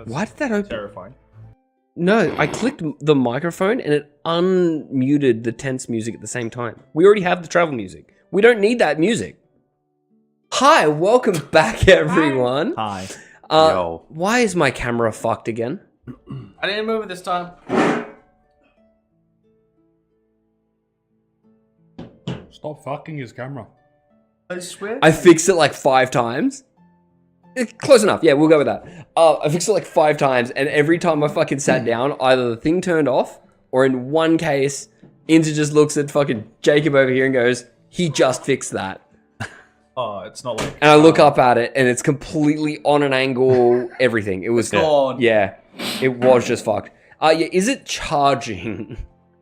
Why did that open? Terrifying. No, I clicked the microphone and it unmuted the tense music at the same time. We already have the travel music. We don't need that music. Hi, welcome back, everyone. Hi. Yo. Why is my camera fucked again? I didn't move it this time. Stop fucking his camera. I swear. I fixed it like 5 times. Close enough. Yeah, we'll go with that. I fixed it like 5 times, and every time I fucking sat down, either the thing turned off, or in one case, Inter just looks at fucking Jacob over here and goes, "He just fixed that." Oh, it's not like. And I look up at it, and it's completely on an angle. Everything. It was gone. Yeah, it was just fucked. Yeah, is it charging?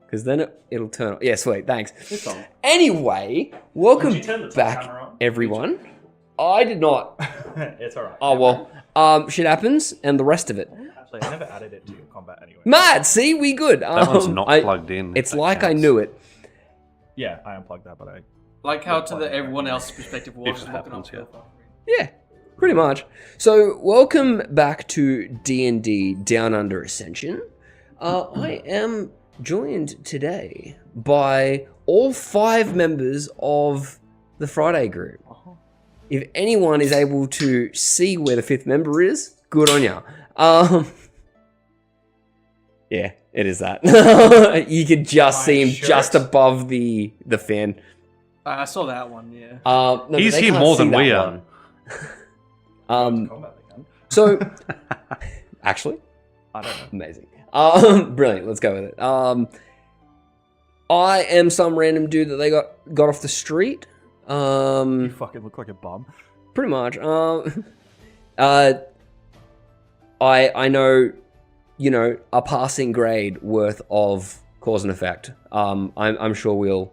Because then it'll turn on. Yeah, sweet. Thanks. It's on. Anyway, welcome Did you turn the top back, camera on? everyone. I did not. It's alright. Oh well, shit happens, and the rest of it. Actually, I never added it to your combat anyway. Matt, see, we good. That one's not plugged in. It's That like I counts. knew it. Yeah, I unplugged that, but I. Like how to the everyone else's perspective was If just it looking happens, up. Yeah, pretty much. So, welcome back to D&D Down Under Ascension. I am joined today by all 5 members of the Friday group. If anyone is able to see where the 5th member is, good on ya. Yeah, it is that. You could just see him shirt? just above the fan. I saw that one, yeah. No, but He's they here can't more see than that we are. one. Combat again. So, actually, I don't know. amazing. Brilliant. Let's go with it. I am some random dude that they got off the street. You fucking look like a bum. Pretty much. I know, a passing grade worth of cause and effect. I'm sure we'll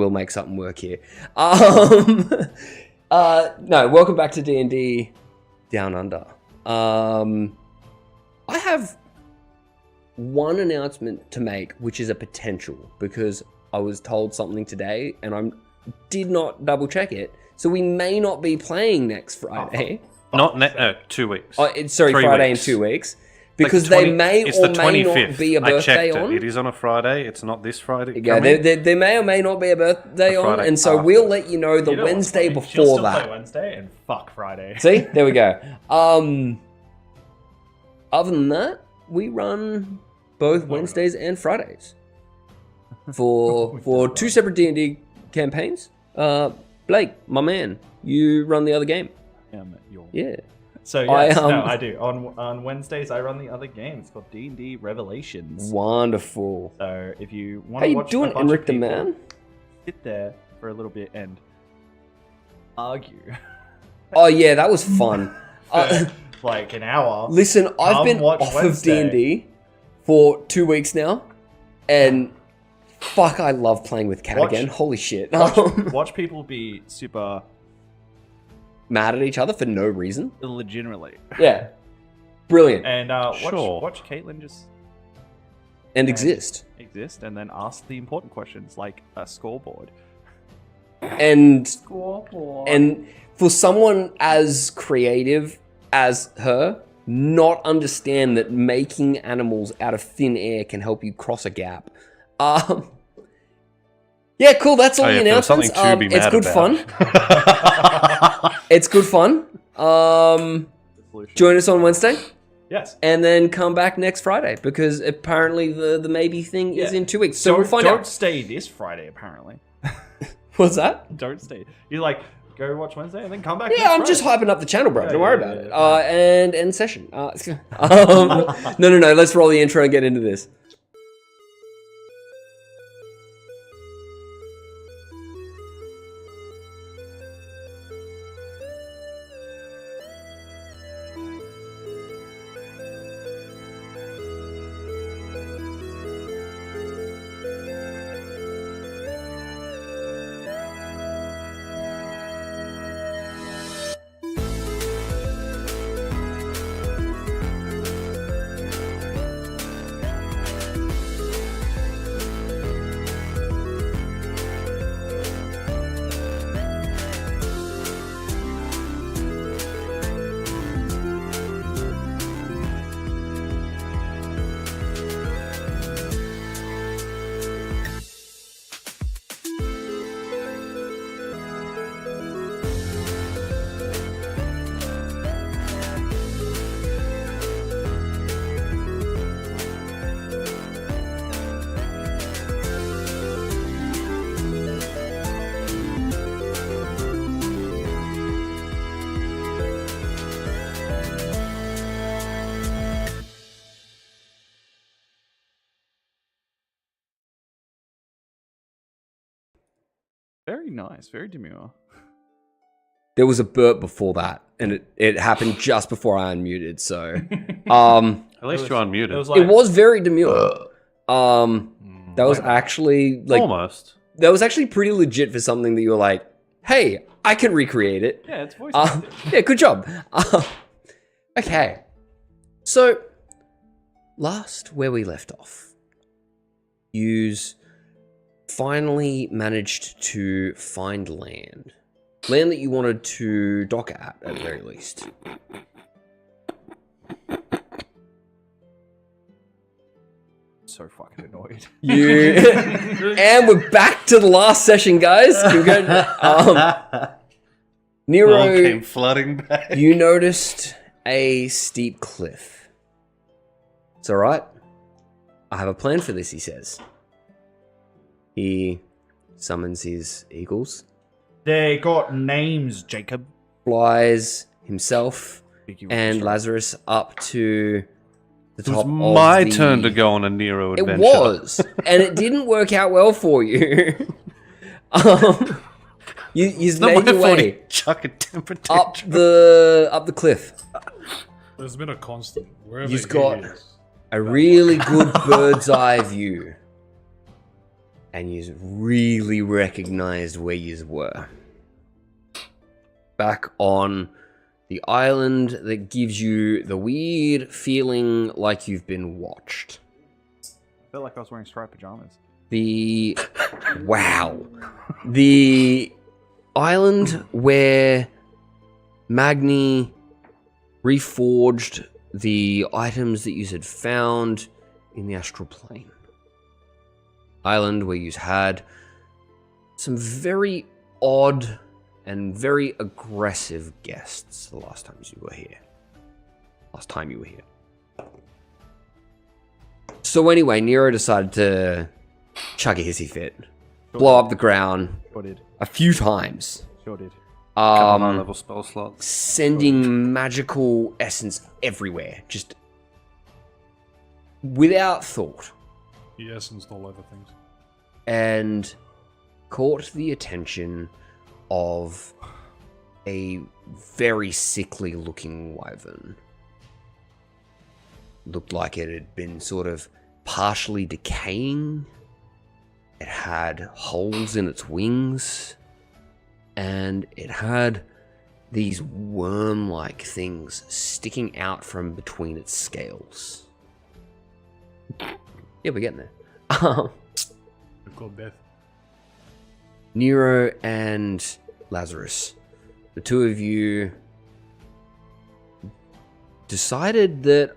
make something work here. No, welcome back to D&D Down Under. I have one announcement to make, which is a potential, because I was told something today and I did not double check it. So we may not be playing next Friday. Not 2 weeks. Sorry, 3 Friday weeks. in 2 weeks. Like Because the they may it's or the may 25th. not be a I birthday checked on. It is on a Friday. It's not this Friday. Yeah, there may or may not be a birthday A on, Friday and so after. we'll let you know the You know what's Wednesday funny? She'll before still that. Play Wednesday and fuck Friday. See, there we go. Other than that, we run both Wednesdays and Fridays for 2 separate D&D campaigns. Blake, my man, you run the other game. Yeah. So yes, I no, I do. On Wednesdays, I run the other game. It's called D&D Revelations. Wonderful. So if you want How to you watch doing, a bunch Enric of the people man? sit there for a little bit and argue Oh yeah, that was fun. for like an hour. Listen, I've Come been watch off Wednesday. of D&D for 2 weeks now, and fuck, I love playing with Cat Watch- again. Holy shit. Watch people be super Mad at each other for no reason. illegitimately, Yeah. Brilliant. and Sure. watch Caitlin just And exist. exist, and then ask the important questions like a scoreboard. And Scoreboard. and for someone as creative as her, not understand that making animals out of thin air can help you cross a gap. Yeah, cool. That's all Oh, the yeah, there was announcements. something to be It's mad good about. fun. It's good fun. Join us on Wednesday, Yes. and then come back next Friday, because apparently the maybe thing is Yeah. in 2 weeks. So don't, we'll find don't out. stay this Friday. Apparently, What's that? don't stay. You like go watch Wednesday and then come back. Yeah, next I'm just Friday. hyping up the channel, bro. Yeah, Don't worry yeah, about yeah, it. And end session. No. Let's roll the intro and get into this. Very nice. Very demure. There was a burp before that, and it happened just before I unmuted. So, At least you're unmuted. it was very demure. That was actually like almost. That was actually pretty legit for something that you were like, "Hey, I can recreate it." Yeah, it's voice acting. Yeah, good job. Okay, so last where we left off, yous finally managed to find land that you wanted to dock at the very least. So fucking annoyed. And we're back to the last session, guys. Nero All came flooding back. You noticed a steep cliff. It's all right. I have a plan for this, he says. He summons his eagles, They got names, Jacob. flies himself and Lazarus up to the It top was of my the... turn to go on a Nero adventure. It was, and it didn't work out well for you. You made your way Chuck a temper up tantrum. the cliff. There's been a constant. Wherever You've he got is. a really good bird's eye view, and you really recognized where you were. Back on the island that gives you the weird feeling like you've been watched. I felt like I was wearing striped pajamas. The island where Magni reforged the items that you had found in the astral plane. Island where you had some very odd and very aggressive guests the last time you were here. So anyway, Nero decided to chuck a hissy fit, blow up the ground Sure did. a few times, Sure did. Couple high-level spell slots. sending magical essence everywhere, just without thought, He essenced all over things. and caught the attention of a very sickly looking wyvern. Looked like it had been sort of partially decaying. It had holes in its wings, and it had these worm-like things sticking out from between its scales. Yeah, we're getting there. We've got death. Nero and Lazarus, the two of you decided that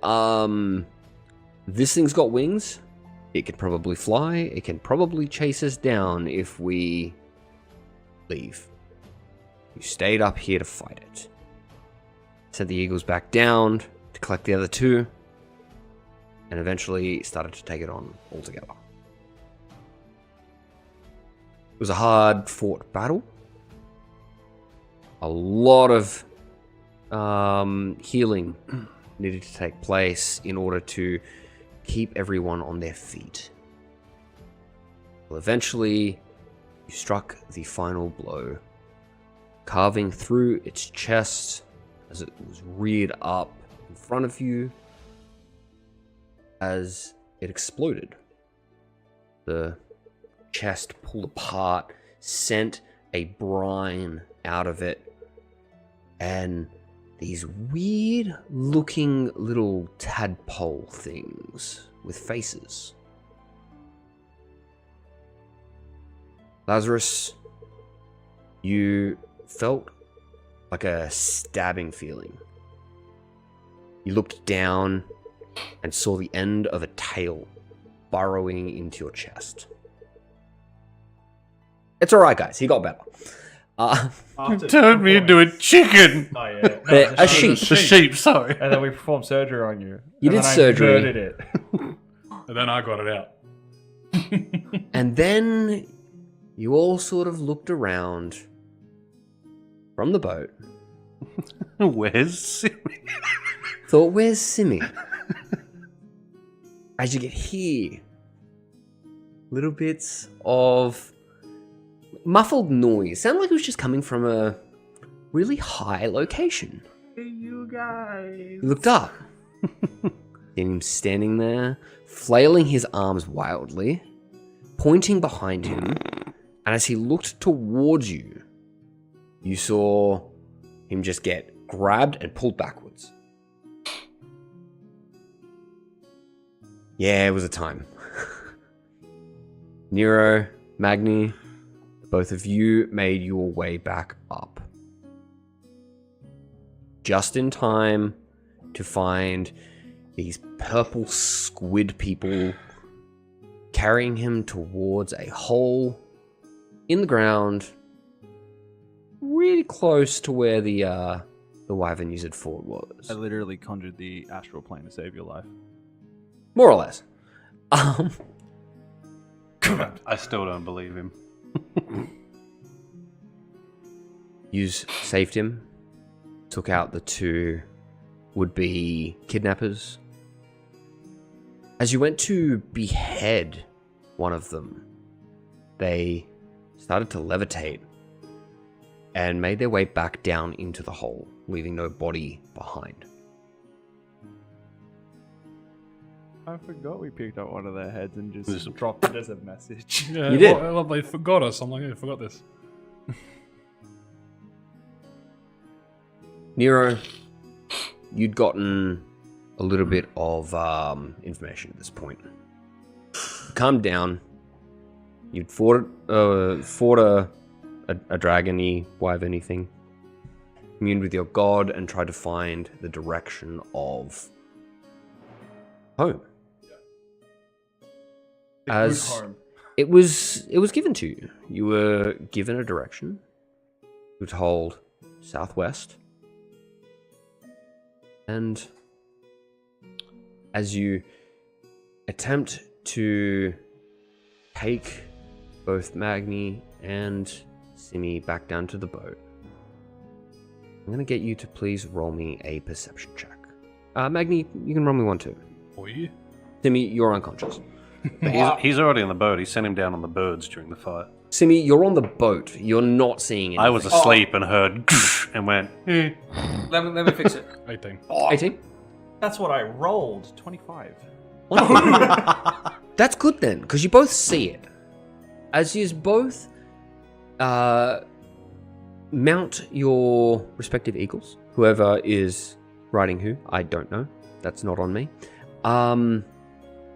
this thing's got wings. It can probably fly. It can probably chase us down if we leave. You stayed up here to fight it. Sent the eagles back down to collect the other two, and eventually started to take it on altogether. It was a hard-fought battle. A lot of healing needed to take place in order to keep everyone on their feet. Well, eventually, you struck the final blow, carving through its chest as it was reared up in front of you as it exploded. The chest pulled apart, sent a brine out of it, and these weird looking little tadpole things with faces. Lazarus, you felt like a stabbing feeling. You looked down and saw the end of a tail burrowing into your chest. It's alright, guys. He got better. Turned me into a chicken. Oh yeah. No, a sheep. The sheep, sorry. And then we performed surgery on you. You did surgery. I converted it. And then I got it out. And then you all sort of looked around from the boat. Where's Simmy? Thought, where's Simmy? As you get here, little bits of muffled noise. Sounded like it was just coming from a really high location. Hey, you guys. He looked up. Seen him standing there, flailing his arms wildly, pointing behind him, and as he looked towards you, you saw him just get grabbed and pulled backwards. Yeah, it was a time. Nero, Magni, both of you made your way back up. Just in time to find these purple squid people carrying him towards a hole in the ground, really close to where the wyvern you said fort was. I literally conjured the astral plane to save your life. More or less. I still don't believe him. You saved him, took out the two would-be kidnappers. As you went to behead one of them, they started to levitate and made their way back down into the hole, leaving no body behind. I forgot we picked up one of their heads and just dropped it as a message. Yeah, You did. Well, they forgot us. I'm like, I forgot this. Nero, you'd gotten a little bit of information at this point. You calmed down. You'd fought a dragon-y, wyvern-y thing. Communed with your god and tried to find the direction of home. As it was given to you. You were given a direction. You were told southwest. And as you attempt to take both Magni and Simi back down to the boat, I'm going to get you to please roll me a perception check. Magni, you can roll me one too. For you? Simi, you're unconscious. He's already on the boat. He sent him down on the birds during the fight. Simi, you're on the boat. You're not seeing anything. I was asleep and heard and went, Let me fix it. 18. 18? That's what I rolled. 25. That's good then, because you both see it. As you both mount your respective eagles, whoever is riding who, I don't know. That's not on me.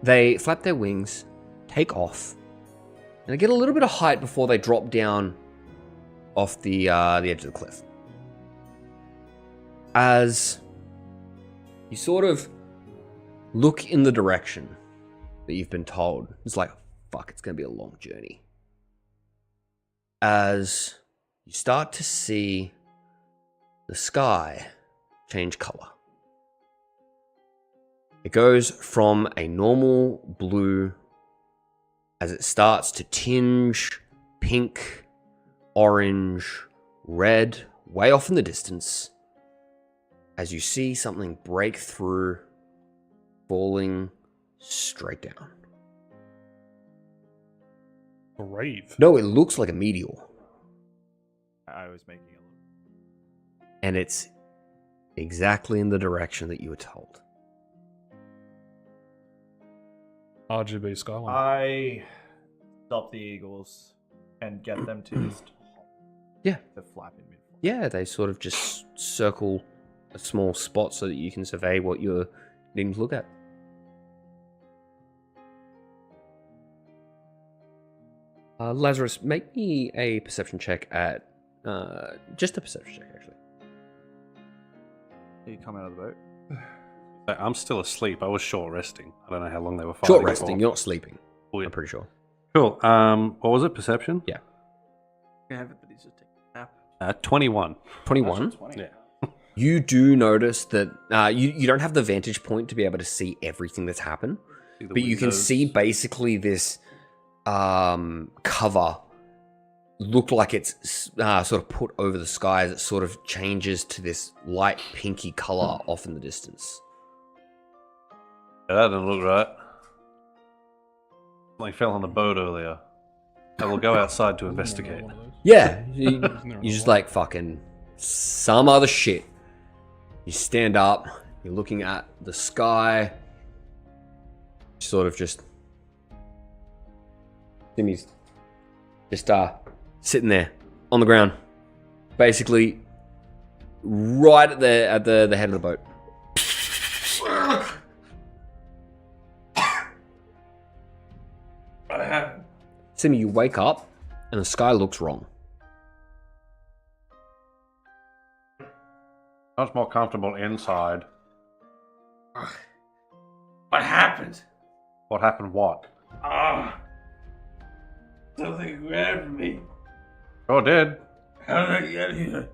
They flap their wings, take off, and they get a little bit of height before they drop down off the edge of the cliff. As you sort of look in the direction that you've been told, it's like, fuck, it's going to be a long journey. As you start to see the sky change color. It goes from a normal blue as it starts to tinge pink, orange, red, way off in the distance, as you see something break through, falling straight down. A rave. No, it looks like a meteor. I was making a little. And it's exactly in the direction that you were told. RGB Skyline. I stop the eagles and get them to just Yeah. the flap in mid. Yeah, they sort of just circle a small spot so that you can survey what you're needing to look at. Lazarus, make me a perception check at... just a perception check, actually. You come out of the boat. I'm still asleep. I was short resting. I don't know how long they were fighting. Short resting, for. you're not sleeping. Oh, yeah. I'm pretty sure. Cool. What was it? Perception? Yeah. I have it, but he's just taking a nap. 21. 21. Yeah. You do notice that you don't have the vantage point to be able to see everything that's happened, See the but you can windows. see basically this cover look like it's sort of put over the sky as it sort of changes to this light pinky color off in the distance. Yeah, that didn't look right. Like fell on the boat earlier. I will go outside to investigate. Yeah, you just like fucking some other shit. You stand up, you're looking at the sky, sort of just... Timmy's just sitting there on the ground, basically right at the head of the boat. What happened? Timmy, you wake up and the sky looks wrong. Much more comfortable inside. What happened? What happened? What? Something grabbed me. Sure did. How did I get here?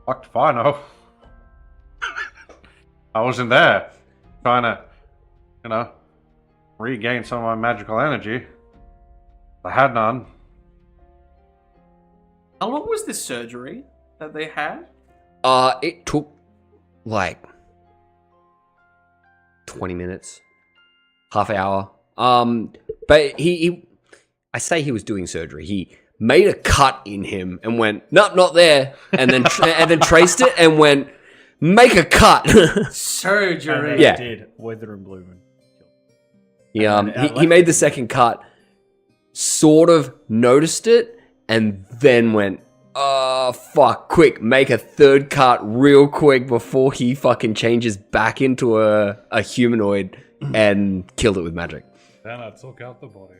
Fucked if I know. I wasn't there. Trying to, regain some of my magical energy. I had none. How long was this surgery that they had? It took like 20 minutes, half hour. But I say he was doing surgery. He made a cut in him and went, nope, not there. And then and then traced it and went, make a cut. Surgery. Yeah. Did Wither and Bloom. He made the second cut, sort of noticed it, and then went, fuck, quick, make a third cut real quick before he fucking changes back into a humanoid and killed it with magic. Then I took out the body.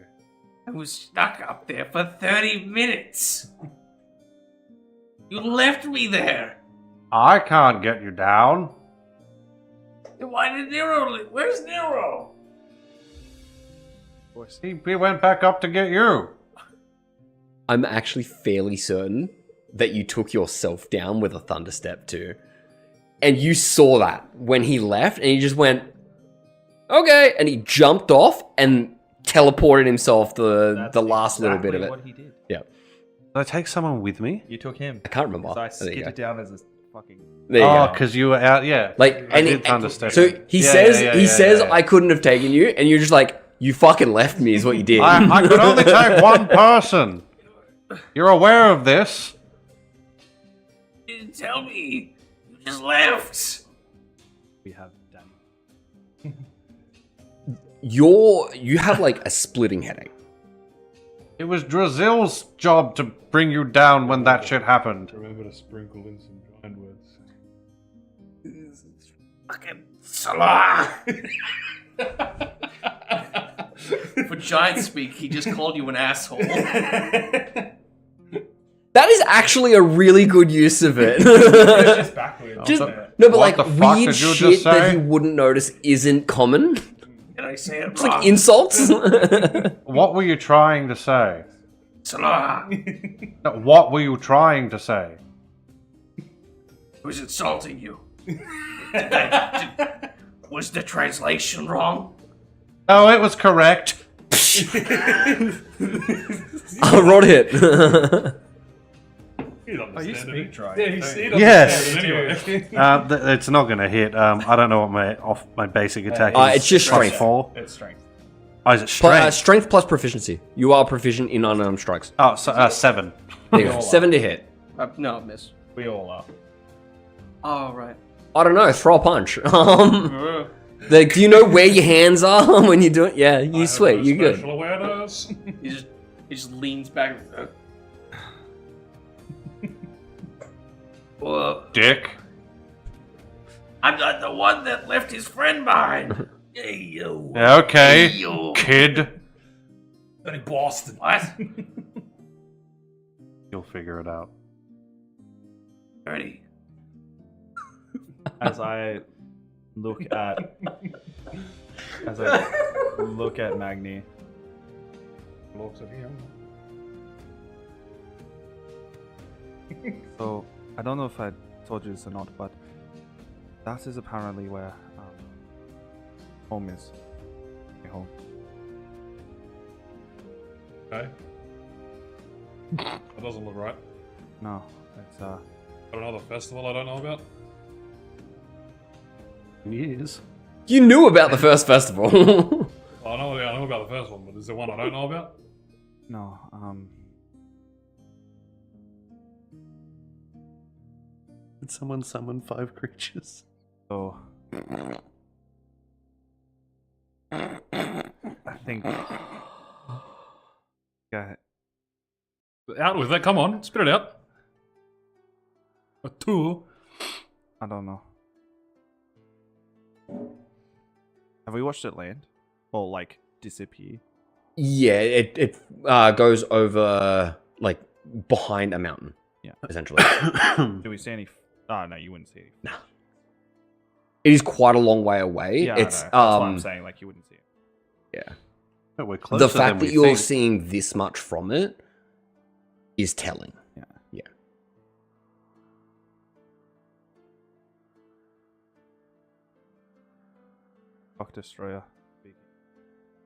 I was stuck up there for 30 minutes. You left me there. I can't get you down. Why did Nero leave? Where's Nero? He went back up to get you. I'm actually fairly certain that you took yourself down with a thunder step too. And you saw that when he left and he just went, okay, and he jumped off and teleported himself the last little bit of it. What he did. Yeah. Did I take someone with me? You took him. I can't remember. So I There you skidded go. down as a fucking. There you Oh, go. because you were out, yeah. Like, I and did understand. so he Yeah, says, yeah. I couldn't have taken you, and you're just like, you fucking left me is what you did. I could only take one person. You're aware of this. You didn't tell me. You just left. We have Danny. You have like a splitting headache. It was Drazil's job to bring you down when that shit happened. Remember to sprinkle in some kind words. Fucking Salah. For giant speak, he just called you an asshole. That is actually a really good use of it. Just backwards. Just, So- no, but What like the fuck weird did you just shit that say? he wouldn't notice isn't common. Did I say it It's wrong? like insults. What were you trying to say? Salah. No, what were you trying to say? Who's insulting you? Was the translation wrong? Oh, it was correct. Oh, rod hit. He'd Oh, you understand speak it. dry. Yeah, he'd Yes. understand it anyway. It's not going to hit. I don't know what my basic attack is. It's just strength. 4. It's strength. Oh, is it strength? Strength plus proficiency. You are proficient in unarmed strikes. Oh, so, 7. There you go. 7 to hit. No, miss. We all are. All right. I don't know. Throw a punch. Like, do you know where your hands are when you do it? Yeah, you I sweet. have You're good. Special awareness. He just leans back. Well, Dick. I'm not the one that left his friend behind. Hey, yo. Yeah, okay, Hey, yo. kid. Then in Boston. What? You'll figure it out. Ready? As I look at Magni. Looks at him. So, I don't know if I told you this or not, but that is apparently where home is. My home. Okay. That doesn't look right. No, it's Got another festival I don't know about. Yes. You knew about the first festival. Well, I know about the first one, but is there one I don't know about? No, Did someone summon 5 creatures? so I think. Yeah, Out with it. Come on, spit it out. A 2. I don't know. Have we watched it land? Or like disappear? Yeah, it goes over like behind a mountain. Yeah. Essentially. Do we see any? Oh no, you wouldn't see any. It is quite a long way away. Yeah, It's I know. That's what I'm saying. Like you wouldn't see it. yeah. But we're closer The fact than that we you're think. seeing this much from it is telling. Yeah. Yeah. Rock Destroyer.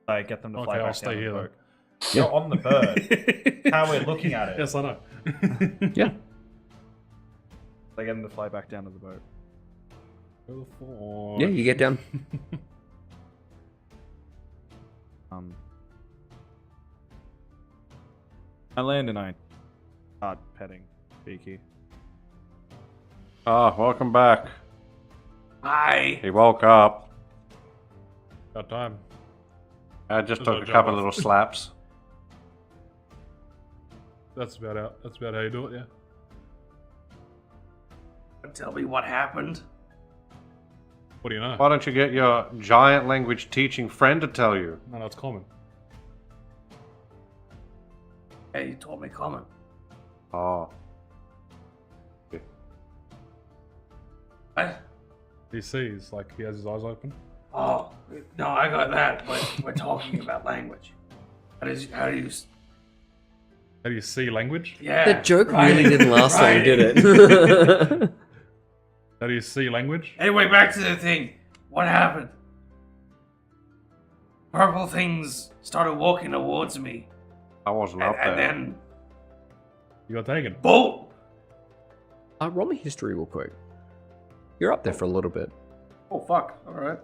I get them to fly Okay, back I'll stay down here the then. boat. You're on the bird. How we're looking at it. Yes, I know. Yeah. They get them to fly back down to the boat. Yeah, you get down. I land and I start petting Beaky. Ah, welcome back. Hi. He woke up. About time. I just There's took no a job couple off. little slaps. That's about out. That's about how you do it, yeah. Tell me what happened. What do you know? Why don't you get your giant language teaching friend to tell you? No, it's common. Hey, you told me common. Oh. What? He sees, like, he has his eyes open. Oh, no, I got that, but we're talking about language. How do you, How do you see language? yeah. That joke right, really didn't last long, right. did it? How do you see language? Anyway, back to the thing. What happened? Purple things started walking towards me, I wasn't up and there. then You got taken. boom! Roll me history real quick. You're up there for a little bit. Oh, fuck. All right.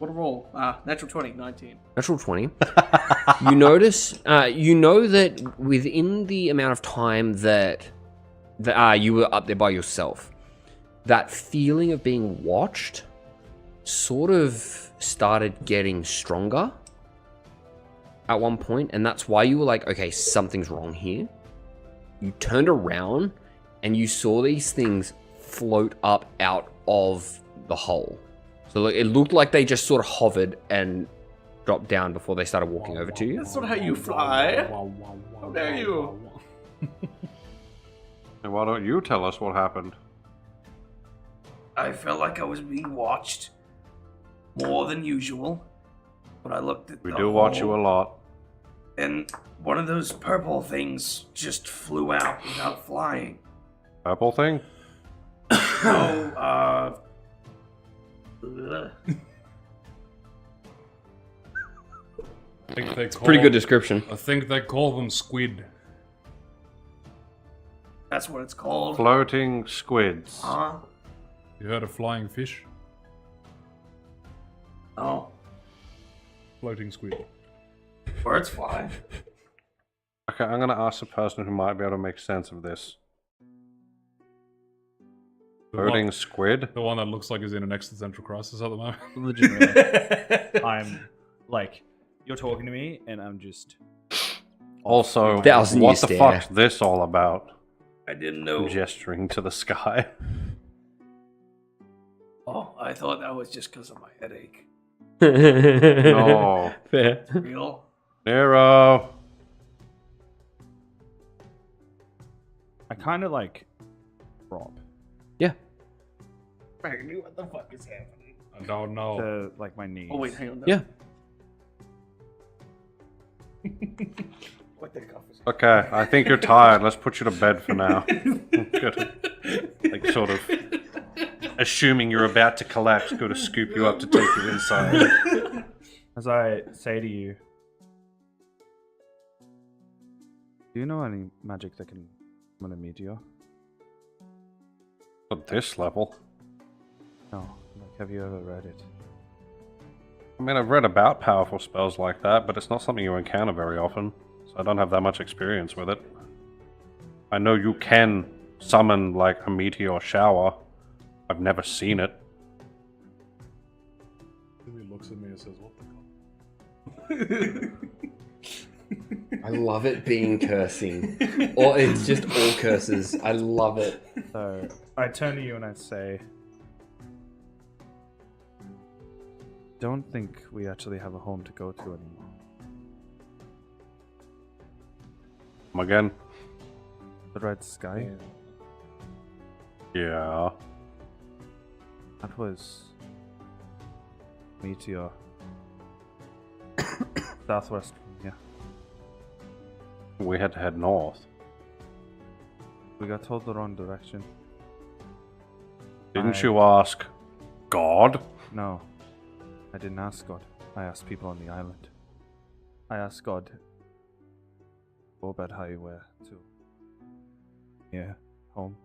What a roll. Natural 20, 19. Natural 20. You notice, you know that within the amount of time that you were up there by yourself, that feeling of being watched sort of started getting stronger at one point, and that's why you were like, okay, something's wrong here. You turned around and you saw these things float up out of the hole. So it looked like they just sort of hovered and dropped down before they started walking over to you. That's not how you fly. How dare you? And why don't you tell us what happened? I felt like I was being watched more than usual. But I looked at We the do watch you a hole, lot. and one of those purple things just flew out without flying. Purple thing? No, ugh. I think they call, Pretty good description. I think they call them squid. That's what it's called. Floating squids. Huh? You heard of flying fish? Oh, Floating squid. birds fly. Okay, I'm gonna ask the person who might be able to make sense of this. The Floating one, squid? the one that looks like he's in an existential crisis at the moment. Legitimately. I'm like, you're talking to me, and I'm just. Also, Thousand what years the stare. fuck's this all about? I didn't know. Gesturing to the sky. Oh, I thought that was just because of my headache. No. Fair. Real? Nero. I kind of like drop Yeah. What the fuck is happening? I don't know. to like my knees. Oh, wait, hang on. No. Yeah. What the fuck is Okay, I think you're tired. Let's put you to bed for now. Good. Like, sort of assuming you're about to collapse, go to scoop you up to take you inside. As I say to you, do you know any magic that can summon a meteor? At this level. No. Like, have you ever read it? I mean, I've read about powerful spells like that, but it's not something you encounter very often. I don't have that much experience with it. I know you can summon like a meteor shower. I've never seen it. He looks at me and says, "What the fuck?" I love it being cursing. Or it's just all curses. I love it. So I turn to you and I say, don't think we actually have a home to go to anymore. Come again? The red sky? Yeah. That was meteor. Southwest from here. We had to head north. We got told the wrong direction. Didn't you ask God? No, I didn't ask God. I asked people on the island. I asked God go about highway to home.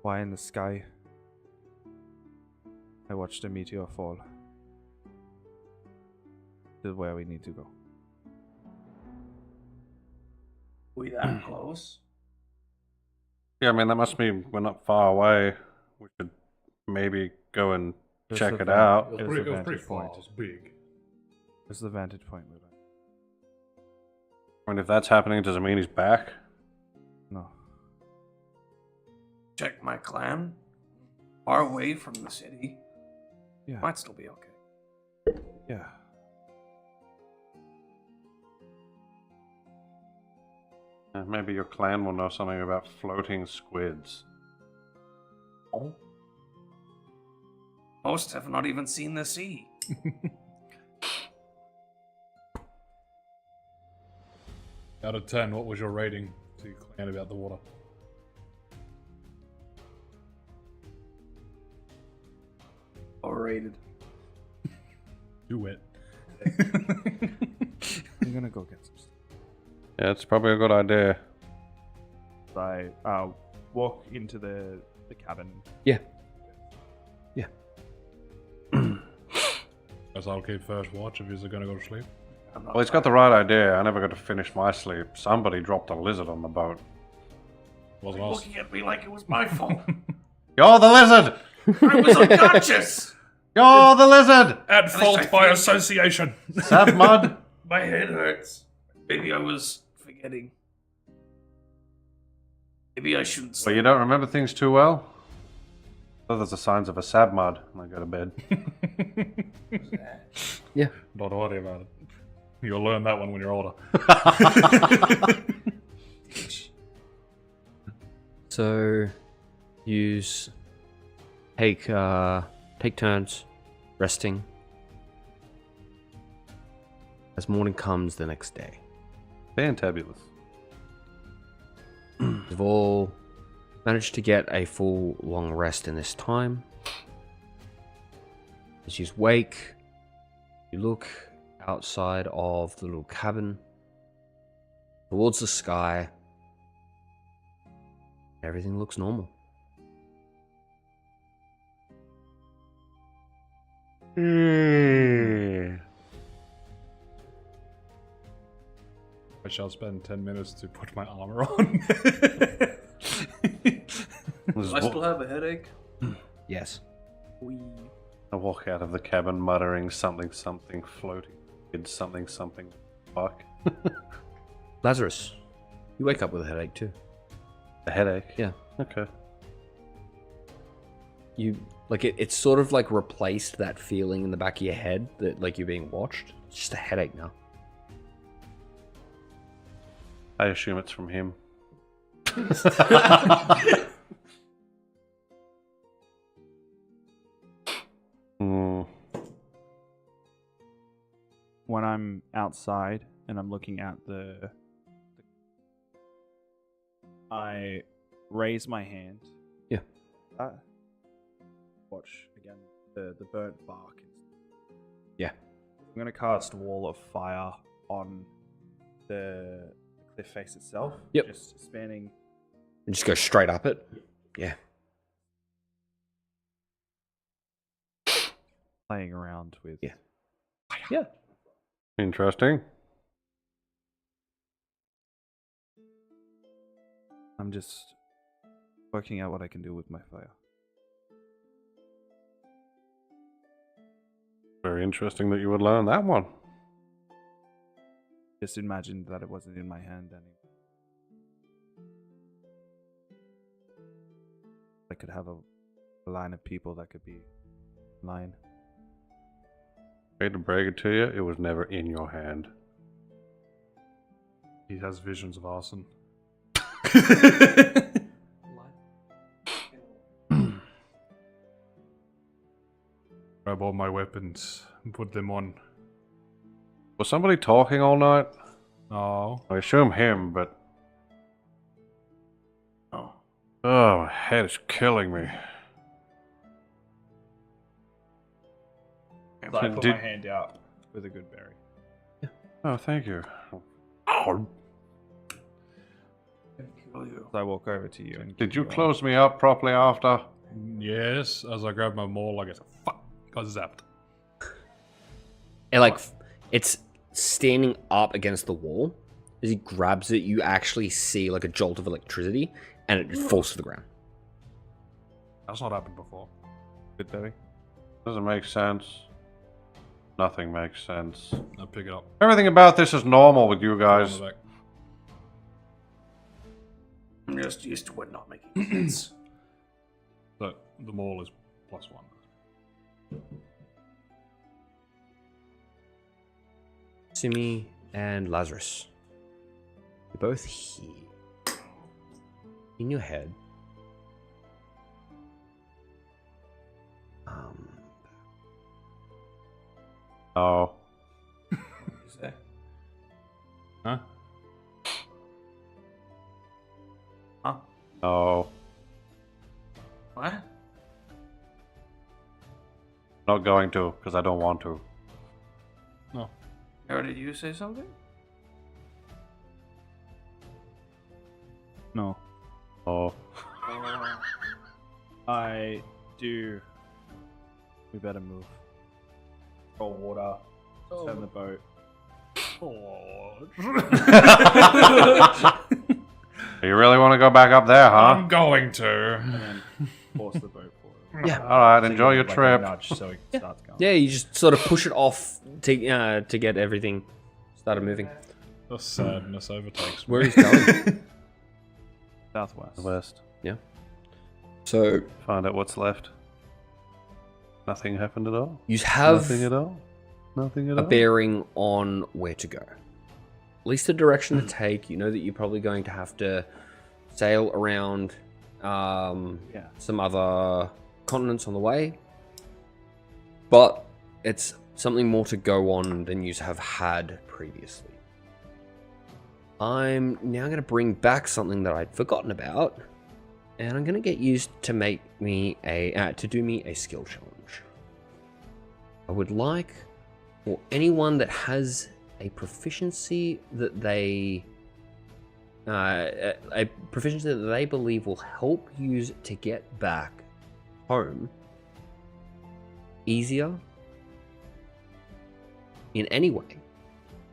Why in the sky? I watched a meteor fall. To where we need to go. We that close? Yeah, I mean, that must mean we're not far away. We could maybe go and There's check the it van- out. It There's was the pretty vantage far. point. It was big. This is the vantage point we're at. I mean, if that's happening, does it mean he's back? No. Check my clan. Far away from the city. Yeah. Might still be okay. Yeah. Maybe your clan will know something about floating squids. Oh. Most have not even seen the sea. Out of 10, what was your rating to clan about the water? Overrated. Too wet. I'm gonna go get some stuff. Yeah, it's probably a good idea. I walk into the cabin. Yeah. Guess I'll keep first watch if he's going to go to sleep. I'm not Well, he's got the right idea. I never got to finish my sleep. Somebody dropped a lizard on the boat. Wasn't us. looking at me like it was my fault. You're the lizard! I was unconscious. You're the lizard! At least fault I by feel- association. Have mud? My head hurts. Maybe I was forgetting. Maybe I shouldn't But sleep. you don't remember things too well? Those are the signs of a sad mud when I go to bed. Don't worry about it. You'll learn that one when you're older. So, take turns resting as morning comes the next day. Fantabulous. You've all managed to get a full long rest in this time. As you wake, you look outside of the little cabin towards the sky. Everything looks normal. I shall spend 10 minutes to put my armor on. Do I still have a headache? Yes. I walk out of the cabin muttering something floating. It's something fuck. Lazarus, you wake up with a headache too. A headache? Yeah. Okay. You it's sort of like replaced that feeling in the back of your head that like you're being watched. It's just a headache now. I assume it's from him. Hmm. When I'm outside and I'm looking at I raise my hand. Yeah. Watch again the burnt bark. Yeah. I'm gonna cast Wall of Fire on the cliff face itself. Yep. Just spanning. And just go straight up it. Yeah. playing around with. Yeah. Yeah. Interesting. I'm just working out what I can do with my fire. Very interesting that you would learn that one. Just imagined that it wasn't in my hand anymore. I could have a line of people that could be line. Hate to break it to you, it was never in your hand. He has visions of arson. Grab all my weapons and put them on. Was somebody talking all night? Oh. I assume him, but... Oh. Oh, my head is killing me. So I put Did- my hand out with a good berry. Oh, thank you. So I walk over to you and Did you close me up properly after? Yes, as I grab my maul, I guess, fuck, got zapped. And like, it's standing up against the wall. As he grabs it, you actually see like a jolt of electricity, and it just falls to the ground. That's not happened before. good berry. Doesn't make sense. Nothing makes sense. I pick it up. Everything about this is normal with you Put it on guys. the back. I'm just used to it not making sense. So the maul is +1. Simi and Lazarus. You're both here. In your head. Oh. Huh? Huh? No. What? Not going to, because I don't want to. No. Or did you say something? No. Oh. I do. We better move. Roll water. Turn the boat. You really want to go back up there, huh? I'm going to. And then force the boat forward. Yeah. Alright, So enjoy you your give, trip. Like a nudge so it starts going. Yeah, you just sort of push it off to get everything started moving. The sadness overtakes me. Where he's going. Southwest. West. So Find out what's left. Nothing happened at all? you have Nothing at all? Nothing at a all? bearing on where to go. At least the direction to take. You know that you're probably going to have to sail around some other continents on the way. But it's something more to go on than you have had previously. I'm now going to bring back something that I'd forgotten about, and I'm going to get used to make me to do me a skill challenge. I would like for anyone that has a proficiency that they believe will help you to get back home easier in any way,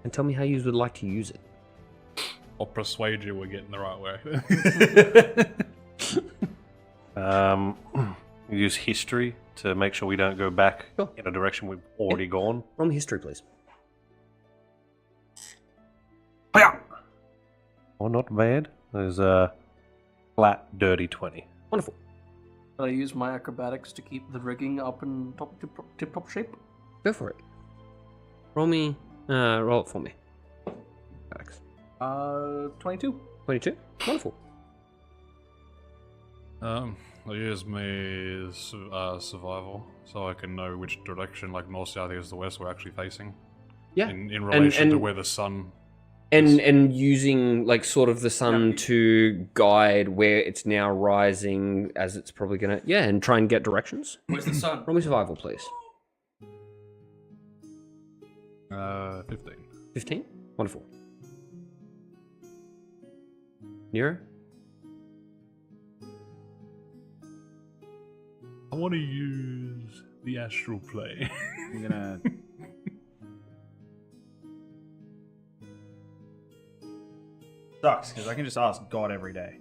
and tell me how you would like to use it. I'll persuade you we're getting the right way. Use history to make sure we don't go back Sure. in a direction we've already gone. Roll me history, please. Oh, not bad. There's a flat, dirty 20. Wonderful. Did I use my acrobatics to keep the rigging up in tip-top shape? Go for it. Roll it for me. Alex. 22. 22. Wonderful. I'll use my survival so I can know which direction, like north, south, east, the west, we're actually facing. Yeah. In relation to and- where the sun. And using like sort of the sun to guide where it's now rising as it's probably gonna and try and get directions. Where's the sun? Roll me survival, please. 15. 15. Wonderful. Nero. I want to use The astral play. I'm gonna. Sucks because I can just ask God every day,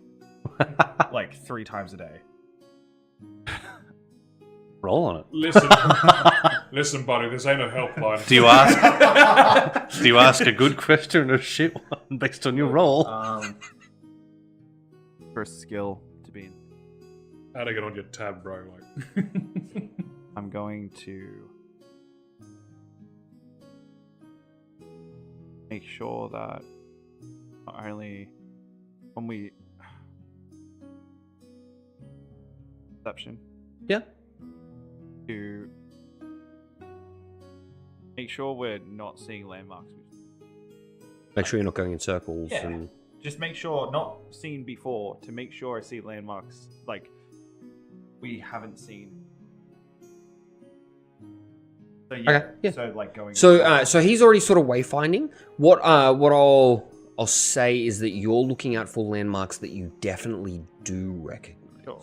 like 3 times a day. Roll on it. Listen, listen, buddy. This ain't a helpline. Do you ask? Do you ask a good question or a shit one based on your roll? First skill to be in. How to get on your tab, bro? Like, I'm going to make sure that not only when we perception Yeah. to make sure we're not seeing landmarks. Make sure you're not going in circles. Yeah. And Just make sure, not seen before, to make sure I see landmarks like we haven't seen. So yeah, Okay, yeah. So like going. so he's already sort of wayfinding. What I'll say is that you're looking out for landmarks that you definitely do recognize. Sure.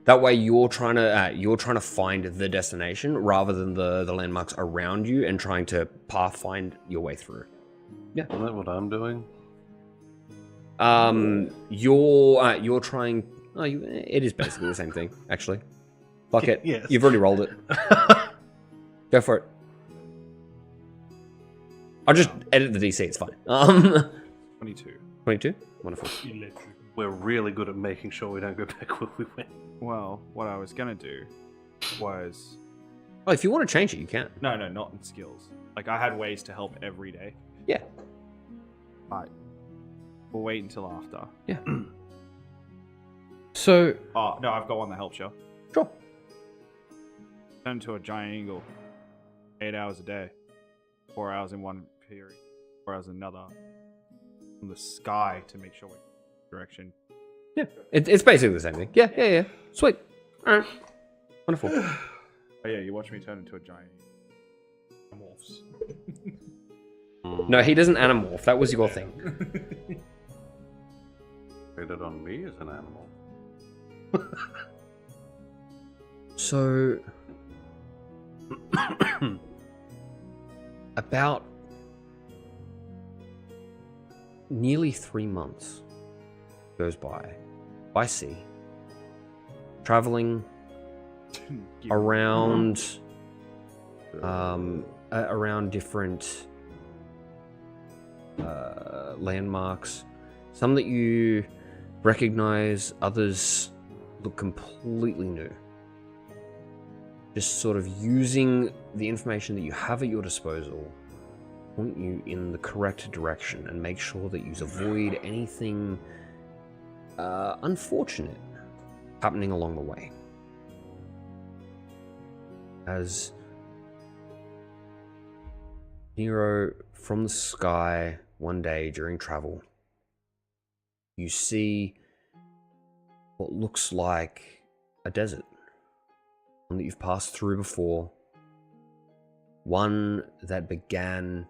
That way, you're trying to find the destination rather than the landmarks around you and trying to find your way through. Yeah. Isn't that what I'm doing? You're trying. Oh, it is basically the same thing, actually. Fuck it. Yes. You've already rolled it. Go for it. I'll just edit the DC. It's fine. 22. 22. Wonderful. We're really good at making sure we don't go back where we went. Well, what I was gonna do was Oh, if you want to change it, you can. no, not in skills. Like I had ways to help every day. Yeah. But we'll wait until after. Yeah. So. Oh no, I've got one that helps you. Sure. Turn into a giant eagle. 8 hours a day. 4 hours in one period. 4 hours in another. From the sky to make sure we're direction. Yeah. It's basically the same thing. Yeah. Sweet. All right. Wonderful. Oh yeah, you watch me turn into a giant eagle. No, he doesn't anamorph. That was your thing. Rated on me as an animal. So. About nearly 3 months goes by sea, traveling around around different landmarks, some that you recognize, others look completely new. Just sort of using the information that you have at your disposal, point you in the correct direction and make sure that you avoid anything unfortunate happening along the way. As Nero, from the sky one day during travel, you see what looks like a desert. One that you've passed through before. One that began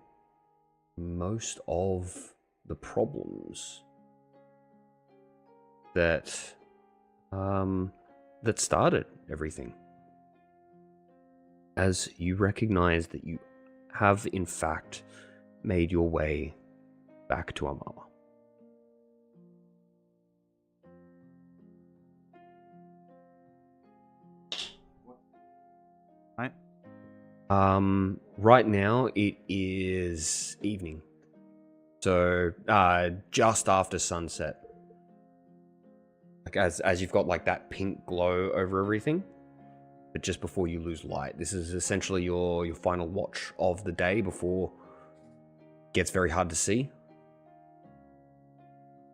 most of the problems that started everything. As you recognize that you have in fact made your way back to Amala. Right? Right now it is evening. So, just after sunset. Like as you've got like that pink glow over everything, but just before you lose light. This is essentially your final watch of the day before it gets very hard to see.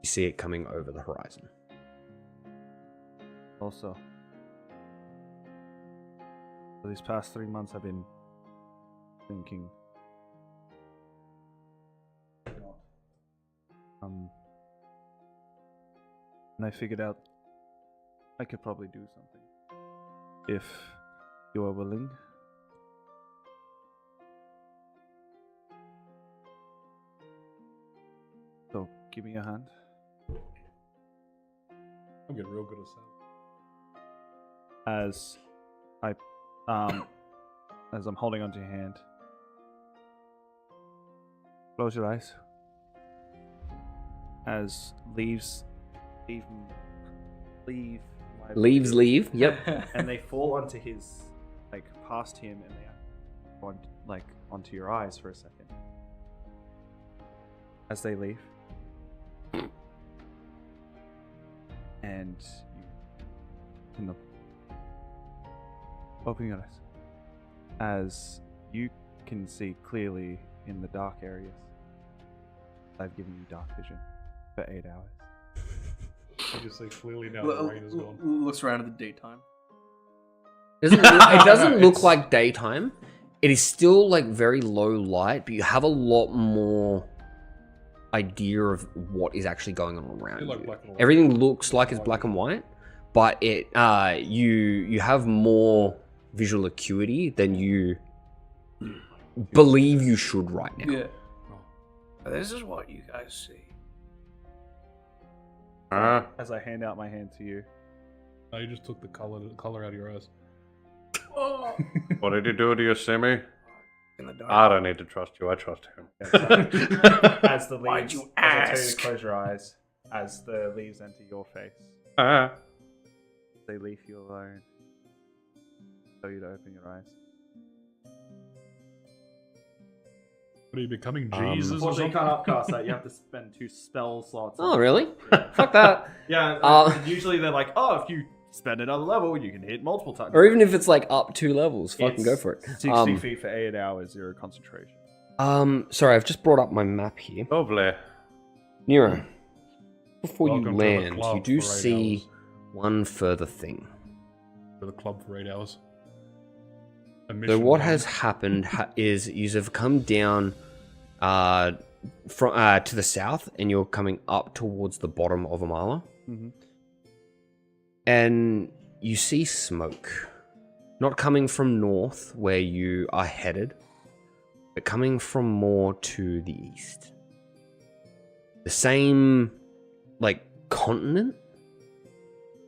You see it coming over the horizon. Also, for these past 3 months, I've been thinking. And I figured out I could probably do something if you are willing. So give me a hand. I'm getting real good at that. As I as I'm holding onto your hand. Close your eyes. As leaves leave my Leaves body, leave. Yep. and they fall onto his, like past him, and they go on, like onto your eyes for a second. As they leave, and you in the open your eyes, as you can see clearly in the dark areas. I've given you dark vision for 8 hours. You just say clearly now the rain is gone. Looks around at the daytime. It doesn't look like daytime. It is still like very low light, but you have a lot more idea of what is actually going on around Like you. black and white. Everything looks like it's black and white, but it you have more visual acuity than you believe you should right now. Yeah. This is what you guys see. As I hand out my hand to you. No, you just took the color out of your eyes. What did you do to your Simi? In the dark. I don't need to trust you. I trust him. As the Why'd leaves, you as I tell you ask? to close your eyes, as the leaves enter your face, they leave you alone. Tell you to open your eyes. What are you becoming, Jesus? or Unfortunately, you something? can't upcast that. You have to spend 2 spell slots. Oh, really? Fuck that. Yeah. Usually they're like, oh, if you spend another level, you can hit multiple times. Or even if it's like up 2 levels, fucking go for it. 60 feet for 8 hours, 0 concentration. Sorry, I've just brought up my map here. Lovely. Nero, before Welcome you to the land, club you do for 8 see hours. one further thing. For the club for 8 hours. So what has happened is you have come down from to the south, and you're coming up towards the bottom of Amala, and you see smoke, not coming from north where you are headed, but coming from more to the east. The same, like, continent,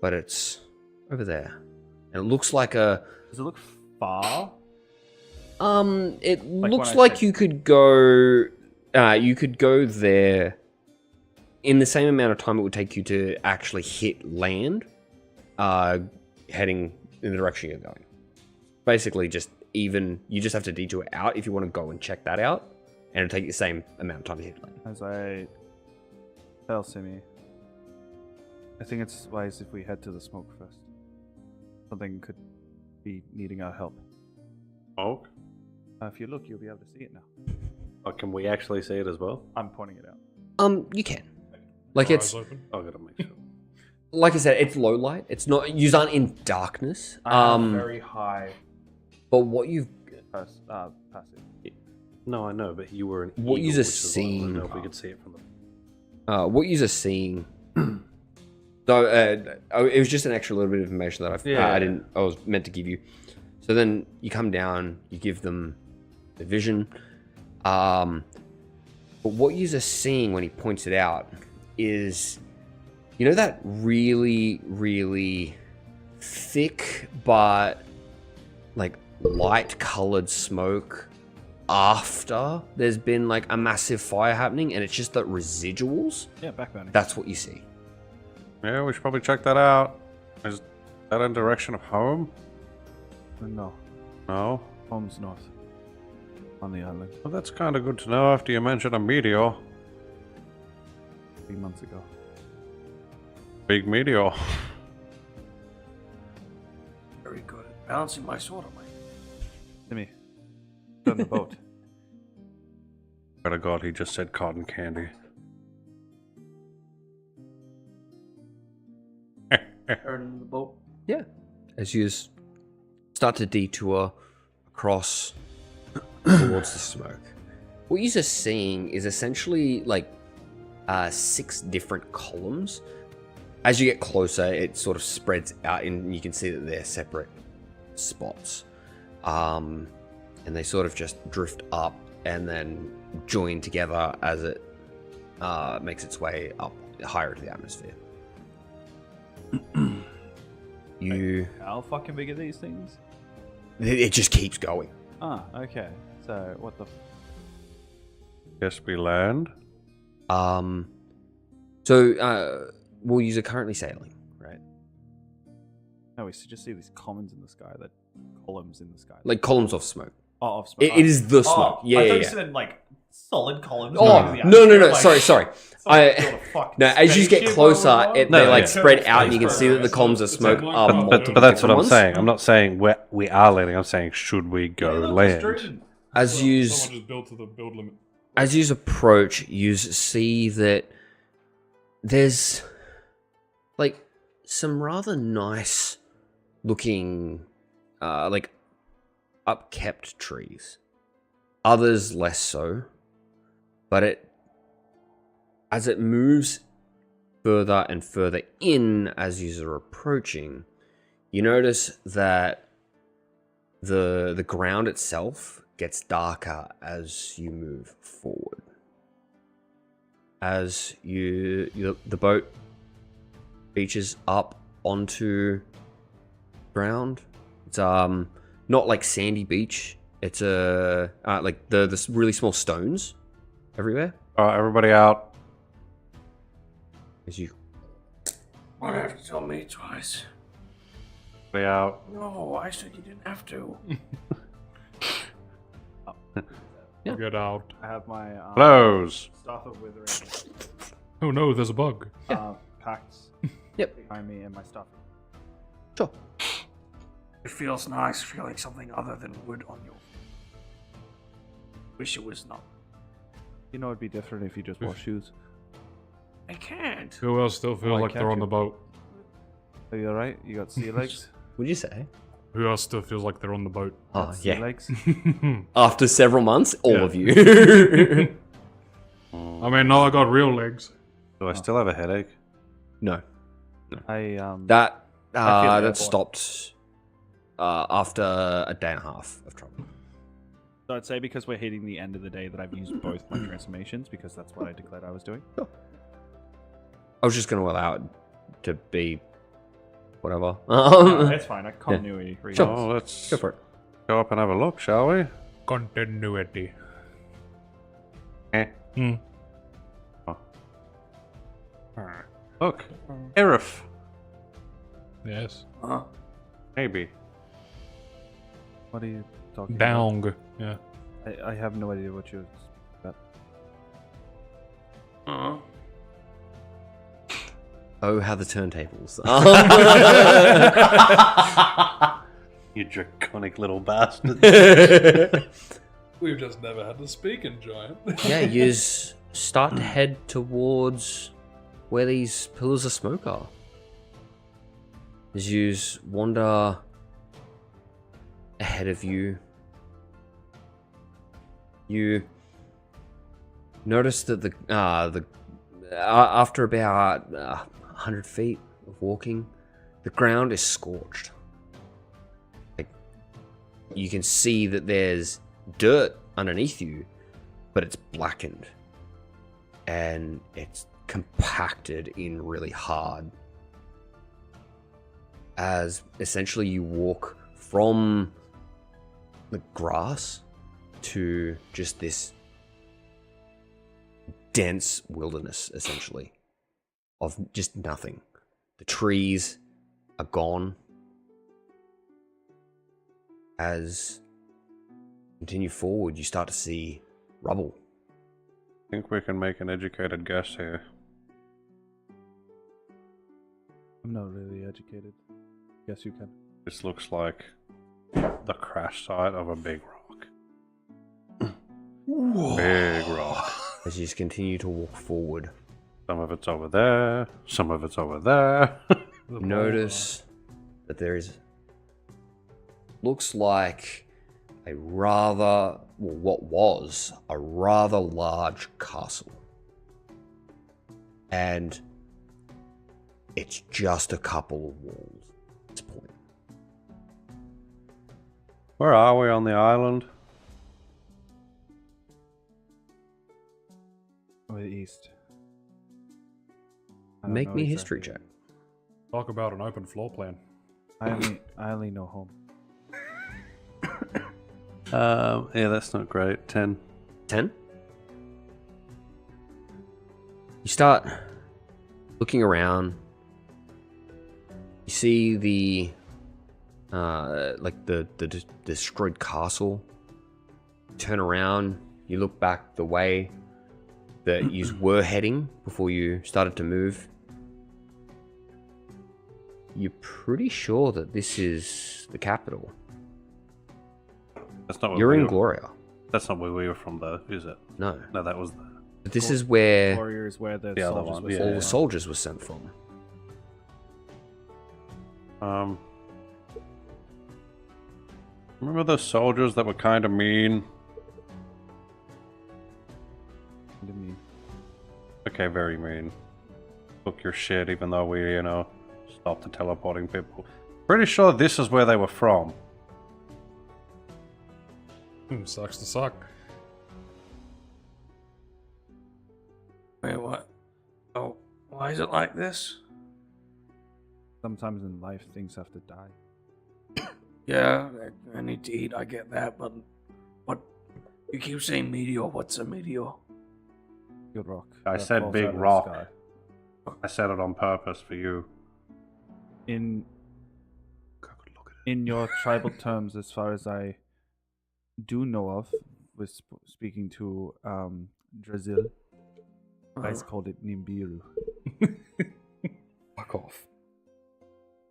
but it's over there, and it looks like a. Does it look far? It looks when I like said- you could go there in the same amount of time it would take you to actually hit land, heading in the direction you're going. Basically, you just have to detour out if you want to go and check that out, and it'll take you the same amount of time to hit land. As I tell Simi, I think it's wise if we head to the smoke first. Something could be needing our help. Smoke? If you look, you'll be able to see it now. Oh, can we actually see it as well? I'm pointing it out. You can. Like Your it's eyes open? I gotta make sure. like I said, it's low light. It's not. You aren't in darkness. I have very high But what you've passive. No, I know, but you were an What eagle, you've which is why I wanna seen- know if we could see it from the... what you're seeing. So it was just an extra little bit of information that I was meant to give you. So then you come down, you give them the vision. But what you're seeing when he points it out is, you know, that really, really thick but like light colored smoke after there's been like a massive fire happening, and it's just that residuals. Yeah, backburning. That's what you see. Yeah, we should probably check that out. Is that in direction of home? No, No? home's north. On the island. Well, that's kind of good to know after you mentioned a meteor. 3 months ago. Big meteor. Very good at balancing my sword on my. Simi, turn the boat. Swear to God, he just said cotton candy. Turn the boat. Yeah. As you start to detour across towards the smoke, what you're just seeing is essentially like 6 different columns. As you get closer, it sort of spreads out, and you can see that they're separate spots. And they sort of just drift up and then join together as it makes its way up higher into the atmosphere. How fucking big are these things? It just keeps going. Ah, okay. So what the? Guess we land. We'll use it currently sailing, right? No, we just see these columns in the sky, that columns in the sky. Like columns of smoke. Oh, of smoke. It is the smoke. I thought you Yeah. said like solid columns. Oh, going to the no. atmosphere, like, Sorry. No, as you get closer, they spread out, and you can see that the columns of smoke are But multiple that's what I'm different saying. I'm not saying we are landing. I'm saying should we go land? As you Someone just built to the build limit. as you approach, you see that there's like some rather nice looking, like upkept trees. Others less so, but as it moves further and further in as you are approaching, you notice that the ground itself gets darker as you move forward. As the boat beaches up onto ground, it's not like sandy beach. It's like the really small stones everywhere. All right, everybody out. As you Why have to tell me twice? Everybody out. No, I said you didn't have to. Yeah. Get out. I have my Close. staff of withering Oh no, there's a bug. packed Yep. behind me, and my stuff. sure. It feels nice feeling something other than wood on your. Wish it was not. You know, it'd be different if you just wore shoes. I can't. Who else still feels Why like can't they're on you? the boat? Are you alright? You got sea legs? What'd you say? Who else still feels like they're on the boat? Oh Sea yeah. legs? After several months, all Yeah. of you. I mean, no, I got real legs. Do I still have a headache? No, I that airborne. that stopped after a day and a half of trouble. So I'd say because we're hitting the end of the day that I've used both my transformations, because that's what I declared I was doing. I was just going to allow it to be whatever. That's fine. I continuity. Sure. Oh, let's Go for it. go up and have a look, shall we? Continuity. Eh. Hmm. Oh. Look, Erif. Yes. Huh? Maybe. What are you talking Down. Yeah. about? I have no idea what you're about. Huh? Oh, how the turntables. You draconic little bastard. We've just never had to speak in giant. Yeah, you start to head towards where these pillars of smoke are. As you wander ahead of you, you notice that after about 100 feet of walking, the ground is scorched. Like, you can see that there's dirt underneath you, but it's blackened and it's compacted in really hard. As essentially you walk from the grass to just this dense wilderness, essentially, of just nothing. The trees are gone. As you continue forward, you start to see rubble. I think we can make an educated guess here. I'm not really educated. Guess you can. This looks like the crash site of a big rock. Big rock. As you just continue to walk forward, Some of it's over there. Some of it's over there. you notice that there is, looks like a rather, well, what was a rather large castle. And it's just a couple of walls at this point. Where are we on the island? Or the east. I don't Make know me a exactly. history check. Talk about an open floor plan. I only know home. Yeah, that's not great. 10. 10. You start looking around. You see the destroyed castle. Turn around. You look back the way that you were heading before you started to move. You're pretty sure that this is the capital. That's not where You're we in were. Gloria. That's not where we were from, though, is it? No. No, that was the... But this is where Warriors where the The other soldiers one, were yeah. all sent the from. soldiers were sent from. Remember those soldiers that were kind of mean? What do you mean? Okay, very mean. Took your shit, even though we, stopped the teleporting people. Pretty sure this is where they were from. Sucks to suck. Wait, what? Oh, why is it like this? Sometimes in life, things have to die. Yeah, I need to eat, I get that, but what? You keep saying meteor, what's a meteor? Good rock. I that said falls big out of the rock. sky. I said it on purpose for you. In your tribal terms, as far as I do know of, with speaking to Drazil, guys called it Nimbiru. Fuck off.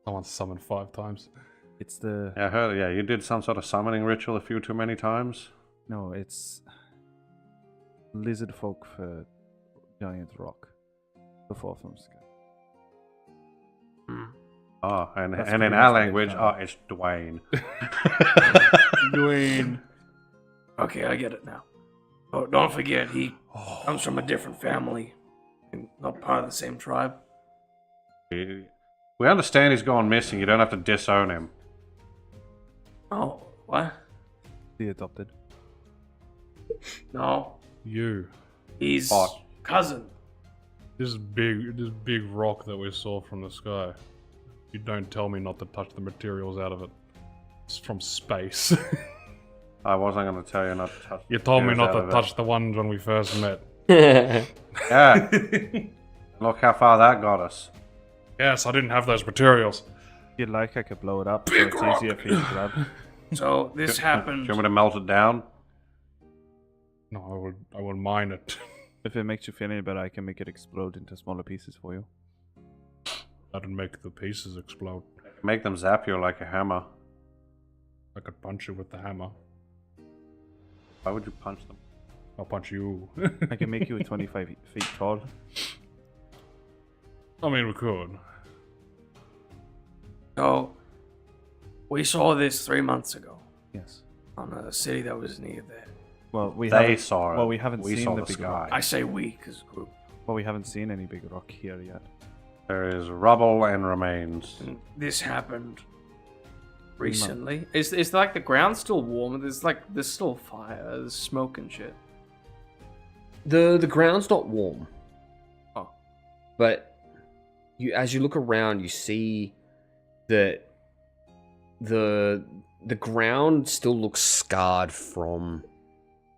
Someone summoned 5 times. It's the Yeah, I heard. Yeah, you did some sort of summoning ritual a few too many times. no, it's lizard folk for giant rock before from sky. Oh, and That's in pretty our much what they language, found. it's Dwayne. Dwayne. Okay, I get it now. Oh, don't forget, he comes from a different family, and not part of the same tribe. We understand he's gone missing. You don't have to disown him. Oh, what? The adopted. No, You. he's What? cousin. This big rock that we saw from the sky. You don't tell me not to touch the materials out of it. It's from space. I wasn't going to tell you not to touch. You told me the not out to of it. touch the ones when we first met. Yeah. Look how far that got us. Yes, I didn't have those materials. If you'd like, I could blow it up so it's easier for you to grab. So this Do happened. you want me to melt it down? No, I would mine it. If it makes you feel any better, I can make it explode into smaller pieces for you. That'd make the pieces explode. Make them zap you like a hammer. I could punch you with the hammer. Why would you punch them? I'll punch you. I can make you 25 feet tall. I mean, we could. So we saw this 3 months ago Yes. on a city that was near there. Well, we They haven't. saw it. Well, we haven't We seen saw the the big sky. rock. I say we, cause group. Well, we haven't seen any big rock here yet. There is rubble and remains. And this happened recently. Is like the ground still warm? There's still fire. There's smoke and shit. The ground's not warm. Oh. But as you look around, you see that the ground still looks scarred from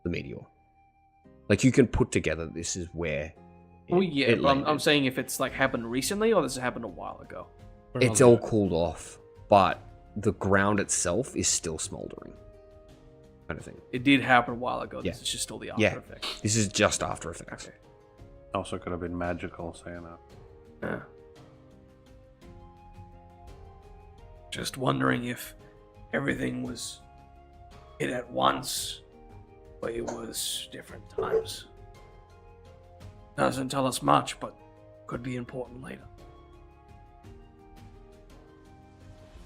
the meteor. Like you can put together this is where Oh yeah, it but I'm landed. saying if it's like happened recently or this happened a while ago. It's all cooled off, but the ground itself is still smoldering. Kind of thing. It did happen a while ago. Yeah. This is just still the after Yeah. effects. This is just after effects. Okay. Also could have been magical, so you know. Yeah. Just wondering if everything was hit at once, or it was different times. Doesn't tell us much, but could be important later.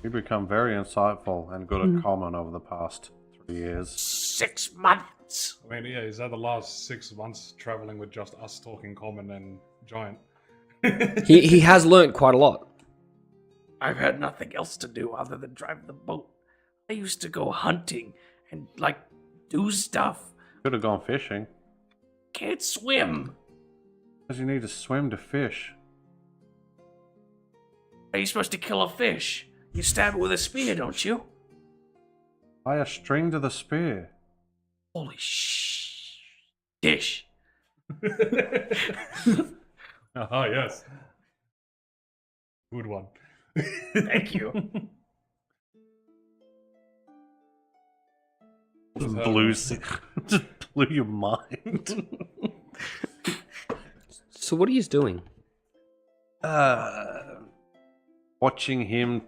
You've become very insightful and good at common over the past 3 years. 6 months. I mean, yeah, is that the last 6 months traveling with just us talking common and giant? He has learnt quite a lot. I've had nothing else to do other than drive the boat. I used to go hunting and do stuff. Could have gone fishing. Can't swim. Because you need to swim to fish. Are you supposed to kill a fish? You stab it with a spear, don't you? Tie a string to the spear. Holy dish. Ah, yes. Good one. Thank you. Just blew your mind. So what are you doing? Watching him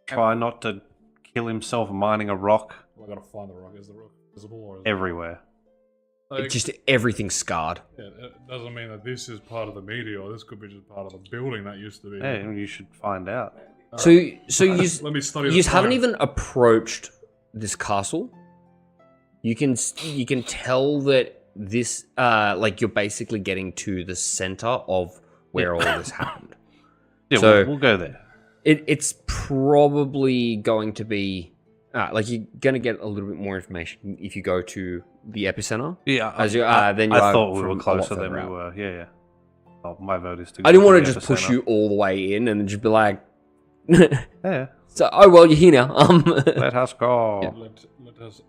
try not to kill himself mining a rock I gotta find the rock. Is the rock visible or is everywhere. Like, Just everything's scarred. yeah, it doesn't mean that this is part of the meteor. This could be just part of the building that used to be. Yeah, you should find out. So you Let me study. you the haven't plan. even approached this castle. You can tell that this like you're basically getting to the center of where all this happened. Yeah, So- we'll go there. It's probably going to be like you're going to get a little bit more information if you go to the epicenter. Yeah, As you then you I are thought we from were a lot closer than further we out. were. Yeah. Oh, my vote is to. I didn't want to the just push epicenter. you all the way in and just be like, Yeah, so oh well, you're here now. let us go. Let us.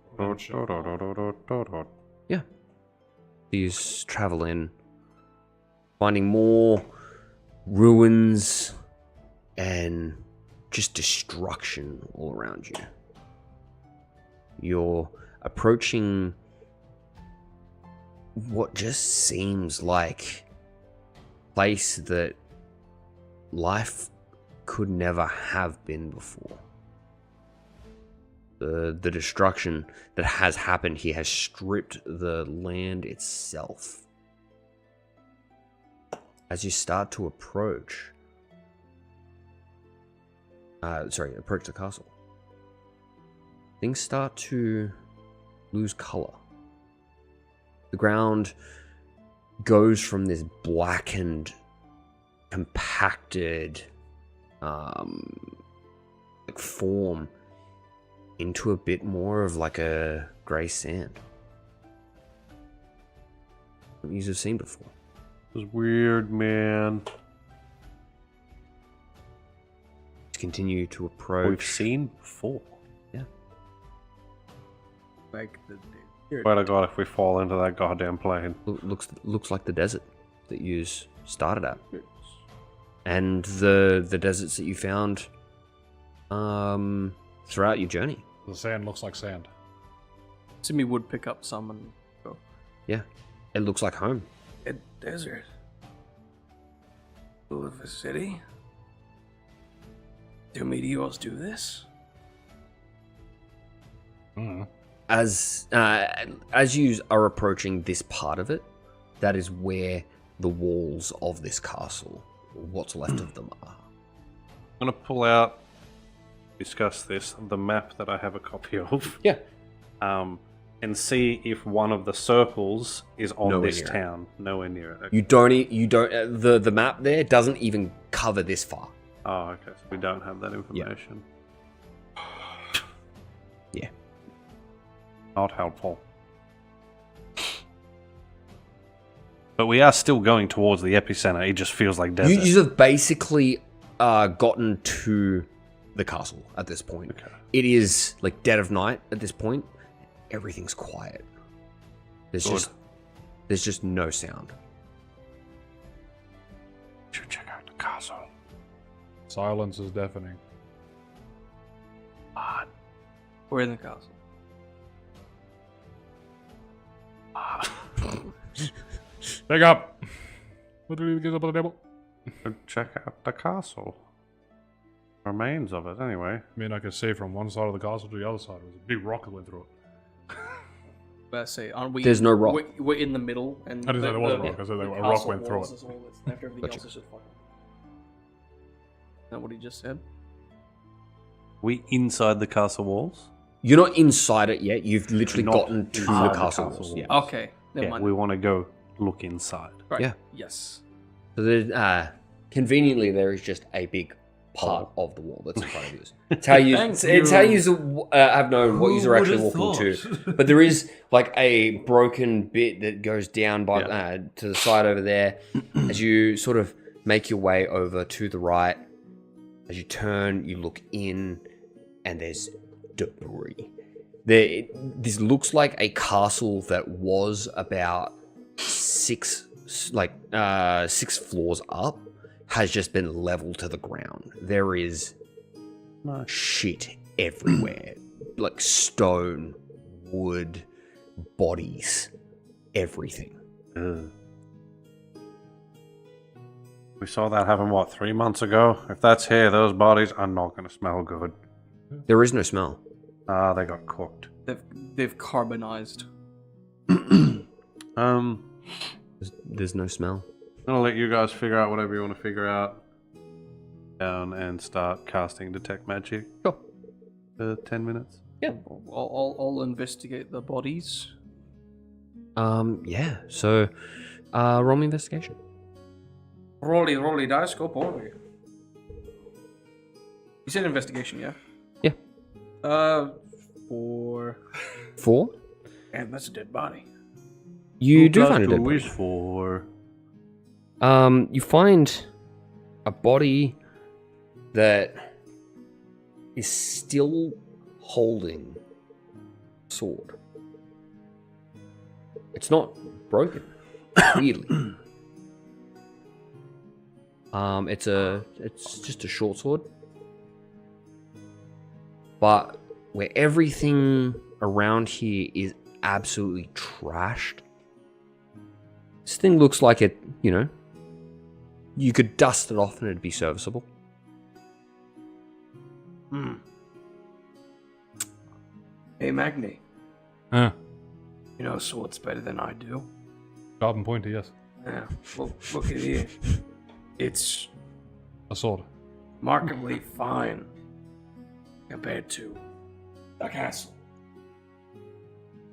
You travel in, finding more ruins and just destruction all around you. You're approaching what just seems like a place that life could never have been before. The destruction that has happened here has stripped the land itself. As you start to approach, approach the castle, things start to lose color. The ground goes from this blackened, compacted form into a bit more of like a grey sand. Something you've seen before. It was weird, man. Continue to We've approach. seen before. Like the Swear to God, if we fall into that goddamn plane. Looks like the desert that you started at, and the deserts that you found throughout your journey. The sand looks like sand. Simi would pick up some and go. Yeah, it looks like home. A desert. Full of a city. Do meteors do this? As you are approaching this part of it, that is where the walls of this castle, or what's left of them, are. I'm gonna pull out, discuss this, the map that I have a copy of. Yeah. And see if one of the circles is on Nowhere this near it. town. Nowhere near it. Okay. You don't. The map there doesn't even cover this far. Oh, okay. So we don't have that information. Yeah. Not helpful. But we are still going towards the epicenter. It just feels like desert. You have basically gotten to the castle at this point. Okay. It is like dead of night at this point. Everything's quiet. There's Good. just no sound. Should check out the castle. Silence is deafening. We're in the castle. Pick up. What do we get up on the table? Should check out the castle. Remains of it, anyway. I mean, I could see from one side of the castle to the other side. It was a big rock that went through it. Let's say, aren't we? There's no rock. We're in the middle, and I didn't say there was a rock. I said a rock castle went through walls it. is all that's left. Everything Gotcha. else is just fucking. Is that what he just said? We inside the castle walls? You're not inside it yet. You've literally Not gotten to inside the the castle castle walls. walls. Yeah. Okay, never Yeah, mind. we want to go look inside. Right. Yeah. Yes. So there's, conveniently, there is just a big part of the wall that's in front of you. It's how you. Thank It's how you. you have known what you're actually walking to. But there is like a broken bit that goes down by to the side over there. As you sort of make your way over to the right, as you turn, you look in, and there's debris This looks like a castle that was about six floors up, has just been leveled to the ground. There is shit everywhere, like stone, wood, bodies, everything. Ugh. We saw that happen, what, 3 months ago? If that's here, those bodies are not going to smell good. There is no smell. Ah, they got cooked. They've carbonized. There's no smell. I'm going to let you guys figure out whatever you want to figure out. Down and start casting Detect Magic. Sure. 10 minutes. Yeah. I'll investigate the bodies. Yeah. So, roll me investigation. Rolly dice, go Polly. You said investigation, yeah? Yeah. 4. 4. And that's a dead body. You do find a dead body. 4. You find a body that is still holding a sword. It's not broken, weirdly. It's just a short sword. But where everything around here is absolutely trashed, this thing looks like it, you could dust it off and it'd be serviceable. Hey, Magni. Ah, You know swords better than I do. sharp and pointy, yes. Yeah. Well, look at here. It's A sword. markedly fine compared to the castle.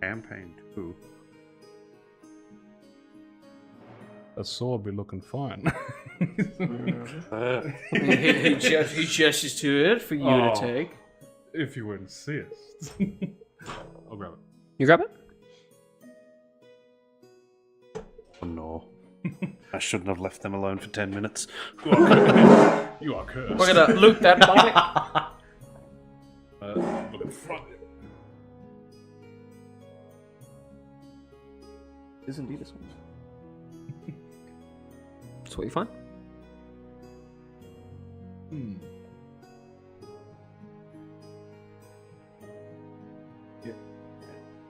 Campaign 2. That sword be looking fine. he gestures to it for you to take. If you insist. I'll grab it. You grab it? Oh no. I shouldn't have left them alone for 10 minutes. You are cursed. We're gonna loot that body. Look in front. Is indeed this one. That's what you find.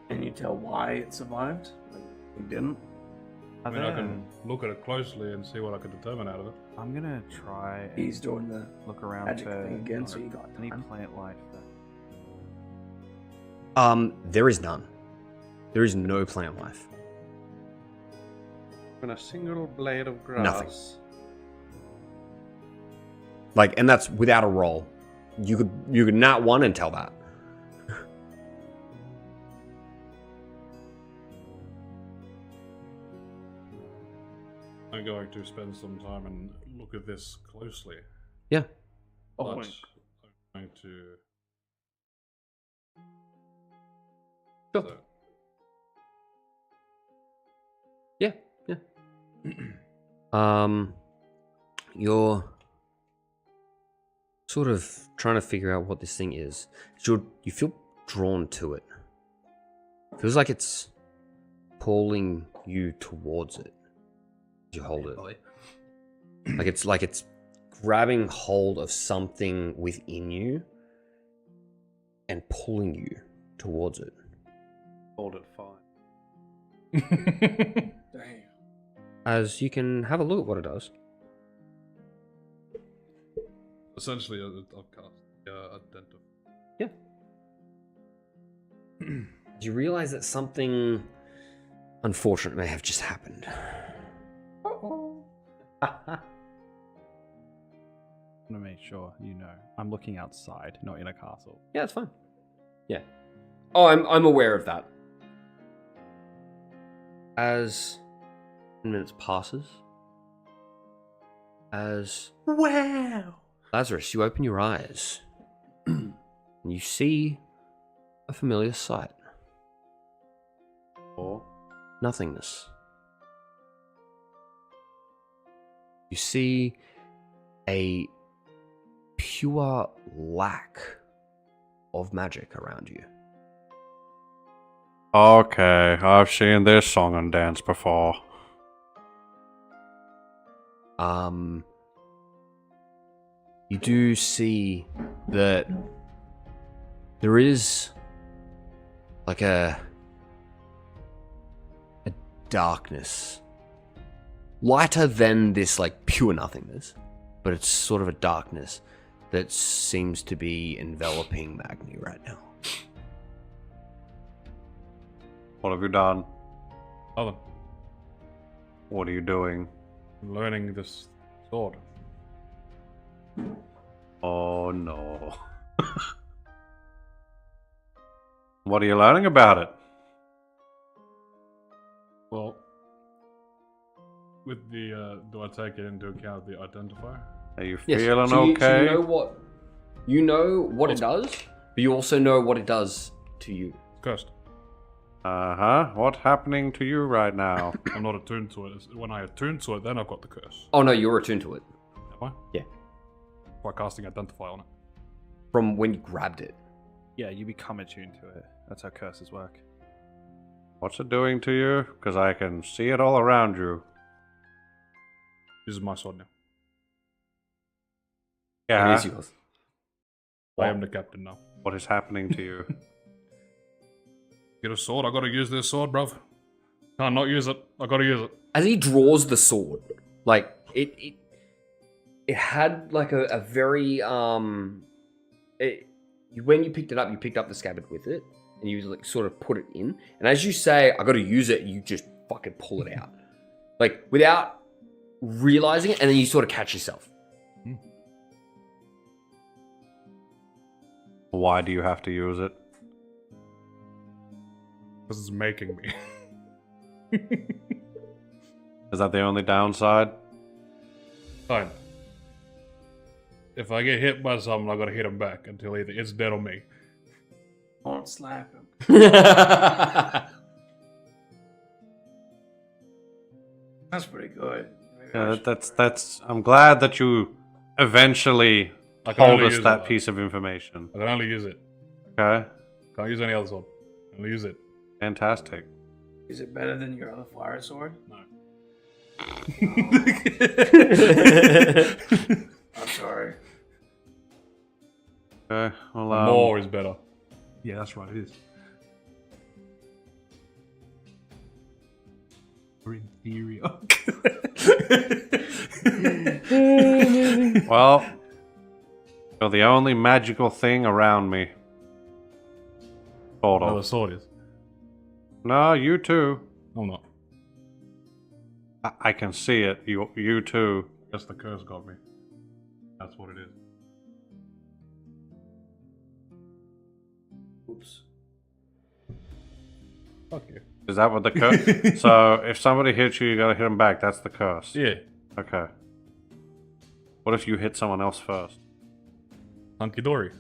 Can you tell why it survived? Like, it didn't? I mean, I can look at it closely and see what I can determine out of it. I'm gonna try and He's doing the look around magic for thing again, so you got any time. plant life. There is none. There is no plant life. And a single blade of grass. Nothing. And that's without a roll. You could not one and tell that. I'm going to spend some time and look at this closely. Yeah. But Oh, I'm going to... Sure. So, Yeah. You're sort of trying to figure out what this thing is. You feel drawn to it. Feels like it's pulling you towards it. You hold it. Like it's grabbing hold of something within you and pulling you towards it. Hold it fine. Damn. As you can have a look at what it does. essentially, I'll cast Identify. Yeah. You realize that something unfortunate may have just happened. I want to make sure I'm looking outside, not in a castle. Yeah, that's fine. Yeah. Oh, I'm aware of that. As minutes passes, Wow. Lazarus, you open your eyes and you see a familiar sight. Or Nothingness. You see a pure lack of magic around you. Okay, I've seen this song and dance before. You do see that there is like a darkness, lighter than this like pure nothingness, but it's sort of a darkness that seems to be enveloping Magni right now. What have you done? Nothing. What are you doing? I'm learning this sword. Oh no. What are you learning about it? Well, with the, do I take it into account the identifier? Are you Yes. feeling So okay? you know what it does, but you also know what it does to you. Cursed. Uh-huh. What's happening to you right now? I'm not attuned to it. When I attune to it, then I've got the curse. Oh no, you're attuned to it Am I? Yeah. By casting identify on it. from when you grabbed it. Yeah, you become attuned to it. That's how curses work. What's it doing to you? Because I can see it all around you. This is my sword now. It Yeah. is yours. I am the captain now. What is happening to you? Get a sword. I gotta use this sword, bruv. Can't not use it. I gotta use it. As he draws the sword, like it had like a very when you picked it up, you picked up the scabbard with it, and you like sort of put it in. And as you say, "I got to use it," you just fucking pull it out, like without realizing it, and then you sort of catch yourself. Why do you have to use it? This is making me. Is that the only downside? Fine. If I get hit by something, I gotta hit him back until either it's dead or me. Don't slap him. That's pretty good. Maybe I should- That's. I'm glad that you eventually I can told only us use that it, piece of information. I can only use it. Okay, Can't use any other sword. Only use it. fantastic. Is it better than your other fire sword? No. I'm sorry. Okay, well, More is better. Yeah, that's right, it is. We're inferior. well, you're the only magical thing around me. Sort Oh, the of. sword is. No, you too. I'm not. I can see it. You too. That's the curse got me. That's what it is. Oops. Fuck you. Is that what the curse? So if somebody hits you, you gotta hit them back. That's the curse. Yeah. Okay. What if you hit someone else first? Hunky dory.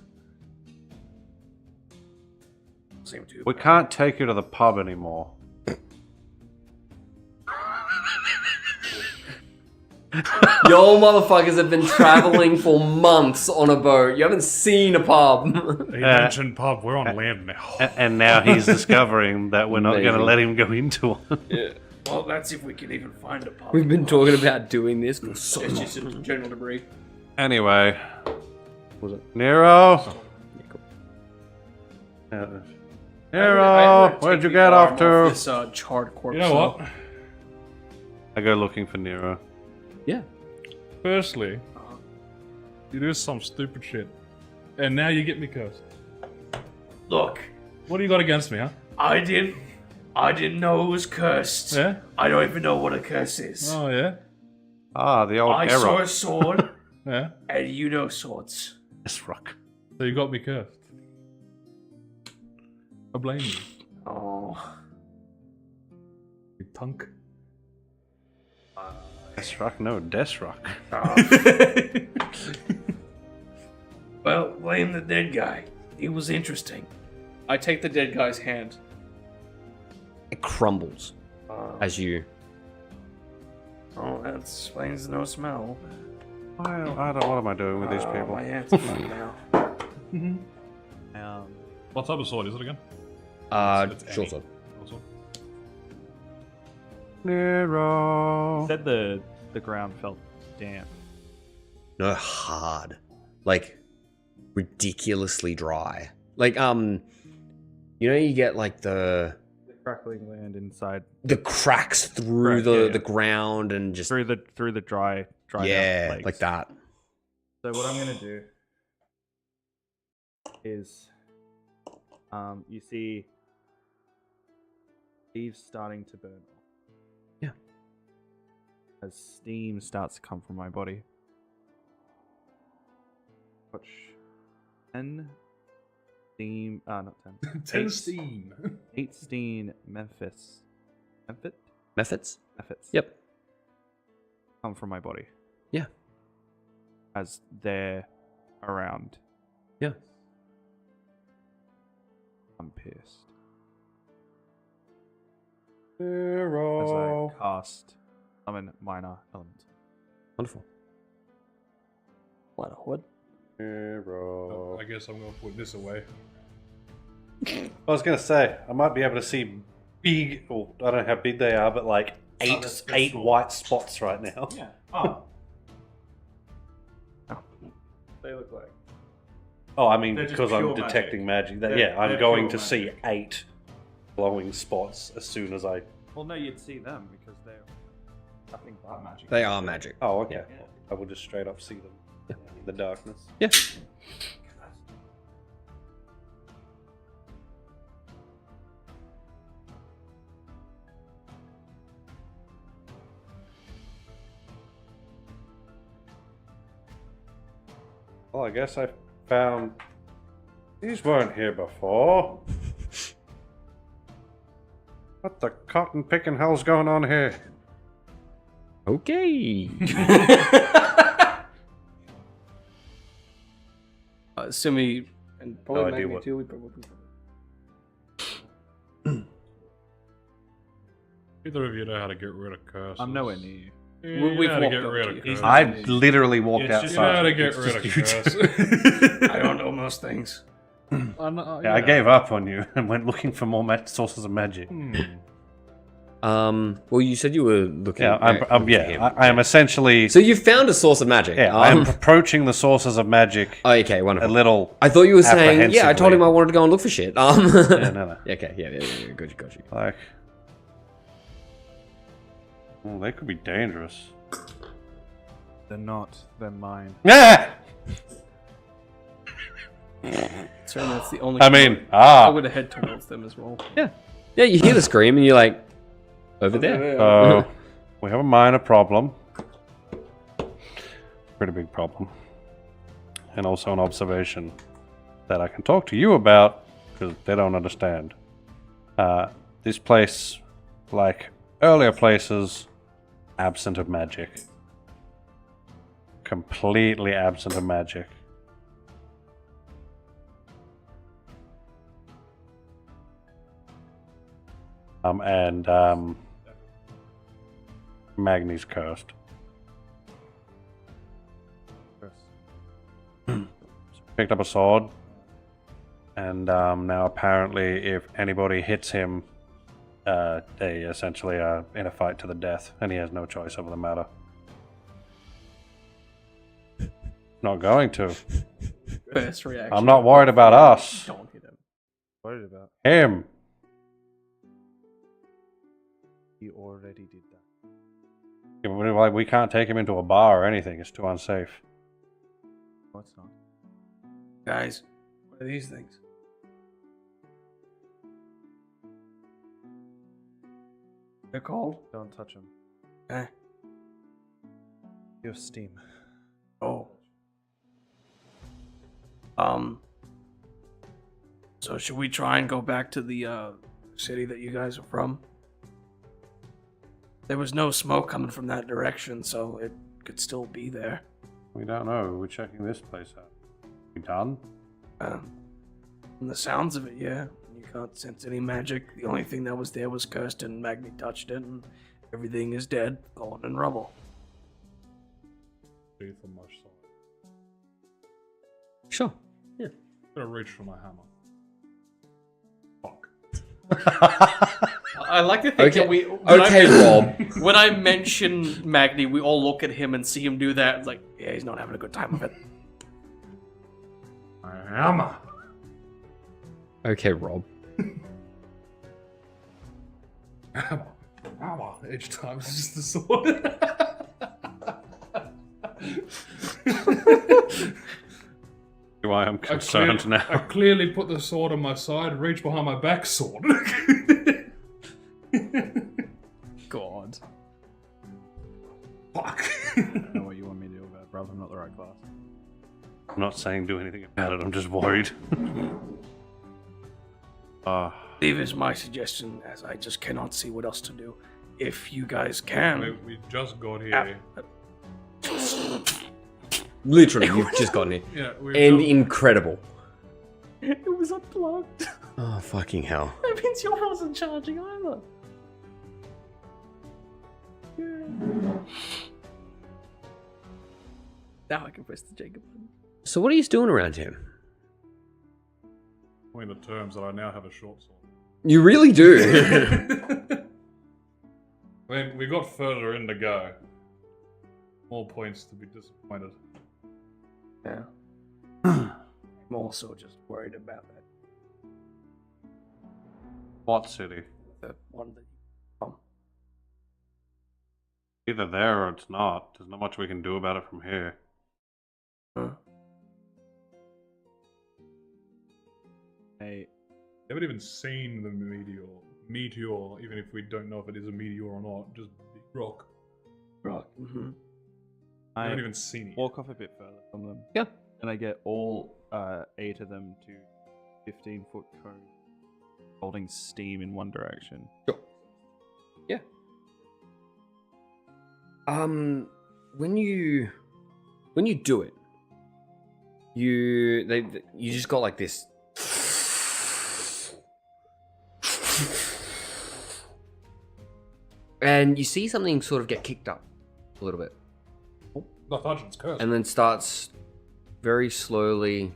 Same too. We can't take you to the pub anymore. Y'all motherfuckers have been traveling for months on a boat. You haven't seen a pub. He mentioned pub. We're on land now. And now he's discovering that we're not going to Amazing. let him go into one. Well, that's if we can even find a pub. We've been talking about doing this for so It's long. just general debris. Anyway. Was it? Nero? Yeah, cool. Nero, where'd you get off to? This charred corpse. You know what? I go looking for Nero. Yeah. Firstly, you do some stupid shit. And now you get me cursed. Look, What do you got against me, huh? I didn't know it was cursed. Yeah? I don't even know what a curse is. Oh, yeah? Ah, the old I saw arrow. a sword, Yeah? and you know swords. This rock. So you got me cursed. I blame you, Oh, you punk. This rock? No, Des rock. well, blame the dead guy. He was interesting. I take the dead guy's hand. It crumbles Oh, as you. that explains no smell. I don't. What am I doing with these people? My hand's blood now. What type of sword is it again? Short sword. Nero. Said the ground felt damp. No, hard. Like, ridiculously dry. Like, you know, you get like the Crackling land inside cracks through the ground and just through the dry yeah, out like that. So what I'm gonna do is, you see leaves starting to burn off. Yeah. As steam starts to come from my body. Watch 10 steam. Not 10. 10 steam. 8 steam Memphis. Methods? Methods. Yep. Come from my body. Yeah. As they're around. Yeah. I'm pissed. Nero. As I cast summon minor element. Wonderful. What? Nero. I guess I'm going to put this away. I was gonna say I might be able to see big. Well, I don't know how big they are, but like eight white spots right now. Yeah. Oh. They look like. Oh, I mean, They're just because I'm pure detecting magic. They're- Yeah, I'm they're going pure to see magic. 8 glowing spots as soon as I. Well, no, you'd see them because they're nothing but magic. They are magic. Oh, okay. Yeah. I will just straight up see them in the darkness. Yeah. Well, I guess I found these weren't here before. What the cotton picking hell's going on here? Okay. Simi and probably No idea Magni what- too. We probably. Either of you know how to get rid of curses. I'm nowhere near you. Yeah, We- you we've know how to walked get up rid to of you. curses. I literally walked It's just You know how outside. to get It's rid of just curses. I don't know most things. Yeah, I gave up on you and went looking for more sources of magic. Well, you said you were looking. Yeah, looking for him. I am essentially. So you found a source of magic. Yeah, I am approaching the sources of magic Okay, a wonderful. little. I thought you were saying, yeah, I told him apprehensively. I wanted to go and look for shit. Yeah, no. Okay, yeah, got you. Like, oh, they could be dangerous. They're not. They're mine. Yeah. So that's the only. I mean, I would have head towards them as well. Yeah, you hear the scream and you're like, over there. We have a minor problem. Pretty big problem. And also an observation that I can talk to you about because they don't understand. This place, like earlier places, absent of magic. Completely absent of magic. Magni's cursed. Picked up a sword, and now apparently, if anybody hits him, they essentially are in a fight to the death, and he has no choice over the matter. Not going to. First reaction. I'm not worried about us. Don't hit him. Worried about. Him. You already did that. Like, we can't take him into a bar or anything. It's too unsafe. No, it's not. Guys, what are these things? They're called. Don't touch him. Eh. You have steam. Oh. So should we try and go back to the city that you guys are from? There was no smoke coming from that direction, so it could still be there. We don't know. We're checking this place out. We done? From the sounds of it, yeah. You can't sense any magic. The only thing that was there was cursed, and Magni touched it, and everything is dead, gone in rubble. Teeth on my side. Sure. Yeah. Gotta reach for my hammer. Fuck. I like to think Okay, that okay, Rob. when I mention Magni, we all look at him and see him do that. It's like, yeah, he's not having a good time of it. Hammer. Okay, Rob. Hammer. Each time it's just the sword. I am concerned now. I clearly put the sword on my side, reach behind my back, sword. God. Fuck. I don't know what you want me to do about it, brother. I'm not the right class. I'm not saying do anything about it, I'm just worried. Leave is my suggestion, as I just cannot see what else to do. If you guys I can, mean, we just got here. Literally, you've just gotten it. Yeah, And incredible. it was unplugged. Oh, fucking hell. That means yours wasn't charging either. Now I can press the Jacob button. So what are you doing around here? Between the terms that I now have a short sword. You really do. I mean, we got further in to go. More points to be disappointed. Yeah. I'm also just worried about that. What city? The one that Either there or it's not. There's not much we can do about it from here. Hey, We haven't even seen the meteor, even if we don't know if it is a meteor or not. Just big rock. rock. Mm-hmm. We I haven't even seen it. walk off a bit further from them. Yeah. And I get all 8 of them to 15-foot cone holding steam in one direction. Yeah. When you do it, you just got like this. And you see something sort of get kicked up a little bit. The Thudgeon's curse. And then starts very slowly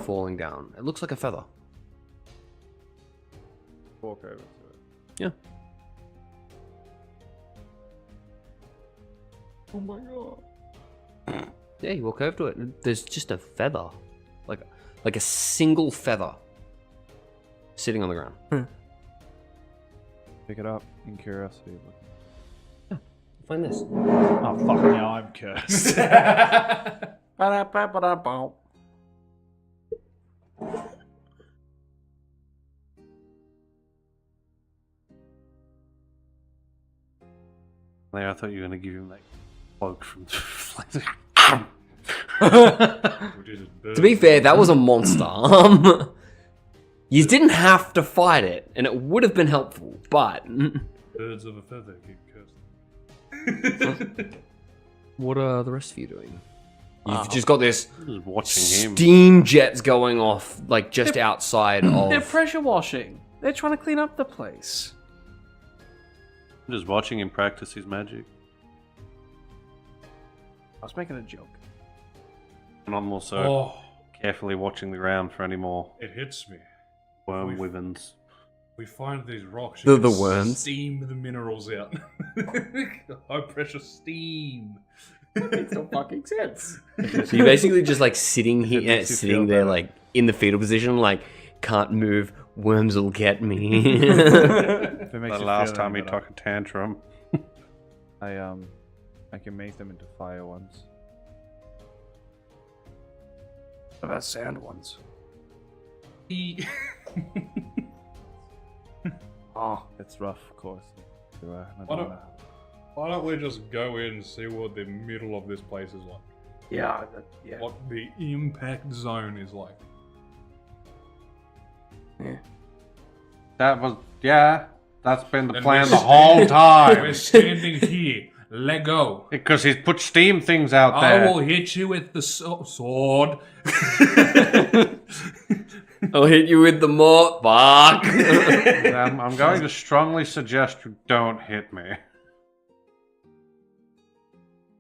falling down. It looks like a feather. Walk over to it. Yeah. Oh my god. Yeah, you walk over to it. There's just a feather. Like a single feather sitting on the ground. Pick it up in curiosity. Find this. Oh fuck! Now I'm cursed. Ba-da-ba-ba-da-bow. Like, I thought you were going to give him that cloak from Which is To be fair, that was a monster. You didn't have to fight it, and it would have been helpful, but... birds of a feather get cursed. What are the rest of you doing? You've just got this just watching him. steam jets going off, like, just outside They're of... pressure washing. They're trying to clean up the place. I'm just watching him practice his magic. I was making a joke. And I'm also Oh, carefully watching the ground for any more it hits me. worm We've- wyverns. We find these rocks. The you can worms. Steam the minerals out. High pressure steam. Makes no fucking sense. So you're basically just, like, sitting here, makes you sitting feel there, better. like, in the fetal position, like, can't move, worms will get me. If it makes The you last feel time any he better, took a tantrum. I can make them into fire ones. What about sand ones? Oh, It's rough, of course. I Why don't don't, know. why don't we just go in and see what the middle of this place is like? yeah, yeah. What the impact zone is like. That was, yeah, that's been the And plan we're the whole We're time. standing here. Let go. Because he's put steam things out I there. will hit you with the sword. I'll hit you with the mort, fuck. I'm going to strongly suggest you don't hit me.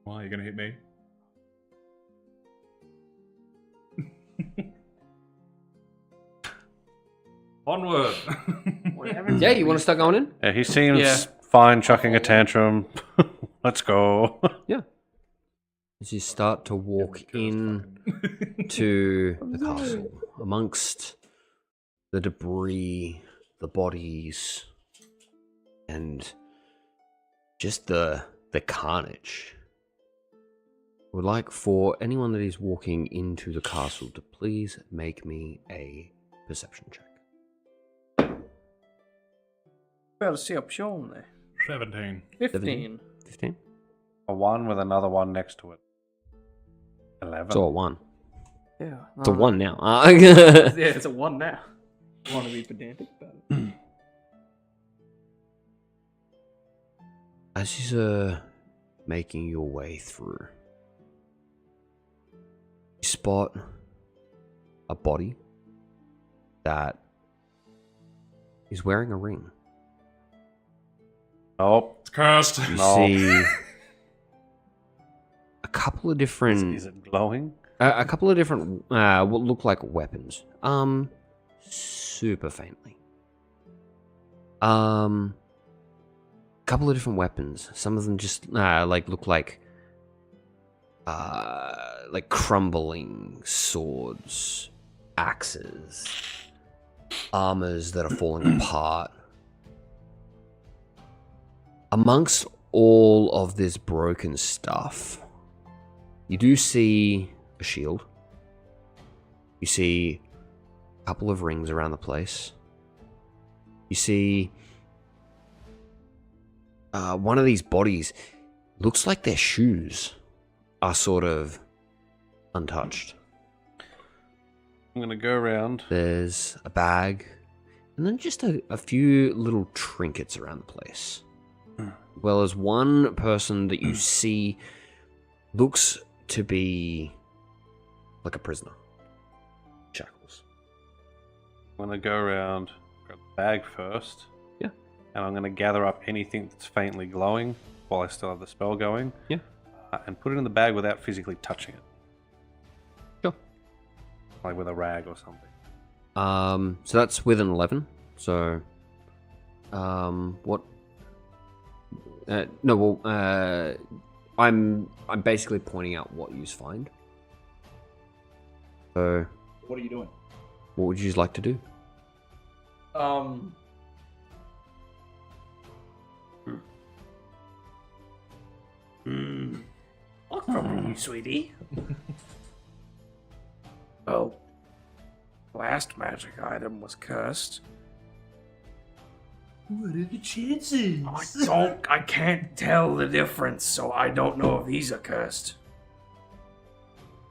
Why are you gonna hit me? Onward. Yeah, you want to start going in? Yeah, he seems Yeah. fine chucking a tantrum. Let's go. Yeah. As you start to walk in to the castle, amongst the debris, the bodies, and just the carnage. I would like for anyone that is walking into the castle to please make me a perception check. Better see up shown there. 17. 15. 15? A 1 with another 1 next to it. 11. It's all a 1. Yeah. It's a 1 now. Yeah, it's a 1 now. I want to be pedantic about it. As you're making your way through, you spot a body that is wearing a ring. Oh, It's cursed. You No. see a couple of different, is it glowing? a couple of different, what look like weapons. Super faintly. Couple of different weapons. Some of them just look like crumbling swords, axes, armors that are falling apart. Amongst all of this broken stuff, you do see a shield. You see a couple of rings around the place. You see one of these bodies looks like their shoes are sort of untouched. I'm going to go around. There's a bag, and then just a few little trinkets around the place. Well, as one person that you see looks to be like a prisoner. Shackles. I'm going to go around, grab the bag first. Yeah. And I'm going to gather up anything that's faintly glowing while I still have the spell going. Yeah. And put it in the bag without physically touching it. Sure. Like with a rag or something. So that's with an 11. So, what? I'm basically pointing out what you find. So, What are you doing? what would you like to do? Look from you, sweetie. Well, last magic item was cursed. What are the chances? I can't tell the difference, so I don't know if these are cursed.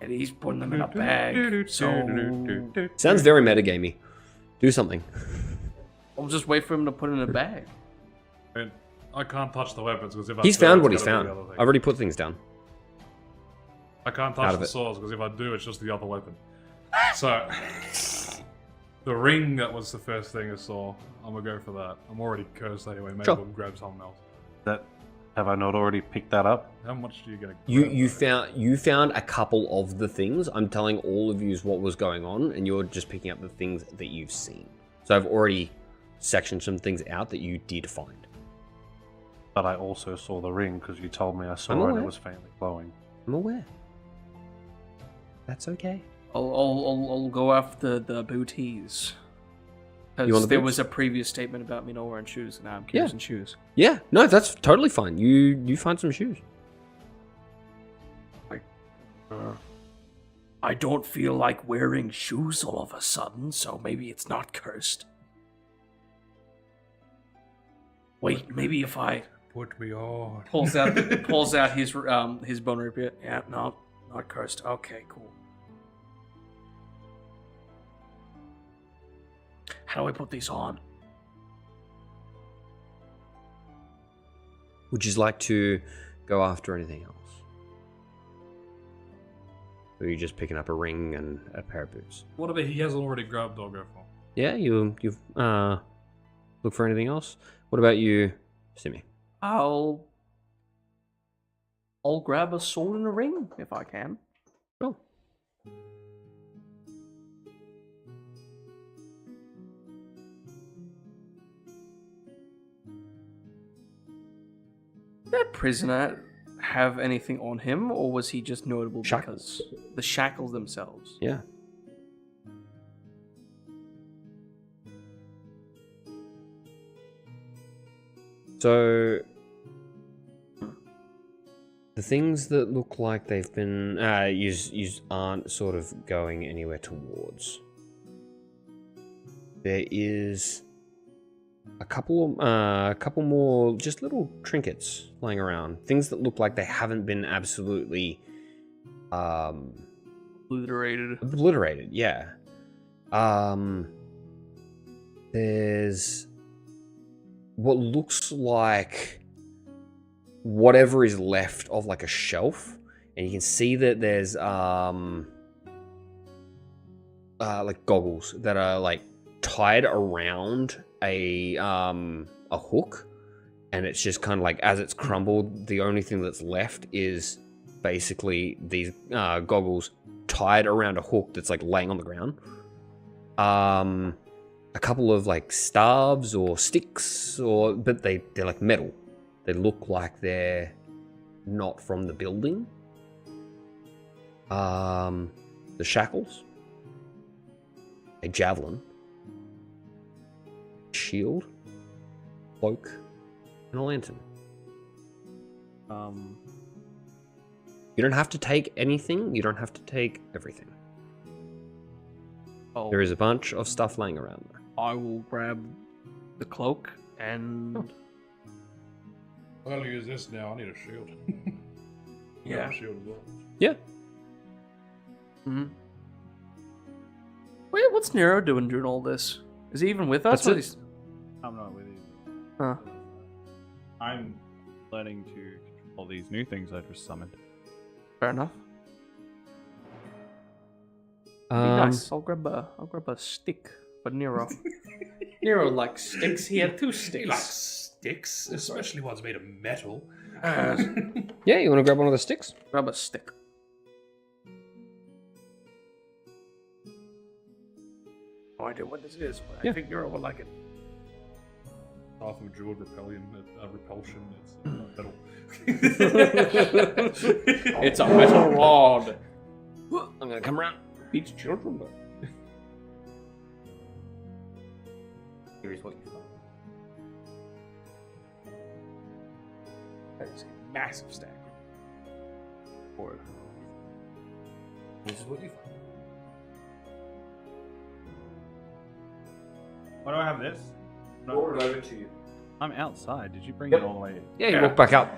And he's putting them in a bag, so Sounds very metagamey. Do something. I'll just wait for him to put it in a bag. And I can't touch the weapons because if I He's do, found it's what he's gotta be found. the other thing. I've already put things down. I can't out touch of the it. swords because if I do, it's just the other weapon. So, the ring that was the first thing I saw. I'm gonna go for that. I'm already cursed anyway. Maybe Sure. we'll grab something else. Have I not already picked that up? How much do you get? You found a couple of the things. I'm telling all of you what was going on, and you're just picking up the things that you've seen. So I've already sectioned some things out that you did find. But I also saw the ring because you told me I saw I'm it and aware. it was faintly glowing. I'm aware. That's okay. I'll go after the booties. You want Because the there boots? was a previous statement about me not wearing shoes, and now I'm curious Yeah. in shoes. Yeah, no, that's totally fine. You find some shoes. I don't feel like wearing shoes all of a sudden, so maybe it's not cursed. Wait, maybe if I Put me on. pulls out his bone rapier. Yeah, no, not cursed. Okay, cool. How do I put these on? Would you like to go after anything else? Or are you just picking up a ring and a pair of boots? What about he hasn't already grabbed? I'll go for. Yeah, you've look for anything else? What about you, Simi? I'll grab a sword and a ring if I can. that prisoner have anything on him, or was he just notable Shackles. because the shackles themselves? Yeah. So the things that look like they've been you aren't sort of going anywhere towards. There is a couple more just little trinkets lying around. Things that look like they haven't been absolutely obliterated, yeah. There's what looks like whatever is left of like a shelf, and you can see that there's like goggles that are like tied around a hook, and it's just kind of like as it's crumbled, the only thing that's left is basically these goggles tied around a hook that's like laying on the ground. A couple of like staves or sticks, but they're like metal. They look like they're not from the building. The shackles, a javelin, shield, cloak, and a lantern. You don't have to take anything. You don't have to take everything. There is a bunch of stuff laying around there. I will grab the cloak and... I'm gonna use this now. I need a shield. Yeah. A shield as well. Yeah. Mm-hmm. Wait, what's Nero doing during all this? Is he even with us? That's it. I'm not with you. Huh. I'm learning to control these new things I just summoned. Fair enough. Be nice. I'll grab a stick for Nero. Nero likes sticks. He had 2 sticks. He likes sticks, especially ones made of metal. Yeah, you want to grab one of the sticks? Grab a stick. No idea what this is, but I think Nero will like it. Half of Druid repellion, repulsion. It's metal. It's a metal rod. I'm gonna come around. Beats children, but Here's what you find. that is a massive stack. Or This is what you find. Why do I have this? Forward over to you. I'm outside. Did you bring Yep. it all the way? Yeah, you walk back up.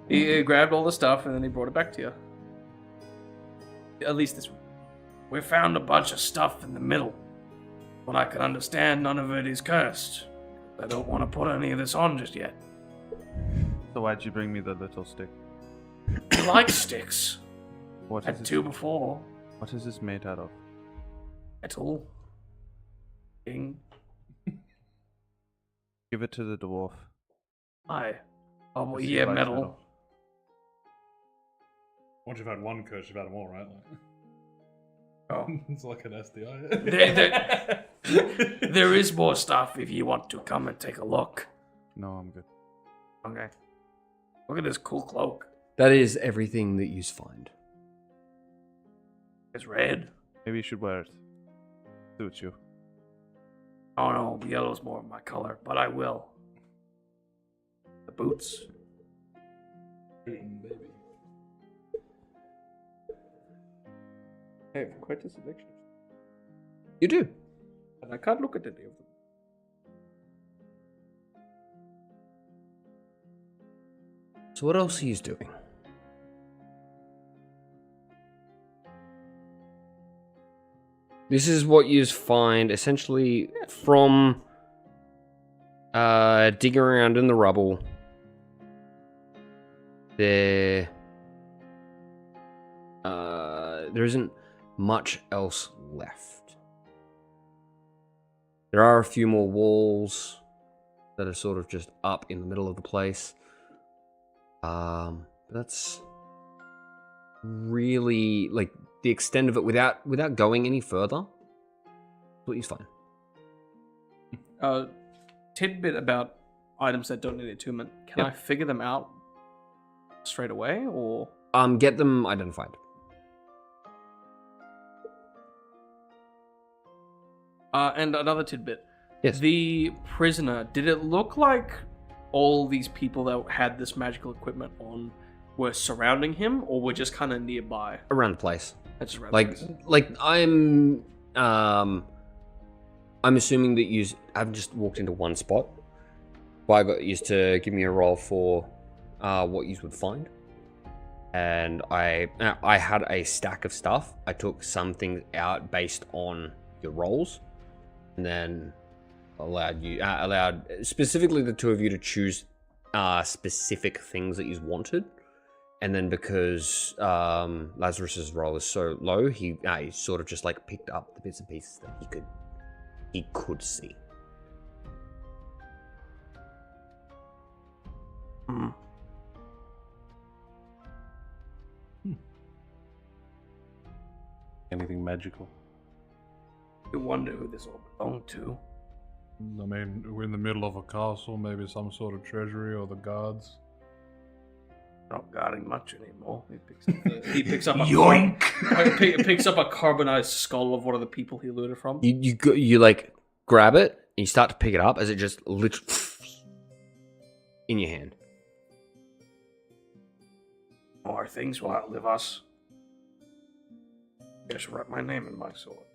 he grabbed all the stuff and then he brought it back to you. At least this one. We found a bunch of stuff in the middle. What I can understand, none of it is cursed. I don't want to put any of this on just yet. So why'd you bring me the little stick? I like sticks. What is Had this? 2 before. What is this made out of? Metal. Thing. Give it to the dwarf. Aye. Oh, well, Let's see yeah, if I can metal. Once you've had one curse, you've had them all, right? Oh. It's like an SDI. There is more stuff if you want to come and take a look. No, I'm good. Okay. Look at this cool cloak. That is everything that you find. It's red. Maybe you should wear it. Suits you. Oh no, yellow's more of my color, but I will. The boots. Baby. I have quite a selection. You do. And I can't look at any of them. So what else are you doing? This is what you find essentially from digging around in the rubble. There isn't much else left. There are a few more walls that are sort of just up in the middle of the place. That's really like the extent of it without going any further. That's what you find. Tidbit about items that don't need attunement. Can I figure them out straight away, or Get them identified. and another tidbit. Yes. The prisoner, did it look like all these people that had this magical equipment on were surrounding him, or were just kind of nearby? Around the place. That's around Like, the place. like I'm assuming that I've just walked into one spot. But I got used to give me a roll for what you would find. And I had a stack of stuff. I took some things out based on your rolls, and then allowed specifically the two of you to choose specific things that you wanted. And then because Lazarus's roll is so low, he sort of just like picked up the bits and pieces that he could see. Anything magical? You wonder who this all belonged to. I mean, we're in the middle of a castle, maybe some sort of treasury or the guards. Not guarding much anymore. He picks up a Yoink! picks up a carbonized skull of one of the people he looted from. You like grab it and you start to pick it up as it just literally in your hand. More things will outlive us. Just write my name in my sword.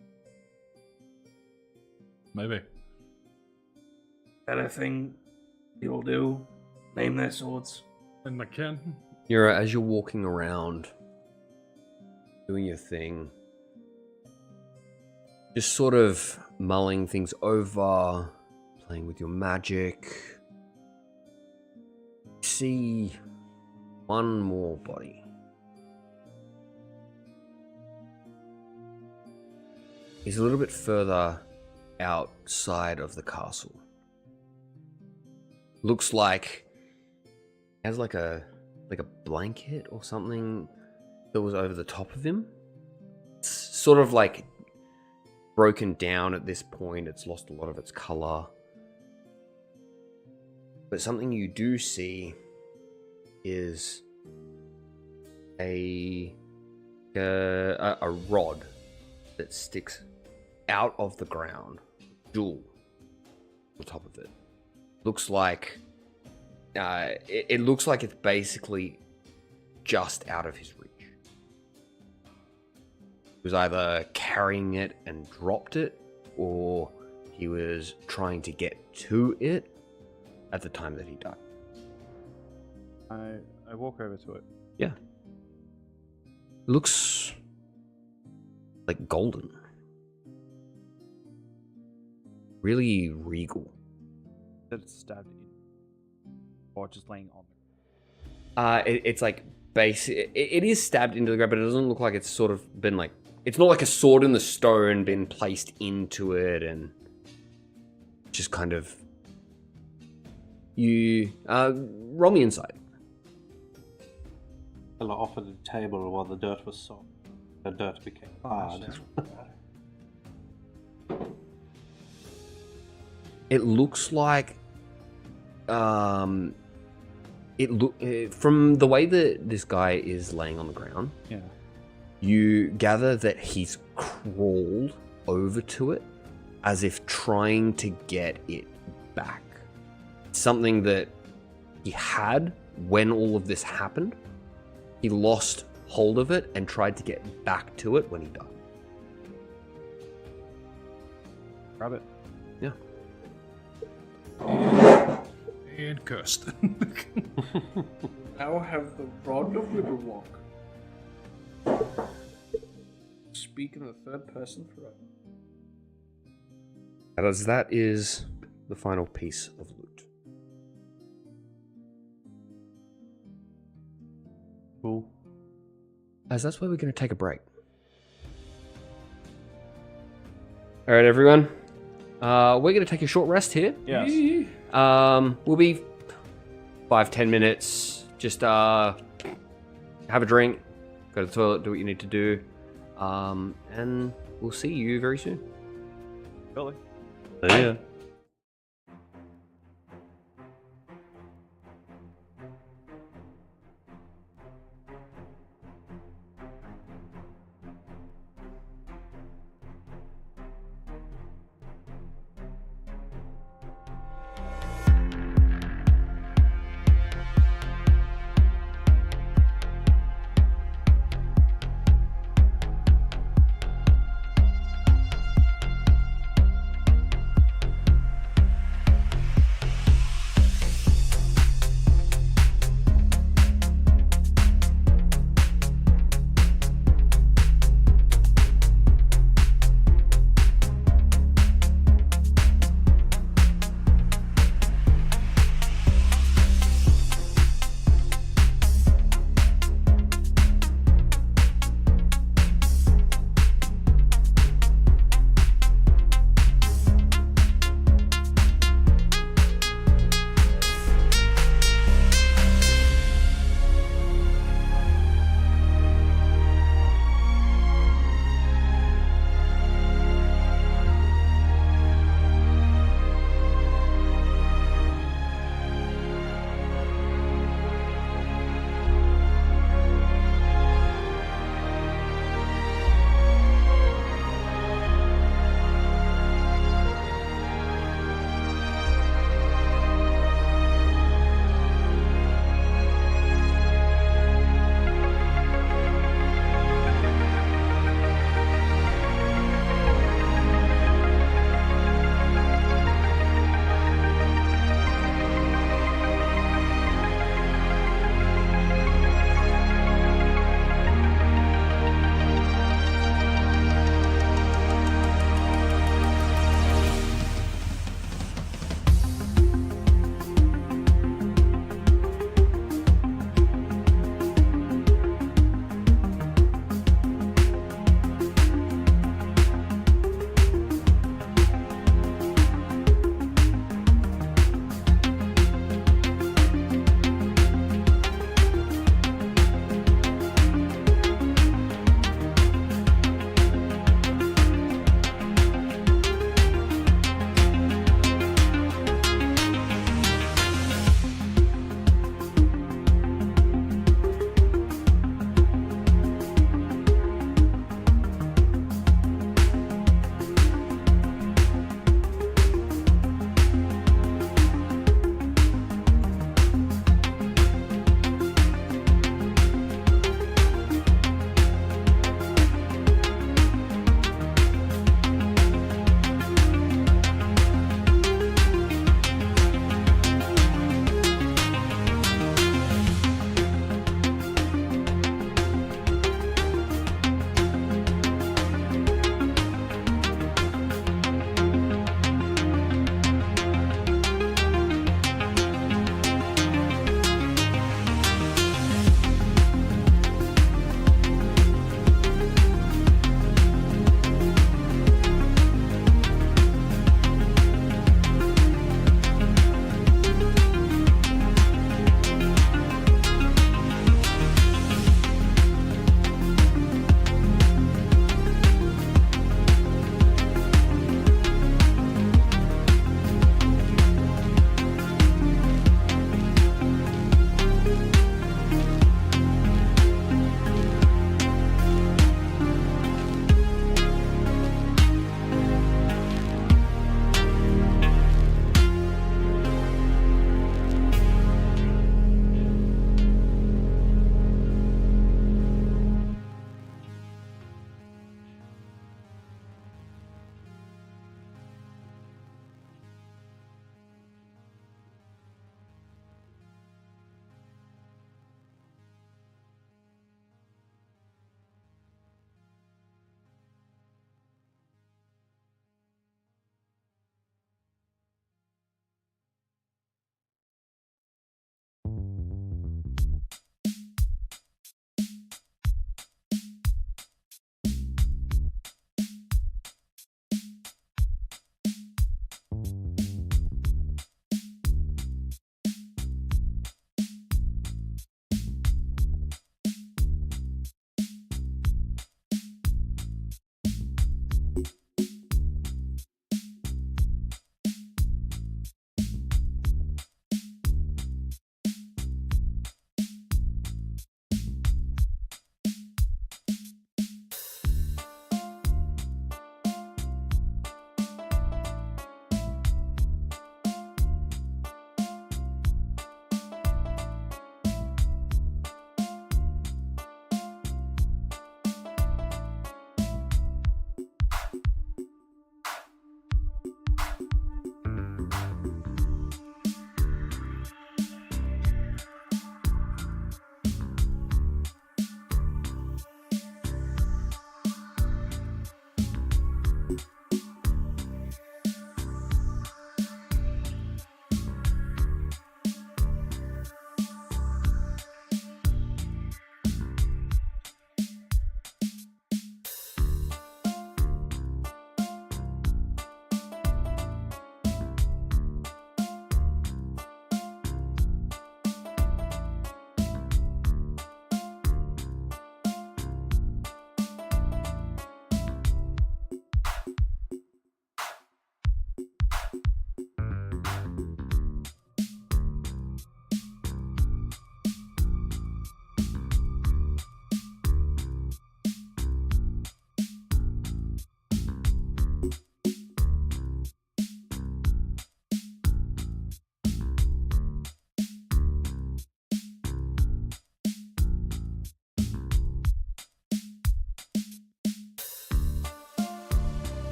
Maybe. Better thing people do, name their swords. And I can. As you're walking around, doing your thing, just sort of mulling things over, playing with your magic. See one more body. He's a little bit further outside of the castle. Looks like he has like a blanket or something that was over the top of him. It's sort of like broken down at this point. It's lost a lot of its color. But something you do see is a rod that sticks out of the ground, jewel on top of it. Looks like it looks like it's basically just out of his reach. He was either carrying it and dropped it, or he was trying to get to it at the time that he died. I walk over to it. Yeah. Looks like golden. Really regal. That it's stabbed in, or just laying on. It's like it is stabbed into the ground, but it doesn't look like it's sort of been like, it's not like a sword in the stone been placed into it and just kind of, roll me inside. Well, I offered a table while the dirt was soft. The dirt became hard. It looks like, from the way that this guy is laying on the ground, Yeah. you gather that he's crawled over to it as if trying to get it back. Something that he had when all of this happened. He lost hold of it and tried to get back to it when he died. Grab it. Yeah. And cursed. Now have the rod of Riverwalk. Speak in the third person forever. As that is the final piece of loot. Cool. As that's where we're going to take a break. All right, everyone. We're going to take a short rest here. Yes. We'll be 5-10 minutes. Just have a drink, go to the toilet, do what you need to do, and we'll see you very soon. Really? Yeah.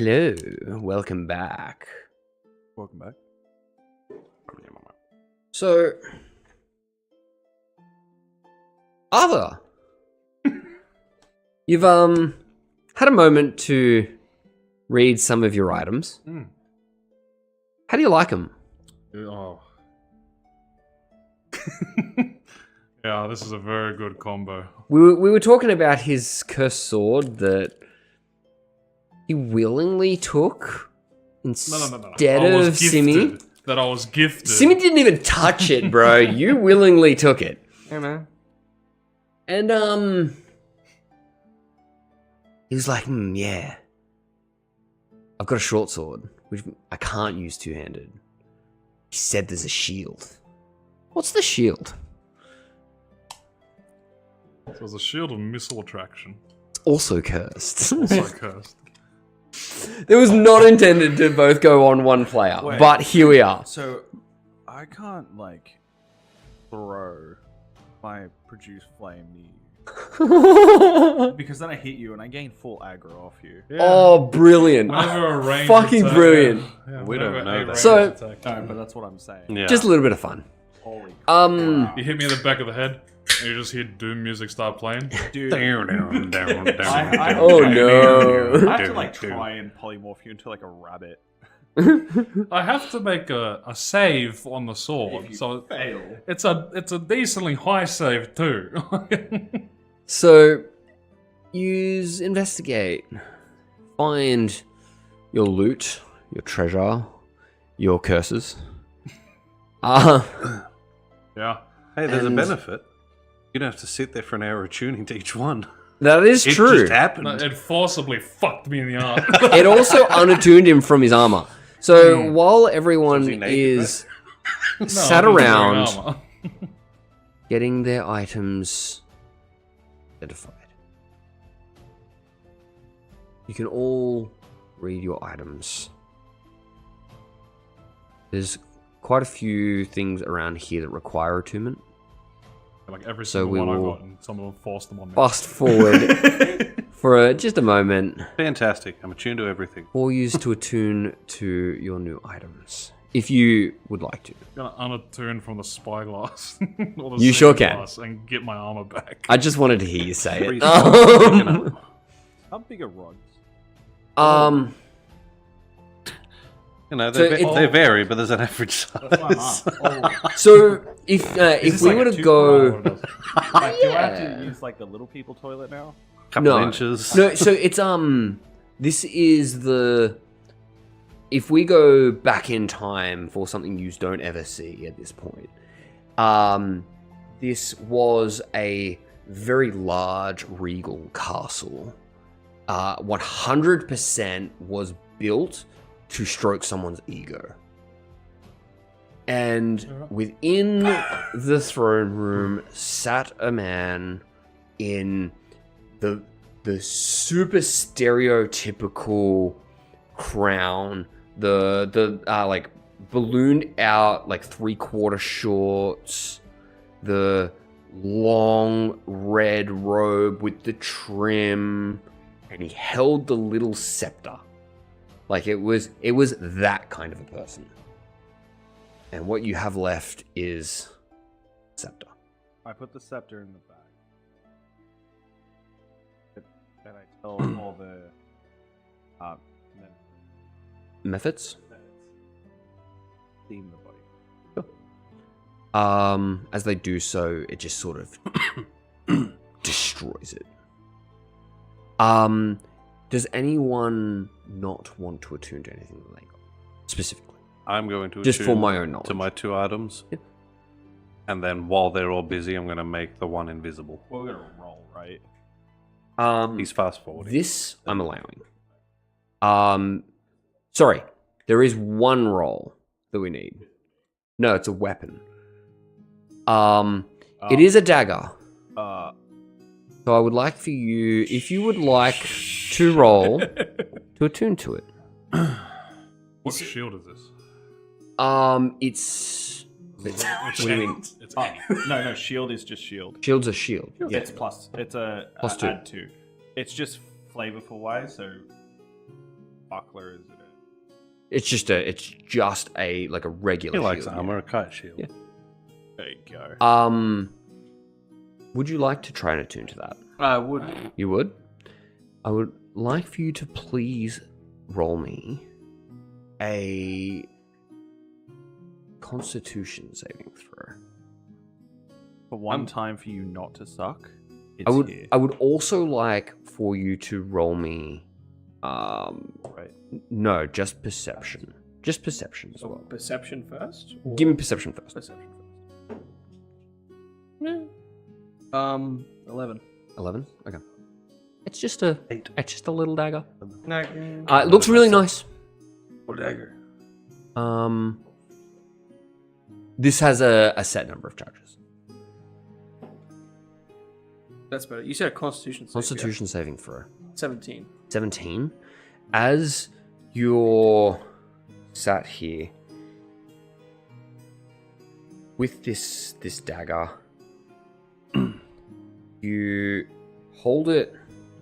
Hello, welcome back. Welcome back. So, Arthur, you've had a moment to read some of your items. How do you like them? Oh. Yeah, this is a very good combo. We were talking about his cursed sword that he willingly took instead I was of Simi. gifted. That I was gifted. Simi didn't even touch it, bro. You willingly took it. Hey, man. And, he was like, yeah. I've got a short sword, which I can't use two-handed. He said there's a shield. What's the shield? So it was a shield of missile attraction. It's also cursed. Also cursed. It was not intended to both go on one player, Wait. but here we are. So, I can't, like, throw my produce flame near you. Because then I hit you and I gain full aggro off you. Yeah. Oh, brilliant. Whenever a range Fucking attack- brilliant. Yeah, We don't whenever know a that. range So- attack- No, but that's what I'm saying. Yeah. Just a little bit of fun. Holy You hit me in the back of the head, and you just hear Doom music start playing. dude. I Oh, no. I have to, like, try and polymorph you into, like, a rabbit. I have to make a save on the sword, so Fail. it's a decently high save too. So, use investigate. Find your loot, your treasure, your curses. Yeah. Hey, there's And- a benefit. You don't have to sit there for an hour tuning to each one. That is It true. just happened. No, it forcibly fucked me in the arm. It also unattuned him from his armor. So while everyone Was he naked, is No, sat I'm just wearing around armor. getting their items identified, you can all read your items. There's quite a few things around here that require attunement. Like every So single we one I will got, and some of them forced them on me. Fast forward for just a moment Fantastic. I'm attuned to everything. for you to attune to your new items, if you would like to. I'm gonna unattune from the spyglass. Or the You sure secret can. glass and get my armor back. I just wanted to hear you say Freeze. it. Um, How big are rods? um, You know, So they vary, but there's an average size. so if this we like were a to two go, Like, do I have to use, like, the little people toilet now? Couple no, inches. no, so it's this is the. If we go back in time for something you don't ever see at this point, this was a very large regal castle. 100% was built to stroke someone's ego. And within the throne room sat a man in the super stereotypical crown, the like ballooned out like 3/4 shorts, the long red robe with the trim, and he held the little scepter. Like it was that kind of a person. And what you have left is scepter. I put the scepter in the bag. And I tell all the men Methods? theme the body. As they do so, it just sort of destroys it. Does anyone not want to attune to anything that they got specifically? I'm going to Just for attune my own knowledge. to my 2 items. Yep. And then while they're all busy, I'm going to make the one invisible. Well, we're gonna roll, right? He's fast forwarding. This I'm allowing. Sorry, there is one roll that we need. No, it's a weapon. It is a dagger. So I would like for you, if you would like to roll to attune to it. What shield is this? It's. What do you mean? It's No, shield is just shield. Shield's a shield. Yeah. It's plus. It's a Plus 2. add 2. It's just flavorful wise. So buckler? Is it It's just a like a regular. He likes shield, armor, a kite shield. Yeah. there you go. Would you like to try and attune to that? I would. You would? I would like for you to please roll me a Constitution saving throw. For one time for you not to suck, it's I would here. I would also like for you to roll me Right. no, just perception. Just perception as So well. perception first? or- Give me perception first. Perception first. 11. 11? Okay. It's just a little dagger. No, It looks really nice. or dagger. This has a set number of charges. That's better. You said a Constitution save, Constitution saving throw. yeah? 17. 17. As you're sat here with this dagger, you hold it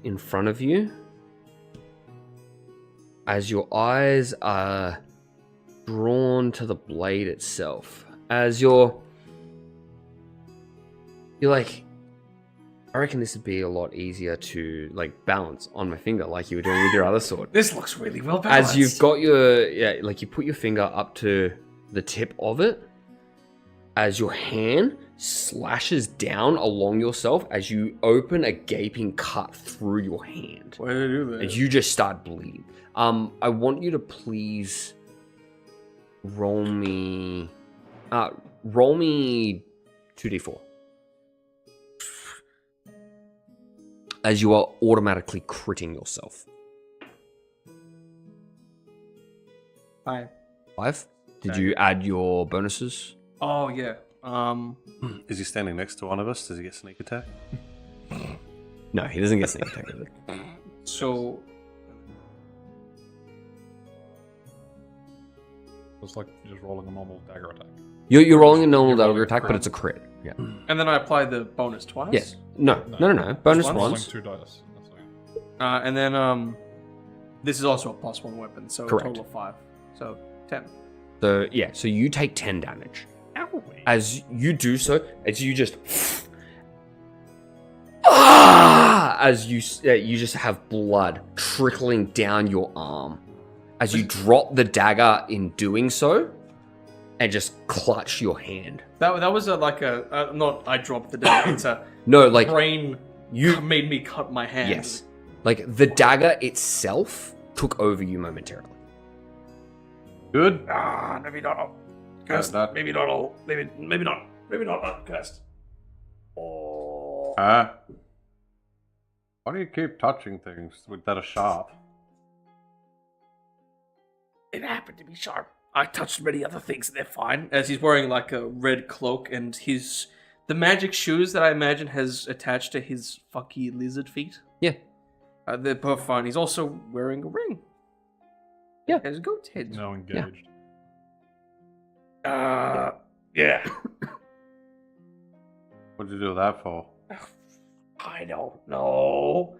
in front of you as your eyes are drawn to the blade itself. As you're like, I reckon this would be a lot easier to like balance on my finger like you were doing with your other sword. This looks really well balanced. As you've got your, like you put your finger up to the tip of it, as your hand slashes down along yourself as you open a gaping cut through your hand. Why did I do that? And you just start bleeding. I want you to please roll me 2d4. As you are automatically critting yourself. 5. 5? Did you add your bonuses? Oh, yeah. Is he standing next to one of us? Does he get sneak attack? No, he doesn't get sneak attack with it. So, It's like just rolling a normal dagger attack. You're rolling a normal You're dagger rolling attack, a but it's a crit. Yeah. and then I apply the bonus twice? Yes. No. Bonus Once? Rolling once. 2 dice. That's like, And then, this is also a +1 weapon, so Correct. a total of 5. So, 10. So yeah. So you take 10 damage. As you do so, as you just as you just have blood trickling down your arm as you drop the dagger in doing so, and just clutch your hand. That was not I dropped the dagger, it's a No, like brain you. made me cut my hand. Yes, like the dagger itself took over you momentarily. Good. Maybe not all. Cursed. that- Maybe not all. Maybe not. Maybe not cursed. Oh. Why do you keep touching things that are sharp? It happened to be sharp. I touched many other things and they're fine. As he's wearing like a red cloak and the magic shoes that I imagine has attached to his funky lizard feet. Yeah. They're both fine. He's also wearing a ring. Yeah. Has goat head. now engaged. Yeah. What'd you do that for? I don't know.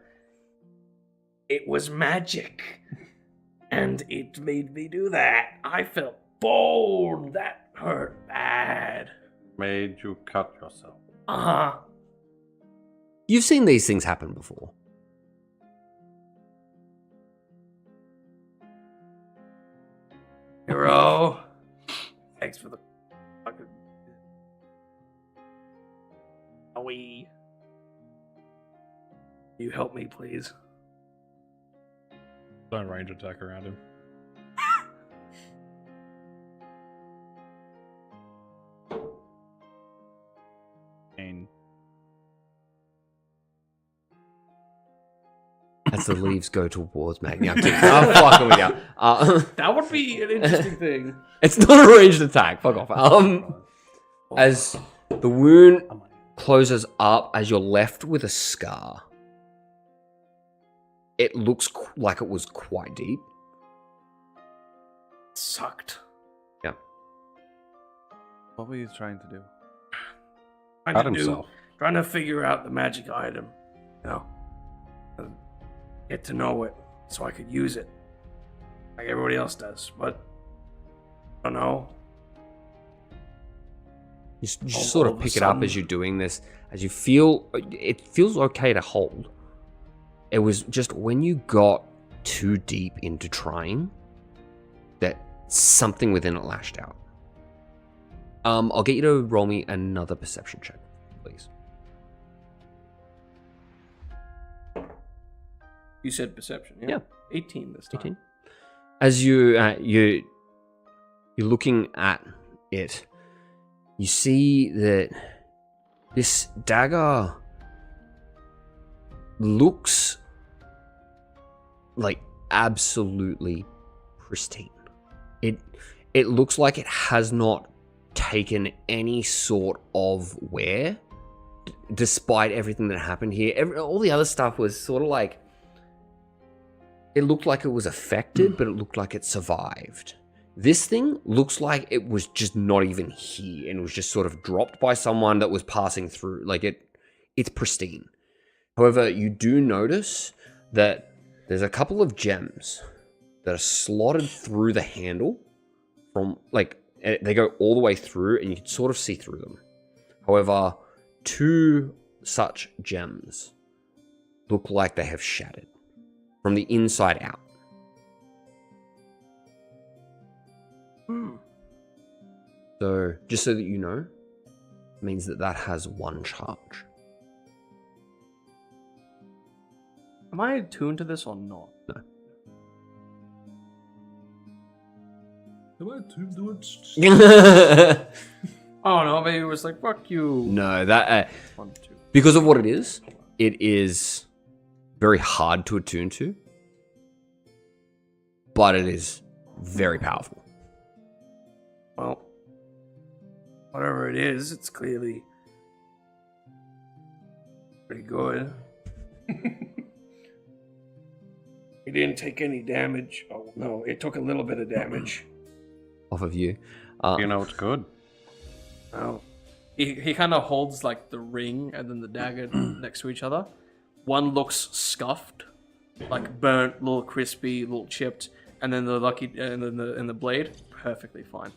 It was magic. And it made me do that. I felt bold. That hurt bad. Made you cut yourself. Uh-huh. You've seen these things happen before. Hero. Thanks for the fucking... Owie. You help me, please. Don't range attack around him. And As the leaves go towards Magni, I'm fucking with you. That would be an interesting thing. It's not a ranged attack. Fuck off. As the wound closes up, as you're left with a scar, it looks like it was quite deep. Sucked. Yeah. what were you trying to do? Cut himself. Trying to figure out the magic item. You know? Get to know it so I could use it. like everybody else does, but I don't know. You All- sort all of of a pick it up sudden- as you're doing this, as you feel it feels okay to hold. It was just when you got too deep into trying that something within it lashed out. I'll get you to roll me another perception check, please. You said perception, yeah? Yeah. 18 this time. 18. As you're looking at it, you see that this dagger looks like absolutely pristine. It looks like it has not taken any sort of wear, despite everything that happened here. All the other stuff was sort of like, it looked like it was affected, but it looked like it survived. This thing looks like it was just not even here and was just sort of dropped by someone that was passing through. Like it's pristine. However, you do notice that there's a couple of gems that are slotted through the handle from, like, they go all the way through and you can sort of see through them. However, 2 such gems look like they have shattered from the inside out. So, just so that you know, means that has 1 charge. Am I attuned to this or not? No. Oh no, maybe it was like, fuck you. No, that 1, 2. because of what it is very hard to attune to, but it is very powerful. Well, whatever it is, it's clearly pretty good. He didn't take any damage. Oh no, it took a little bit of damage. Off of you. You know it's good. Oh, He kind of holds like the ring and then the dagger next to each other. One looks scuffed, like burnt, a little crispy, a little chipped, and then the the blade perfectly fine.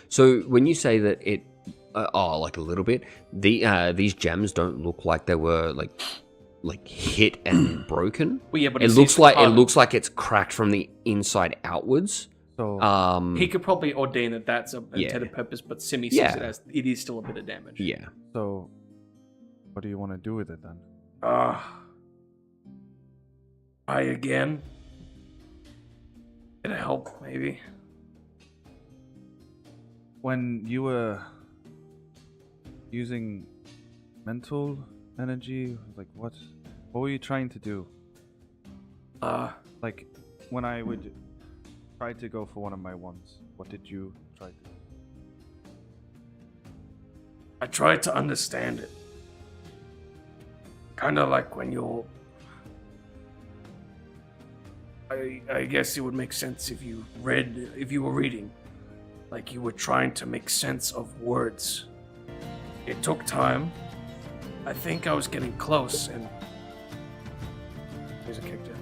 So when you say that it, like a little bit, these gems don't look like they were like hit and broken. Well, yeah, but it looks like it's cracked from the inside outwards. So He could probably ordain that that's a Yeah. intended purpose, but Simi sees Yeah. it as it is still a bit of damage. Yeah. So, what do you want to do with it then? try again. It'll help, maybe. When you were using mental energy, like what were you trying to do? Like when I would try to go for one of my ones, what did you try to do? I tried to understand it. Kind of like when you're. I guess it would make sense if you were reading. Like you were trying to make sense of words. It took time. I think I was getting close and. Music kicked in.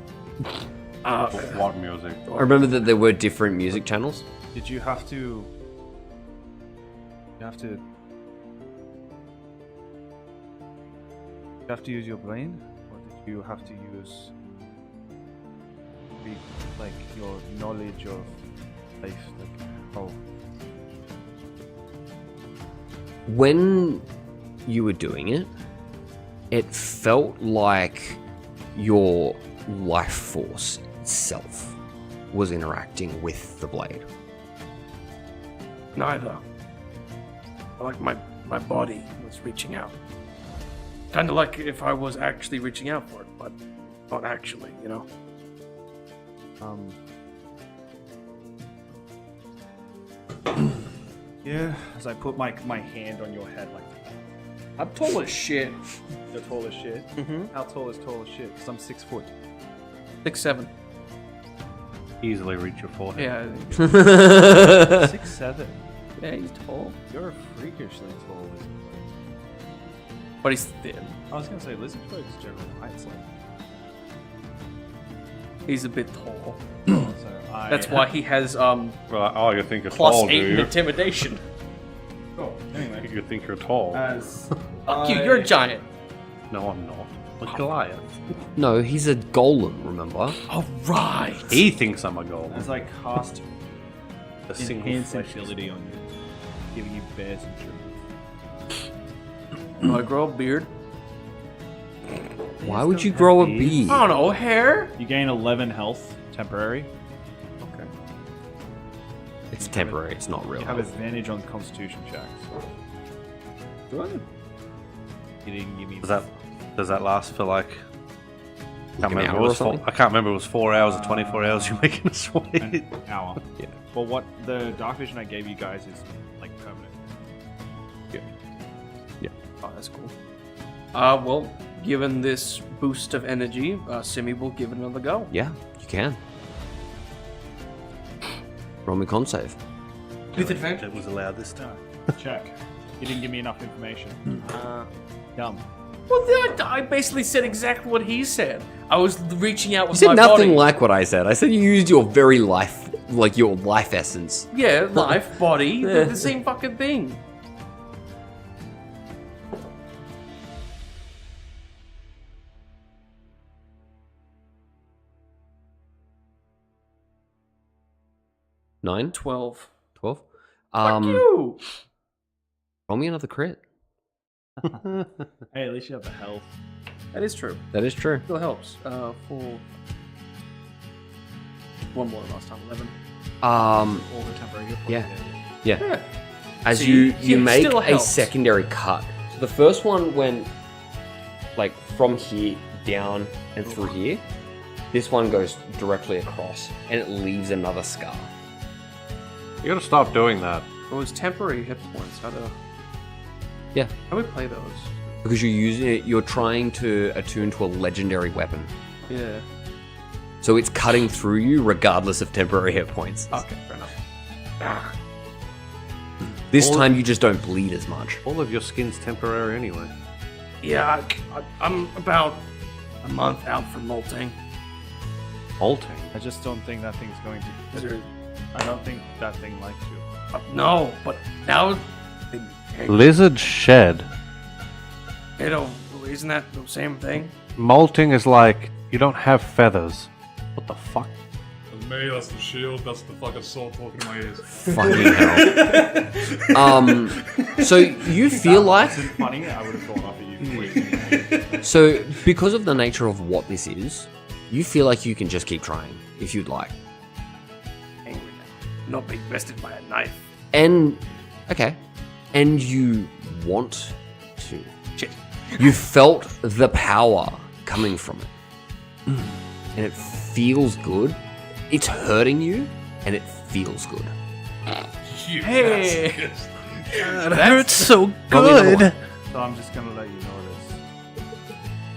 What music? I remember that there were different music channels. Did you have to? You have to use your brain, or did you have to use like your knowledge of life? Like how? When you were doing it, it felt like your life force itself was interacting with the blade. Neither. Like my body was reaching out. Kind of like if I was actually reaching out for it, but not actually, you know? Yeah. As I put my hand on your head, like I'm tall as shit. you're tall as shit. Mm-hmm. How tall is tall as shit? Because I'm 6 foot. 6'7". Easily reach your forehead. Yeah, 6'7". yeah, he's tall, You're freakishly tall, Lizard. but he's thin. I was gonna say Lizard's general height's like He's a bit tall. So I, That's why he has Well, oh, you think you're plus tall, 8 do in you? intimidation. Oh, anyway, You think you're tall? as Fuck you, you're a giant. No, I'm not. Like Goliath. No, he's a golem, remember? All right. He thinks I'm a golem. as I cast A single enhance flesh. ability on you, giving you bear's insurance. Do I grow a beard? Why would you grow a beard? I don't know, hair? You gain 11 health temporary. Okay. It's temporary, it's not real. You have advantage on Constitution checks. Do I? You didn't give me. Does that last for like? Like an hour or something? I can't remember. It was 4 hours or 24 hours. You're making us wait. An hour. Yeah. Well, what the dark vision I gave you guys is like permanent. Oh, that's cool. Well, given this boost of energy, Simi will give it another go. Yeah, you can. Roll me con save. With advantage. It was allowed this time. Check. You didn't give me enough information. Dumb. Well, I basically said exactly what he said. I was reaching out You with said my nothing body. like what I said. I said you used your very life, like your life essence. Yeah, life, body, Yeah. they're the same fucking thing. Nine? 12. 12? Fuck you! Roll me another crit. Hey, at least you have the health. That is true. That is true. Still helps. For one more than last time, 11. All the temporary hit points. Yeah. Yeah. Yeah. As So you you make still a helps. secondary cut. So the first one went like from here down and through here. This one goes directly across and it leaves another scar. You gotta stop doing that. It was temporary hit points. Yeah. How do we play those? Because you're using it, you're trying to attune to a legendary weapon. Yeah. So it's cutting through you regardless of temporary hit points. Okay, fair enough. This time you just don't bleed as much. All of your skin's temporary anyway. Yeah, I'm about a month out from molting. Molting. I just don't think that thing's going to. I don't think that thing likes you. No, but now, Lizard shed. you know, isn't that the same thing? Molting is like you don't have feathers. What the fuck? That's me, that's the shield, that's the fucking sword talking in my ears. Fucking hell. So you feel like Isn't funny? I would have thought of you. so because of the nature of what this is, you feel like you can just keep trying if you'd like. Angry now. Not being bested by a knife. And okay. And you want to. Shit. You felt the power coming from it. And it feels good. It's hurting you, and it feels good. Hey! That hurts so Probably good. So I'm just gonna let you know this.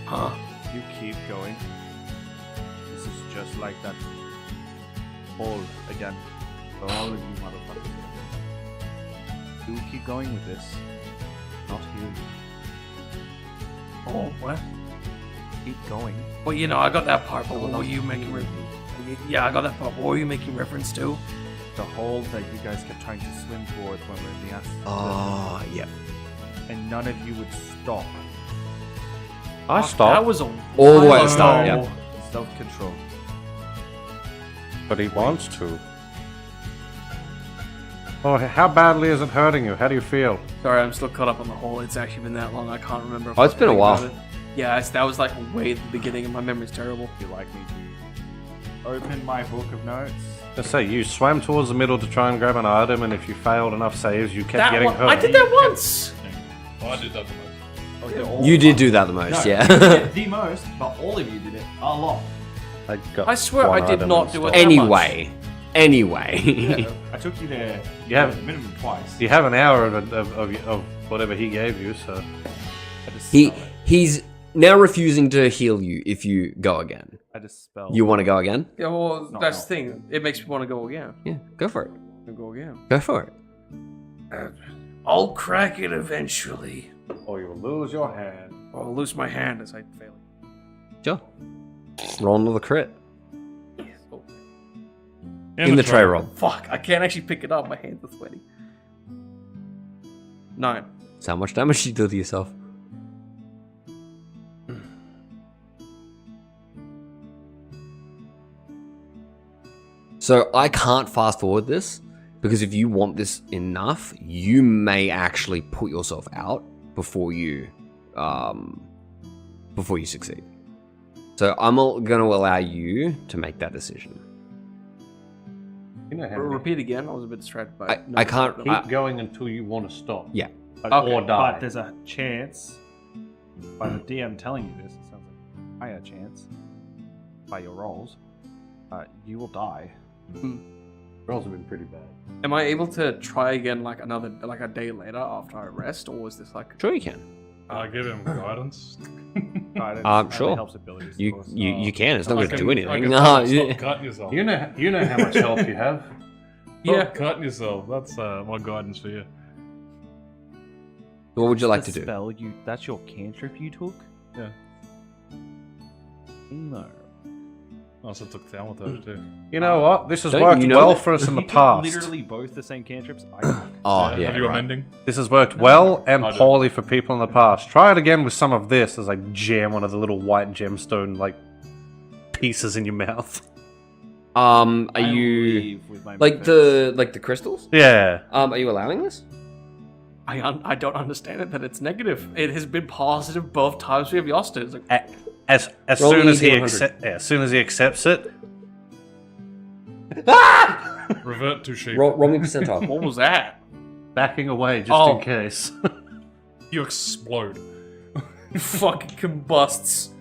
Huh? You keep going. This is just like that hole again for all of you motherfuckers. You keep going with this. Not heal you. Oh, what? Keep going. Well, you know, I got that part, but what were you making Yeah, I got that part. What were you making reference to? The hole that you guys kept trying to swim towards when we're in the Ascension. Oh, yeah. And none of you would stop. I That stopped, was a All the way while to start, ago. yeah. Self-control. but he wants to. Oh, how badly is it hurting you? How do you feel? Sorry, I'm still caught up on the whole. It's actually been that long. I can't remember. Oh, it's been a anything while. about it. Yeah, that was like way at the beginning, and my memory's terrible. If you like me to open my book of notes. Let's say you swam towards the middle to try and grab an item, and if you failed enough saves, you kept That getting one, hurt. I did that once. Oh, I did that the most. Okay, all You did of do us. that the most, No, yeah. you did the most, but all of you did it a lot. I, got I swear one I did item not and do it. stopped. Anyway. I took you there You have- minimum twice. You have an hour of whatever he gave you, so I just He's now refusing to heal you if you go again. I just spelled. You want to go again? Yeah, well, Not that's the helpful. thing. It makes me want to go again. Yeah, go for it. Go again. Go for it. I'll crack it eventually. or you'll lose your hand. Or I'll lose my hand as I fail. Sure. Roll another crit. In the tray roll. Fuck, I can't actually pick it up. My hands are sweaty. 9. So how much damage do you do to yourself? So I can't fast forward this because if you want this enough, you may actually put yourself out before you succeed. So I'm going to allow you to make that decision. You know how Repeat again. I was a bit distracted by it. I can't. keep going until you want to stop. Yeah. Or die. But there's a chance, by the DM telling you this, it sounds like a higher chance, by your rolls, you will die. Rolls have been pretty bad. Am I able to try again like a day later after I rest, or is this like? Sure you can. Give him guidance. Guidance Sure. only helps abilities, of You course. you can. It's not I going to can- do I anything. can No, tell you, yeah. stop cutting yourself. You know how much health you have. Yeah. Stop cutting yourself. That's my guidance for you. What would you like The to do? spell that's your cantrip you took? Yeah. No. I also took Thaumaturge too. You know what? This has Don't worked you know well that? for us in the You took past. literally both the same cantrips I took. Oh Have yeah. you Right. amending? This has worked well and I do. poorly for people in the past. Try it again with some of this as I jam one of the little white gemstone like pieces in your mouth. Are I you leave with my like the crystals? Yeah. Are you allowing this? I don't understand it that it's negative. It has been positive both times we have lost it. It's like, As Roll soon me as he D100. as soon as he accepts it, Revert to sheep. Roll me percentile. what was that? backing away just Oh. in case. You explode. It fucking combusts.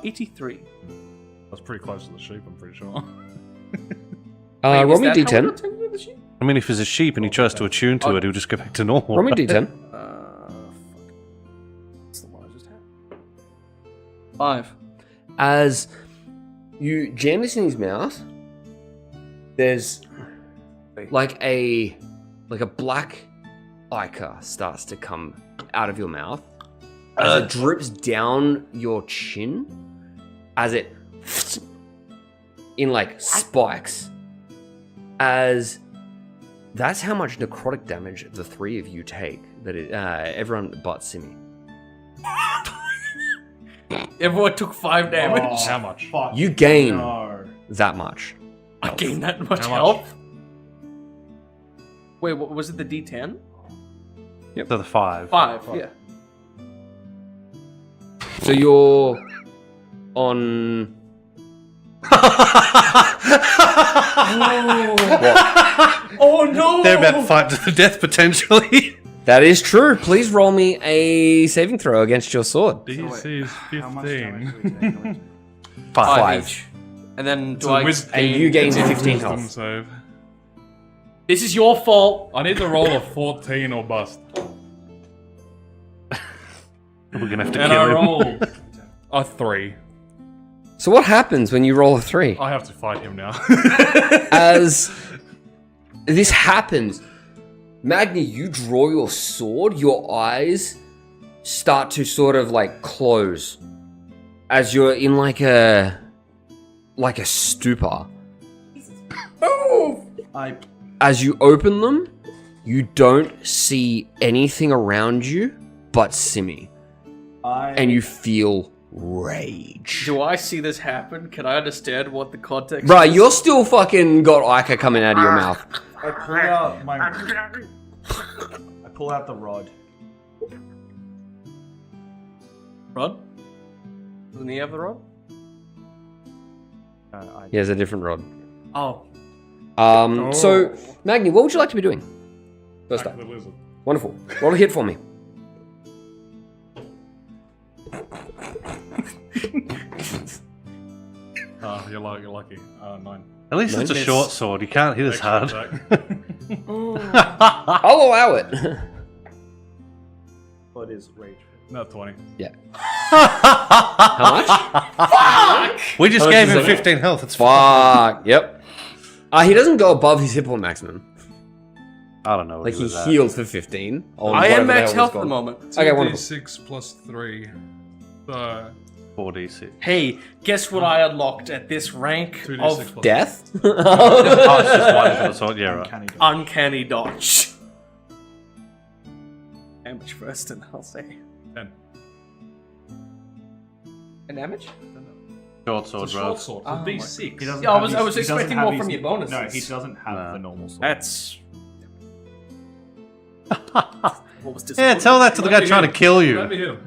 83. That's pretty close to the sheep, I'm pretty sure. Wait, Roll is me that how d10. we're attending to the sheep? I mean, if he's a sheep and he chose to attune to it, he'll just go back to normal. Roll me d10. Fuck. What's the one I just had? 5. As you jam this in his mouth, there's like a black ichor starts to come out of your mouth as it drips down your chin, as it in like spikes. As that's how much necrotic damage the three of you take. That everyone but Simi. Everyone took 5 damage. Oh, how much? You gain No. that much. I gained that much How much? health. Wait, what was it? The D10? So the 5. 5. Yeah. So you're on. Oh no! They're about to fight to the death potentially. That is true. Please roll me a saving throw against your sword. DC is How much damage 15. do we take? 5. each. And then It's do a I? wisdom- And you gain it's a 15 wisdom health. save. This is your fault. I need to roll a 14 or bust. We're gonna have to And I kill him. rolled a 3. So what happens when you roll a 3? I have to fight him now. As this happens, Magni, you draw your sword, your eyes start to sort of like close as you're in like a stupor. As you open them, you don't see anything around you but Simi. And you feel rage. Do I see this happen? Can I understand what the context Right, is? you're still fucking got Ica coming out of your mouth. I pull out my. I pull out the rod. Rod? Doesn't he have the rod? He has a different rod. Oh. So, Magni, what would you like to be doing? First Back up. to the lizard. Wonderful. Roll a hit for me. You're lucky. 9. At least it's a Nice. short sword. You can't hit as Extra hard. attack. I'll allow it. What is rage? Not 20. How much? We just How much gave is him it? 15 health. It's fine. Fuck. Yep. He doesn't go above his hit point maximum. I don't know. What Like he was that. healed for 15. on I am whatever the max hell health was at the gone. moment. Okay, wonderful. 6 plus 3. So 4d6. Hey, guess what I unlocked at this rank 2d6 of plus Death? Oh, it's just one for the sword. Yeah, right. Uncanny dodge. uncanny dodge? Damage first, and I'll say. 10. And damage? Short sword, It's a bro. short sword. Oh my- D6. He doesn't Yeah, I have was his- he doesn't expecting have more his- from your bonuses. No, he doesn't have No. the normal sword. That's. What was Yeah, tell that to the guy Let me trying to hit him. kill Let you. me hit him.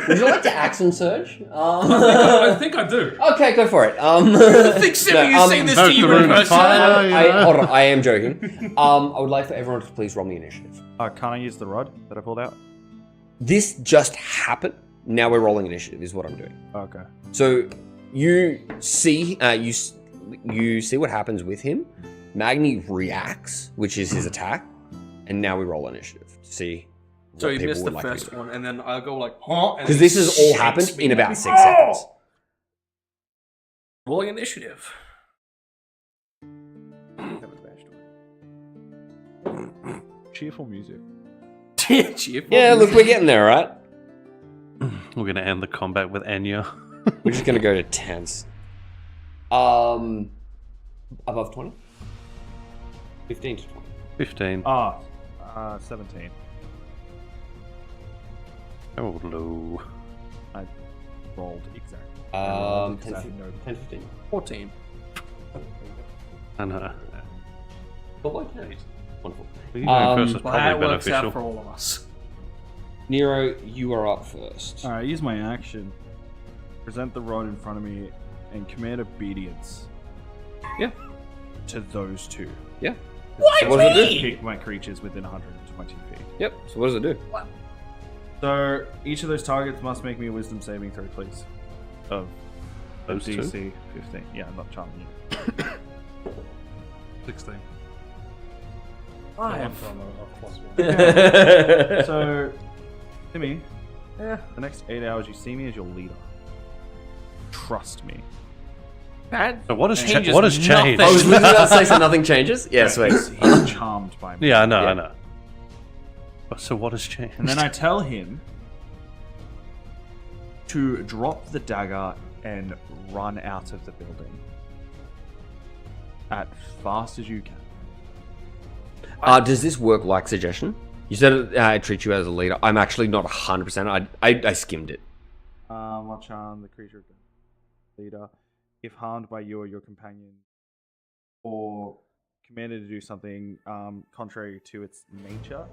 Would you like to action surge? I think I do. Okay, go for it. I think Simeon has seen this no, to you the in room is person. fire. Hold on, I am joking. I would like for everyone to please roll me initiative. Can't I use the rod that I pulled out? This just happened. Now we're rolling initiative. Is what I'm doing. Okay. So you see, you see what happens with him. Magni reacts, which is his attack, and now we roll initiative to see. So what you people missed the would like to first do. one, and then I'll go like, huh? Because this has all happened in about 6 seconds. Rolling initiative. Cheerful music. Cheerful. Yeah, look, we're getting there, right? We're gonna end the combat with Enya. We're just gonna go to tense. Above 20? 15 to 20. 15. 17. Oh, low. I rolled exactly. 10 Because I to had no- 15. 14. I know. But why 10? Wonderful. You going first is Well, that probably works out beneficial. for all of us. Nero, you are up first. Alright, use my action. Present the rod in front of me and command obedience. Yeah. To those two. Yeah. Why So what does it do? Pick my creatures within 120 feet. Yep. So what does it do? So each of those targets must make me a wisdom saving throw, please. Of Those two? DC 15. Yeah, I'm not charming you. 16. Five. One time I've plus one. So, Timmy, the next 8 hours you see me as your leader. Trust me. That So what has changes what has changed? nothing. I was literally about to say so nothing changes. Yeah, sweet. He's charmed by me. Yeah, I know, Yeah. I know. So what has changed? And then I tell him to drop the dagger and run out of the building. As fast as you can. Does this work like suggestion? You said I treat you as a leader. I'm actually not 100%. I skimmed it. What charm the creature leader, if harmed by you or your companion, or commanded to do something contrary to its nature,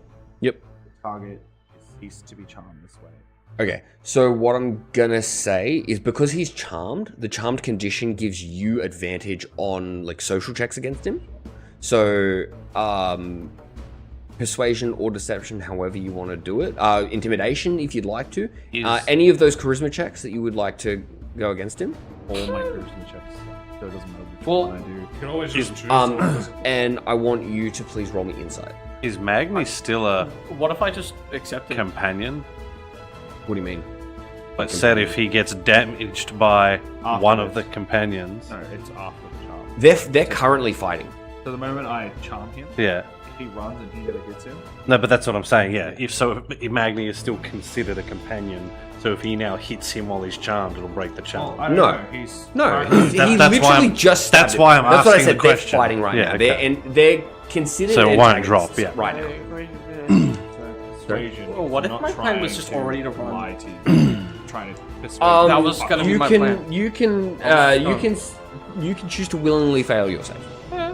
Yep. the target is ceased to be charmed this way. Okay, so what I'm gonna say is because he's charmed, the charmed condition gives you advantage on like social checks against him. So, persuasion or deception, however you want to do it. Intimidation, if you'd like to. Any of those charisma checks that you would like to go against him. All my charisma checks, so it doesn't matter which Well, one I do. You can always just choose. one. And I want you to please roll me insight. Is Magni still a What if I just accept it? companion? What do you mean? But said if he gets damaged by After one of the this. companions. No, it's after the charm. They're currently fighting. So the moment I charm him, Yeah. if he runs and he never hits him, No, but that's what I'm saying. Yeah. If Magni is still considered a companion, so if he now hits him while he's charmed, it'll break the charm. I don't No. know. He's No, he that's why literally I'm- just stabbed that's him. why I'm That's what I asking said. the They're question. fighting right Yeah, now. okay. They're considered So it won't drop, antagonists yeah. right now. persuasion. Well, what I'm if not my plan was trying just to already to run? lie to you. Trying to persuade That was gonna be you my can, plan. You can choose to willingly fail your save. I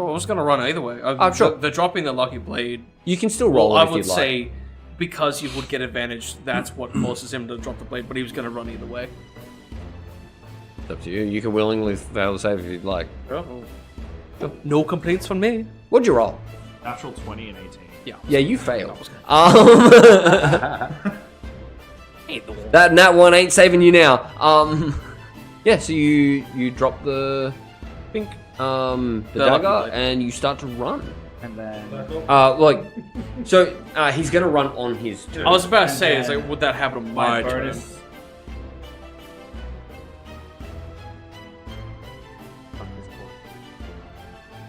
was gonna run either way. Sure. The dropping the lucky blade. You can still roll Well, it I if would you'd like. say because you would get advantage. That's what forces him to drop the blade. But he was gonna run either way. It's up to you. You can willingly fail the save if you'd like. No complaints from me. What'd you roll? natural 20 and 18. Yeah, you failed. That nat one ain't saving you now. Yeah, so you drop the Pink. the The dagger lucky blade. and you start to run. And then He's gonna run on his turn. I was about to And say, it's then like, would that happen on my my turn? bonus.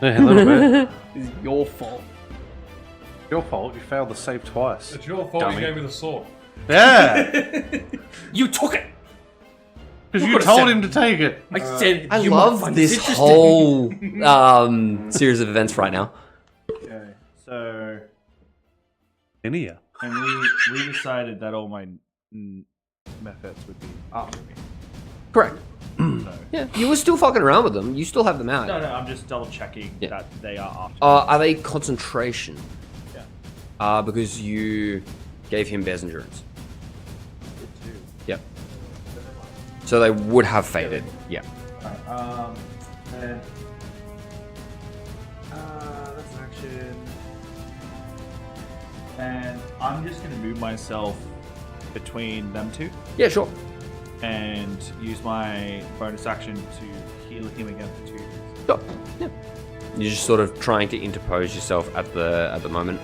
Yeah, a little bit. It's your fault. Your fault. You failed the save twice. It's your fault Dummy. you gave me the sword. Yeah. You took it. Because you told him to take it. I said I you might love find this interesting. whole series of events right now. Okay, so In here. and we decided that all my methods would be after me. Correct. So Yeah, you were still fucking around with them. You still have them out. no, I'm just double checking Yeah. that they are after. Are they concentration? Yeah. Because you gave him Bear's Endurance. Yep. So they would have faded. Yeah. Alright, and that's an action. And I'm just gonna move myself between them two Yeah, sure. and use my bonus action to heal him again for 2. Sure. Yeah. You're just sort of trying to interpose yourself at the moment.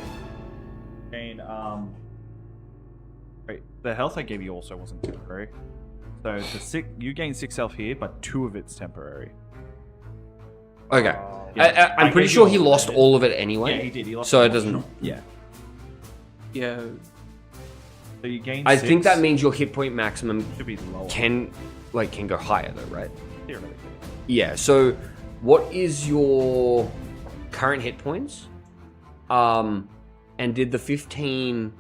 Gain wait, the health I gave you also wasn't temporary. So you gain 6 health here, but 2 of it's temporary. Okay. Yeah, I'm I pretty gave sure you he all lost of it. all of it anyway. Yeah, he did. He lost So it it doesn't. Yeah. Yeah. So you gain. I 6. think that means your hit point maximum should be lower. can go higher though, right? Theoretically. Yeah. So, what is your current hit points? And did the 15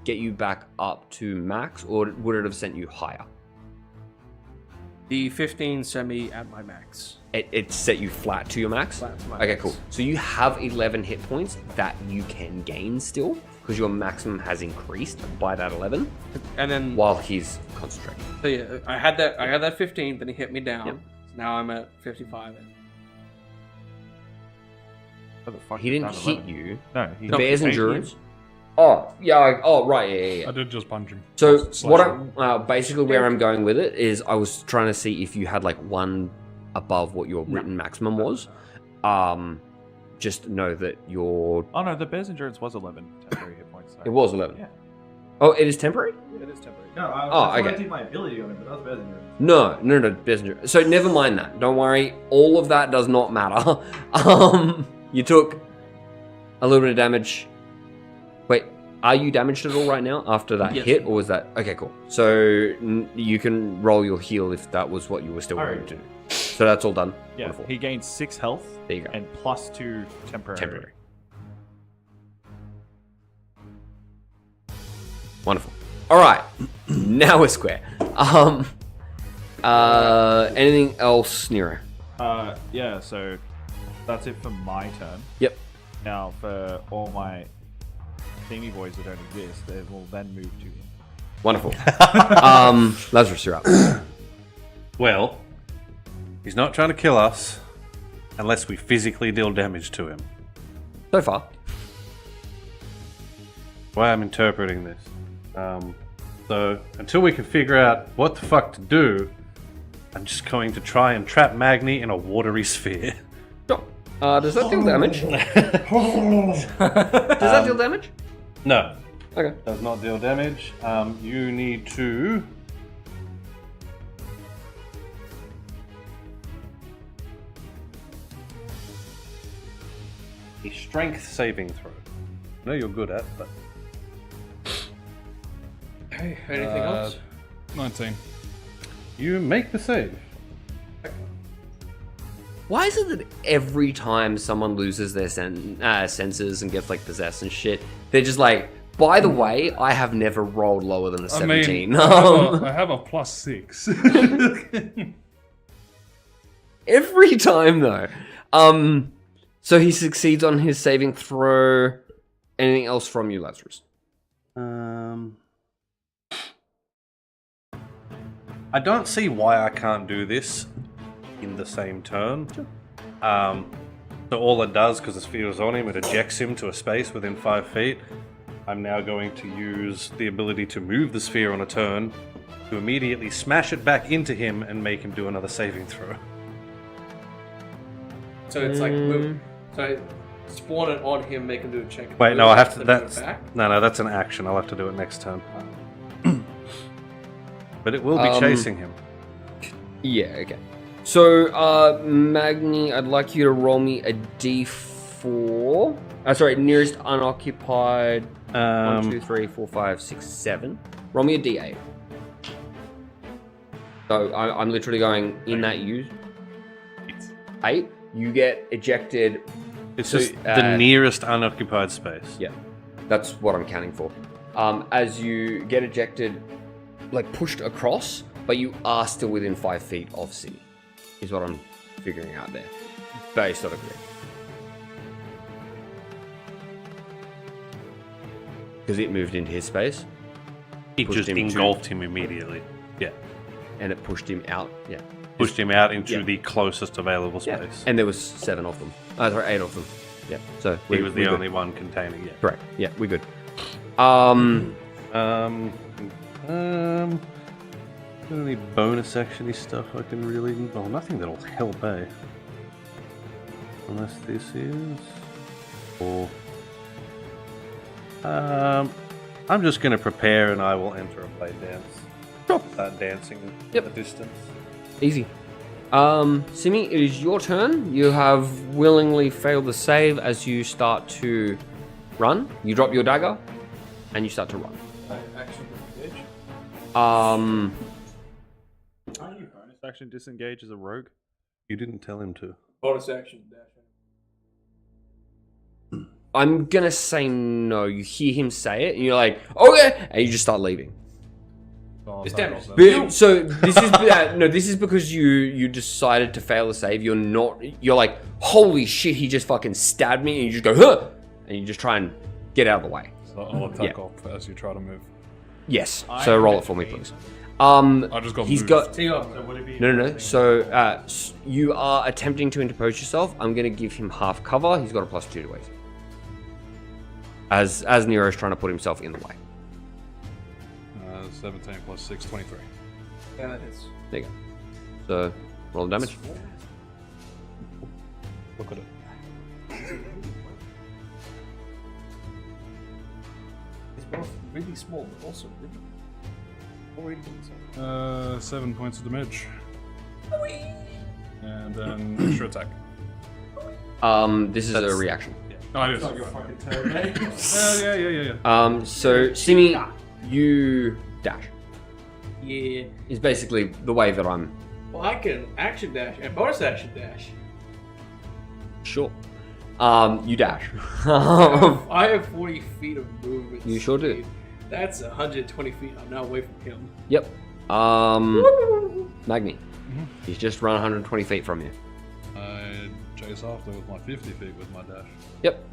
get you back up to max, or would it have sent you higher? The 15 sent me at my max. It set you flat to your max? Flat to my Okay, max. cool. So you have 11 hit points that you can gain still, because your maximum has increased by that 11 And then while he's concentrating. so yeah, I had that 15, then he hit me down. Yep. So now I'm at 55. What the fuck He is didn't that, hit 11? you. No, he The Bear's he- Endurance. Oh, yeah. Oh, right. Yeah. I did just punch him. So Slash what him. I'm basically where I'm going with it is I was trying to see if you had one above what your written maximum was. Just know that your Oh no, the Bear's Endurance was 11 temporary hit points. So. it was 11. Yeah. Oh, it is temporary? It is temporary. No, I okay. did my ability on it, but that was Bear's Endurance. No, messenger. So never mind that. Don't worry. All of that does not matter. You took a little bit of damage. Wait, are you damaged at all right now after that Yes. hit, or was that okay? Cool. So you can roll your heal if that was what you were still going Alright. to do. So that's all done. Yeah, Wonderful. he gained 6 health There you go. and plus 2 temporary. Temporary. Wonderful. All right, now we're square. Anything else, Nero? Yeah, so that's it for my turn. Yep. Now, for all my Steamy boys that don't exist, they will then move to him. Wonderful. Lazarus, you're up. Well, he's not trying to kill us unless we physically deal damage to him. So far. Why I'm interpreting this. So until we can figure out what the fuck to do, I'm just going to try and trap Magni in a watery sphere. Sure. Does that deal damage? Does that deal damage? No, Okay. does not deal damage. You need to... a strength saving throw. I know you're good at, but... Okay. Anything else? 19. You make the save. Why is it that every time someone loses their senses and gets possessed and shit, they're just by the way, I have never rolled lower than a 17. I have a +6. Every time though. So he succeeds on his saving throw. Anything else from you, Lazarus? I don't see why I can't do this in the same turn. Sure. So all it does, because the sphere is on him, it ejects him to a space within 5 feet. I'm now going to use the ability to move the sphere on a turn to immediately smash it back into him and make him do another saving throw. So it's move. So spawn it on him, make him do a check. Wait, no, I have to. then move it That's back. no, that's an action. I'll have to do it next turn. But it will be chasing him. Yeah, okay. So, Magni, I'd like you to roll me a d4. Sorry, nearest unoccupied. 1, 2, 3, 4, 5, 6, 7. Roll me a d8. So I'm literally going in that use. 8. You get ejected. It's So, just the nearest unoccupied space. Yeah, that's what I'm counting for. As you get ejected, like pushed across, but you are still within 5 feet of C, is what I'm figuring out there, based on a grid. Because it moved into his space. It Pushed just him to- engulfed him immediately. Yeah. And it pushed him out. Yeah. Pushed him out into Yeah. the closest available Yeah. space. And there was 7 of them. Sorry, 8 of them. Yeah. So He was the we're only good. one containing it. Correct. Yeah, we're good. Any bonus actiony stuff I can really... Oh, nothing that'll help, eh? Unless this is... Or... I'm just going to prepare and I will enter a blade dance. Sure. Start dancing Yep. at a distance. Easy. Simi, it is your turn. You have willingly failed the save as you start to run. You drop your dagger and you start to run. Action disengage. Aren't you bonus action disengage as a rogue? You didn't tell him to. Bonus action dash. I'm gonna say no. You hear him say it and you're like, okay, and you just start leaving. So It's I'll damage. take But, so this is no. This is because you decided to fail the save. You're not. You're like, holy shit! He just fucking stabbed me, and you just go, huh, and you just try and get out of the way. So I'll attack up as you try to move. Yes. So roll it for me, please. I just got He's moved. got. Take off. No. So you are attempting to interpose yourself. I'm gonna give him half cover. He's got a +2 to AC. As Nero's trying to put himself in the way. 17 plus 6, 23. Yeah, that hits. There you go. So roll the damage. Look at it. It's both really small, but also really. 7 points of damage. And then extra attack. This is a reaction. No, it is. fucking turn, mate. Yeah. So Simi, you dash. Yeah. Is basically the way that I'm Well, I can action dash and bonus action dash. sure. You dash. I have 40 feet of movement. You sure do. speed. That's 120 feet. I'm now away from him. Yep. Magni. He's just run 120 feet from you. I chase after with my 50 feet with my dash. Yep.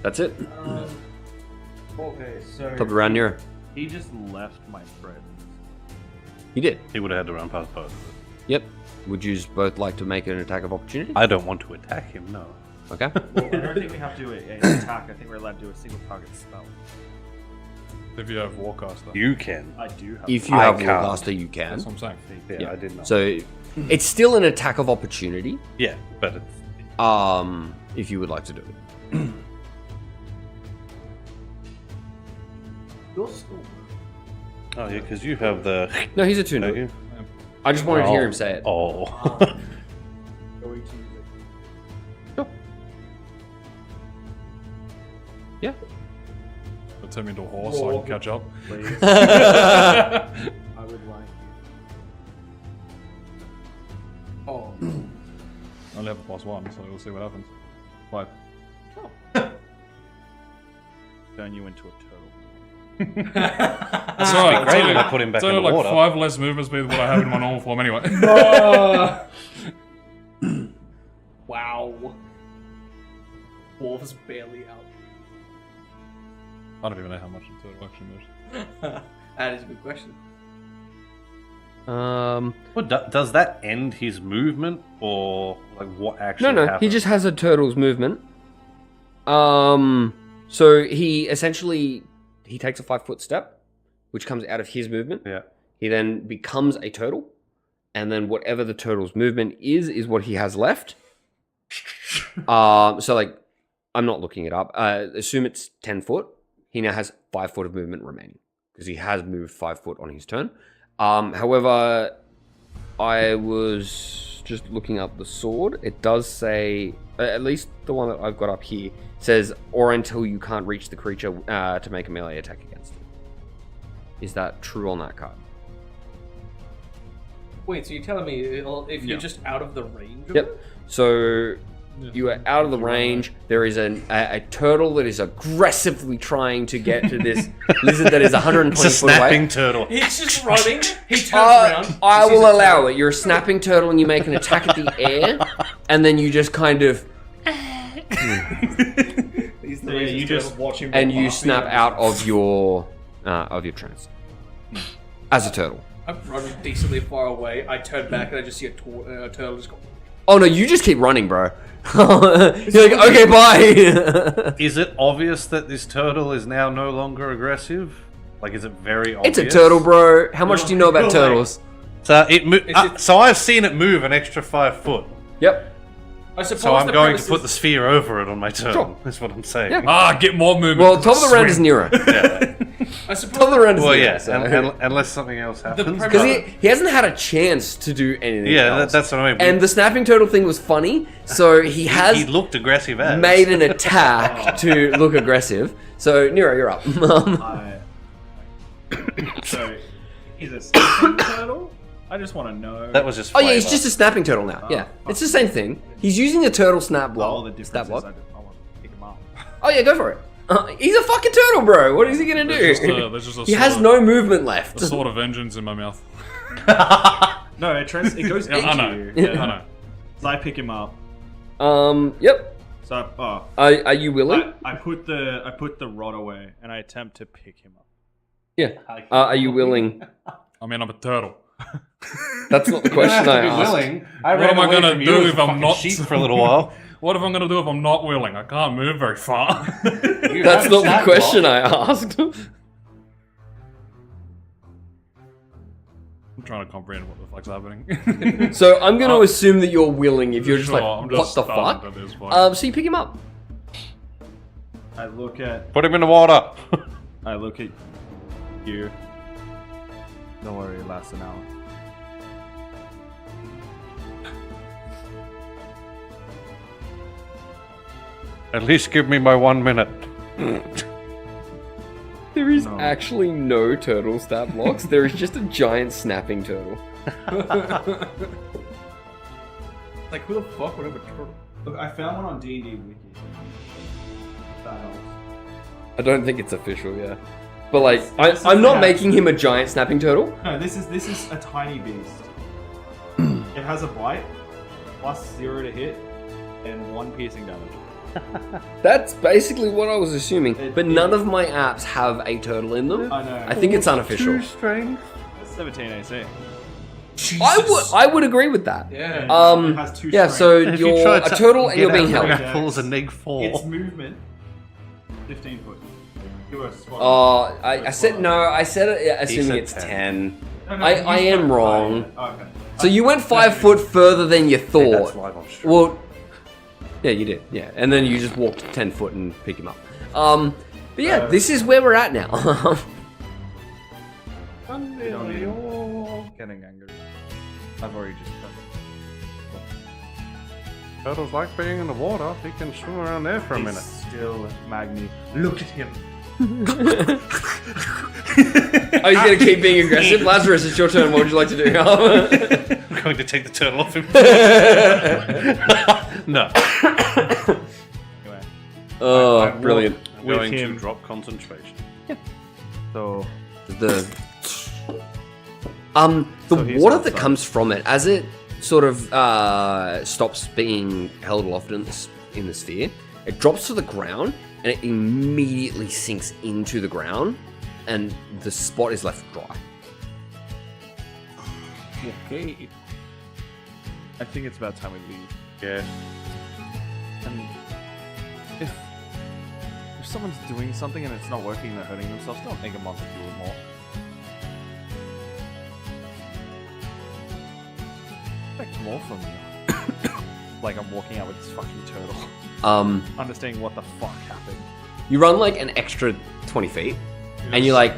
That's it. Okay, so Top of the round, Nero. he just left my friend. You did. He would have had to run past both of us. Yep. Would you both like to make an attack of opportunity? I don't want to attack him, no. Okay. Well, I don't think we have to do an attack. I think we're allowed to do a single target spell. If you have Warcaster. You can. I do have. If you I have can't. Warcaster, you can. That's what I'm saying. Yeah, Yeah. I did not. So it's still an attack of opportunity. yeah, but it's, If you would like to do it. Your school. oh yeah, because you have the. No, he's a 2 Don't no. you? I just wanted to hear him say it. Oh. Going to Yeah. But turn me into a horse so I can catch up. Please. I would like you. Oh. I only have a +1, so we'll see what happens. 5. Turn you into a turtle. That's alright. great when I put him back it's only in the like water. 5 less movement speed than what I have in my normal form anyway. Wow. Wolf's barely out. I don't even know how much the turtle actually moves. That is a good question. Well, does that end his movement, or like what actually No, happens? he just has a turtle's movement. So he essentially he takes a 5-foot step, which comes out of his movement. Yeah. He then becomes a turtle, and then whatever the turtle's movement is what he has left. So like, I'm not looking it up. Assume it's 10 foot. He now has 5 foot of movement remaining because he has moved 5 foot on his turn. However, I was just looking up the sword. It does say, at least the one that I've got up here, says, or until you can't reach the creature to make a melee attack against it. Is that true on that card? Wait, so you're telling me if you're just out of the range of Yep. it? So you are out of the range. There is a turtle that is aggressively trying to get to this lizard that is 120 It's a foot away. snapping turtle. He's just running. He turns around. I he sees will a allow turtle. it. You're a snapping turtle and you make an attack at the air, and then you just kind of You just watch him. and you snap out of your trance as a turtle. I'm running decently far away. I turn back and I just see a turtle just go. Oh no, you just keep running, bro. You're like, okay, bye. Is it obvious that this turtle is now no longer aggressive? Like, is it very obvious? It's a turtle, bro. How much do you know about turtles? So so I've seen it move an extra 5 foot. Yep. I suppose So I'm the going premise to put is- the sphere over it on my turtle. Sure. That's what I'm saying. Yeah. Get more movement. Well, top of the round is Nero. Yeah. I suppose Top of the round is Well, Nero. yeah. so- Unless something else happens. premise- Because he hasn't had a chance to do anything Yeah, else. that's what I mean. And the snapping turtle thing was funny, so he has he looked aggressive as. made an attack to look aggressive. So, Nero, you're up. So, he's a snapping turtle? I just want to know. That was just. Oh yeah, he's flavor. just a snapping turtle now. Yeah, it's the same thing. He's using a turtle snap block. all the differences. Stat block. I want to pick him up. Oh yeah, go for it. He's a fucking turtle, bro. What is he gonna do? There's just a He has no movement left. a sword of vengeance in my mouth. No, it goes into I know. you. I know. So I pick him up. Yep. So Are you willing? I put the rod away and I attempt to pick him up. Yeah. Are you willing? I mean, I'm a turtle. That's not the You don't question have I to be asked. willing. What am I gonna do if I'm not- sheep for a little while? What if I'm gonna do if I'm not willing? I can't move very far. That's not the question I asked. I'm trying to comprehend what the fuck's happening. So I'm going to assume that you're willing if you're just Sure, like, I'm what just the stunned fuck? at this point. So you pick him up. I look at Put him in the water. you. Don't worry, it lasts an hour. At least give me my 1 minute. There is No. actually no turtle stat blocks. There is just a giant snapping turtle. Like, who the fuck would have a turtle? Look, I found one on D&D Wiki. That helps. I don't think it's official, yeah. But like, This is I'm not bad. making him a giant snapping turtle. No, this is a tiny beast. It has a bite, +0 to hit, and 1 piercing damage. That's basically what I was assuming. But none of my apps have a turtle in them. I know. I think it's unofficial. Strength. 17 AC. I would agree with that. Yeah. It has 2 Yeah, strength. so And if you you're try a to turtle and get you're being out of held. the apples and neg 4. Its movement, 15 foot. You were spot Oh, I said no. I said it assuming said it's 10. 10. on. No, I you am said wrong. 5. Okay. So you went 5 foot further than you Hey, thought. that's live on stream. Well, yeah, you did. Yeah, and then you just walked 10 foot and pick him up. But yeah, this is where we're at now. You don't need him. Getting angry. I've already just done Turtles like being in the water. He can swim around there for a minute. Still, Magni. Look at him. Are you going to keep being aggressive? Lazarus, it's your turn. What would you like to do? I'm going to take the turtle off him. No. Anyway, Oh, brilliant. I'm With going to him. drop concentration. so The So he's water that outside. comes from it, as it sort of stops being held aloft in the sphere, it drops to the ground and it immediately sinks into the ground, and the spot is left dry. okay. I think it's about time we leave. Yeah. And if someone's doing something and it's not working and they're hurting themselves, don't make a month to do it more. Expect more from you. Like I'm walking out with this fucking turtle, understanding what the fuck happened. You run like an extra 20 feet, and you're like,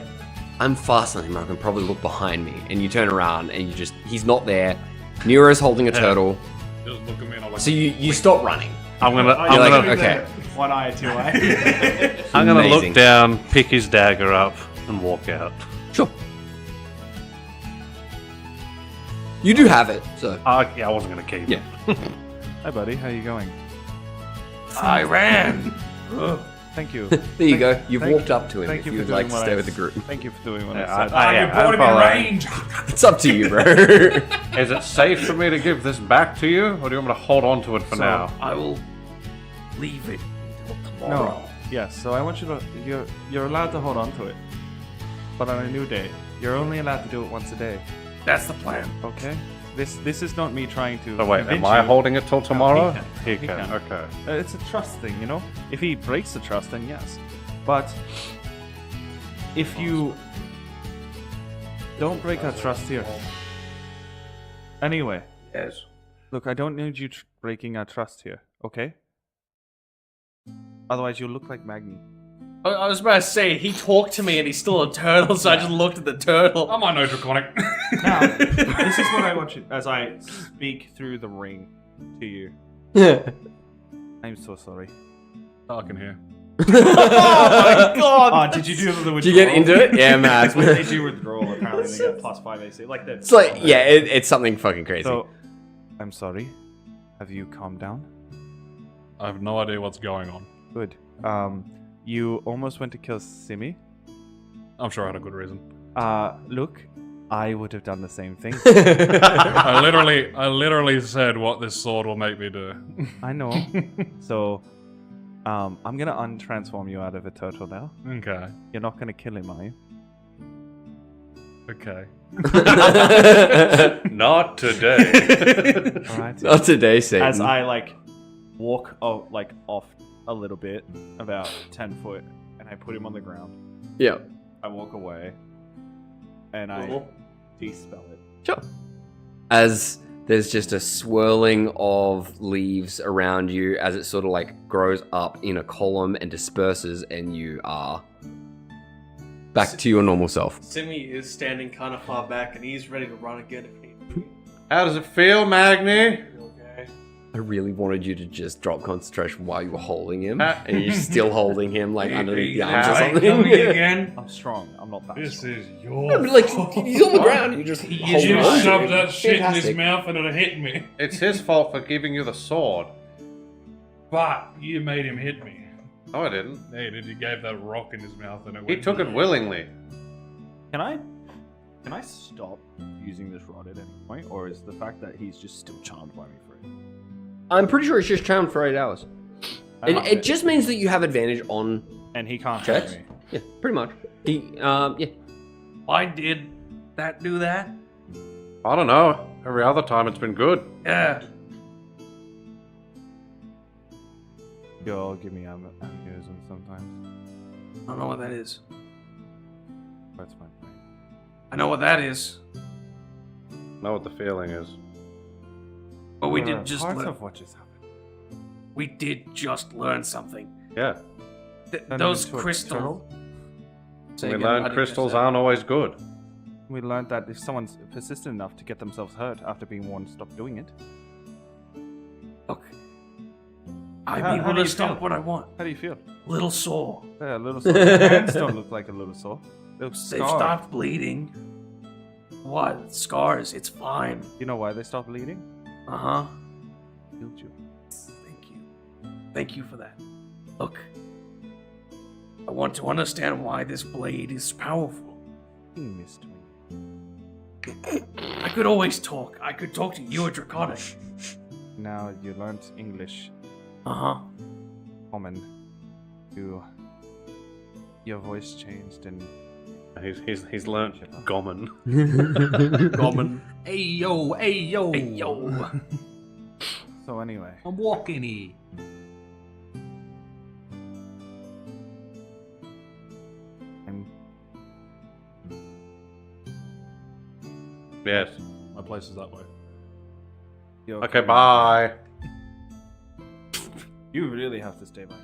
I'm faster than him, I can probably look behind me. And you turn around and he's not there. Nero's holding a turtle. Just look at me and I'm like, So you stop running. I'm gonna You're like, okay. One eye, 2 eye. I'm gonna Amazing. look down, pick his dagger up, and walk out. Sure. You do have it, so. Yeah, I wasn't going to keep Yeah. it. Hi, buddy. How you going? I ran. Thank you. There you go. You've thank- walked up to him thank if you you for would like doing to what stay I with the group. Thank you for doing what Yeah, I said. I- You brought him in follow. range. It's up to you, bro. Is it safe for me to give this back to you, or do you want me to hold on to it for now? I will leave it until tomorrow. No. Yes. So I want you to. You're allowed to hold on to it, but on a new day, you're only allowed to do it once a day. That's the plan. Okay. This is not me trying to. So wait, convince am I you. holding it till tomorrow? He He can. can. Okay. It's a trust thing, you know. If he breaks the trust, then yes. But if you don't break that trust here. Anyway, Yes. look, I don't need you breaking our trust here, okay? Otherwise, you'll look like Magni. I was about to say, he talked to me and he's still a turtle, so I just looked at the turtle. I'm on no draconic. Now, this is what I want you as I speak through the ring to you. I'm so sorry. I can hear. Oh my god! Oh, did you do the withdrawal? Did you get into it? Yeah, man. When they do withdrawal, apparently they get +5 AC. Like that. It's like, yeah, it's something fucking crazy. So, I'm sorry. Have you calmed down? I have no idea what's going on. Good. You almost went to kill Simi. I'm sure I had a good reason. Look, I would have done the same thing. I literally said what this sword will make me do. I know. So, I'm gonna untransform you out of a turtle now. Okay. You're not gonna kill him, are you? Okay. Not today. All right. Not today, Satan. As I walk off a little bit, about 10 foot, and I put him on the ground. Yeah. I walk away, and I de-spell it. Sure. As there's just a swirling of leaves around you as it sort of like grows up in a column and disperses, and you are back to your normal self. Simi is standing kind of far back and he's ready to run again if he How does it feel, Magni? okay. I really wanted you to just drop concentration while you were holding him, Ah. and you're still holding him like underneath the arms or Trying something. to kill me again. I'm strong. I'm not that This strong. is your Yeah, but like he's on the ground, you just You hold You on to shoved him. that shit in his Fantastic. mouth and it hit me. It's his fault for giving you the sword. But you made him hit me. No, I didn't. Yeah, you did. You gave that rock in his mouth and it He went. took it willingly. Can I stop using this rod at any point, or is the fact that he's just still charmed by me for it? I'm pretty sure it's just charmed for 8 hours. It just means that you have advantage on and he can't checks. hurt me. Yeah, pretty much. Yeah. Why did that do that? I don't know. Every other time it's been good. Yeah. You'll give me aneurysm sometimes. I don't know what that is. That's fine. I know what that is. Know what the feeling is. But we There did are just parts learn. of what just happened. We did just learn something. Yeah. Turn him Those into a crystals. turtle? Say We again, I learned didn't crystals catch that. aren't always good. We learned that if someone's persistent enough to get themselves hurt after being warned to stop doing it. Look, I'm How able do to you stop feel? what I want. How do you feel? Little sore. Yeah, a little sore. Your hands don't look like a little sore. They look They've scarred. stopped bleeding. What? Scars. It's fine. You know why they stopped bleeding? Uh huh. Healed you. Thank you. Thank you for that. Look, I want to understand why this blade is powerful. You missed me. I could always talk. I could talk to you or Draconic. Now you learned English Uh huh. common. Your voice changed and He's learnt Gommon. Goblin. Hey yo, hey yo. Hey yo. so anyway. I'm walking here. I'm Yes. My place is that way. you're Okay, coming. bye. You really have to stay by me.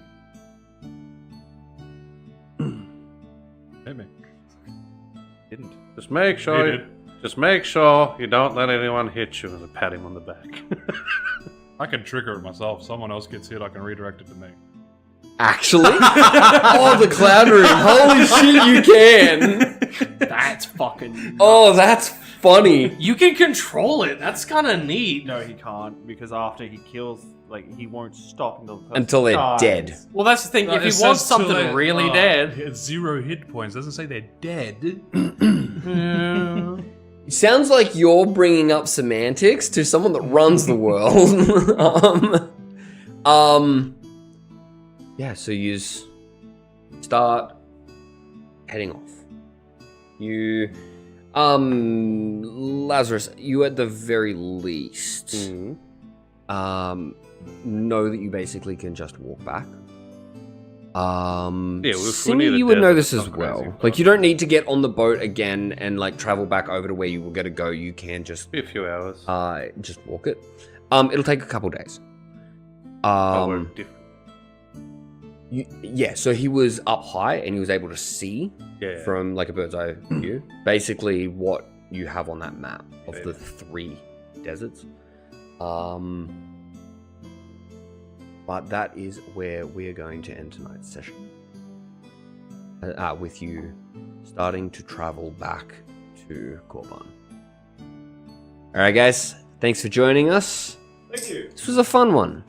Hit me. Didn't. Just make sure. He did. Just make sure you don't let anyone hit you. As I pat him on the back. I can trigger it myself. Someone else gets hit, I can redirect it to me. Actually? Oh, the cloud room. Holy shit, you can. That's fucking. Oh, that's funny. You can control it. That's kind of neat. No, he can't because after he kills, like he won't stop until the person Until they're dies. dead. Well, that's the thing. No, If he it wants says something till they're- really dead, It's 0 hit points. Doesn't say they're dead. It sounds like you're bringing up semantics to someone that runs the world. Yeah, so you start heading off. You, Lazarus, you at the very least, know that you basically can just walk back. we're Simi, near the you would know desert, this it's as not well. crazy. Like, you don't need to get on the boat again and like travel back over to where you were going to go. You can just Be a few hours. just walk it. It'll take a couple days. We're different. Yeah, so he was up high and he was able to see Yeah. from like a bird's eye view basically what you have on that map of Yeah. the 3 deserts. But that is where we are going to end tonight's session. With you starting to travel back to Korban. Alright guys, thanks for joining us. Thank you. This was a fun one.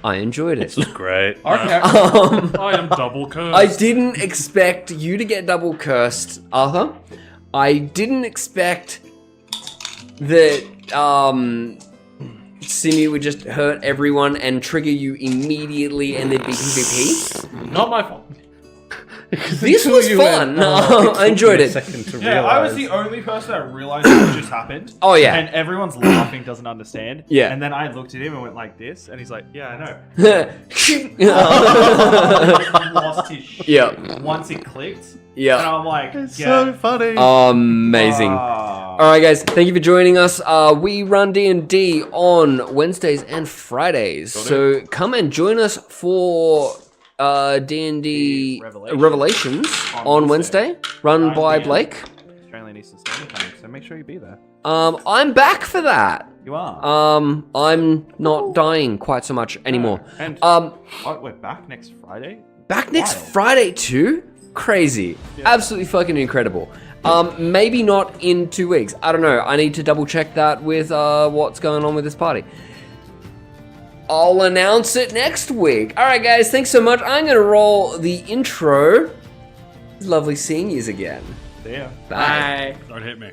I enjoyed it. This was great. okay. I am double cursed. I didn't expect you to get double cursed, Arthur. I didn't expect that Simi would just hurt everyone and trigger you immediately and there'd be PvP. Not my fault. This was fun. I enjoyed it. Yeah, I was the only person that realized what just happened. Oh, yeah. And everyone's laughing, doesn't understand. Yeah. And then I looked at him and went like this, and he's like, "Yeah, I know." Yeah. He lost his shit Yeah. once it clicked. And Yeah. I'm like, So funny. Amazing. All right, guys. Thank you for joining us. We run D&D on Wednesdays and Fridays, so come and join us for D&D Revelations on Wednesday, run 9 by PM. Blake. Australian Eastern Standard Time, so make sure you be there. I'm back for that. You are. I'm not dying quite so much anymore. And Um, we're back next Friday. back next Wild. Friday too? Crazy. Absolutely fucking incredible. Maybe not in 2 weeks. I don't know. I need to double check that with what's going on with this party. I'll announce it next week. All right, guys. Thanks so much. I'm gonna roll the intro. Lovely seeing yous again. See ya. Bye. Bye. Don't hit me.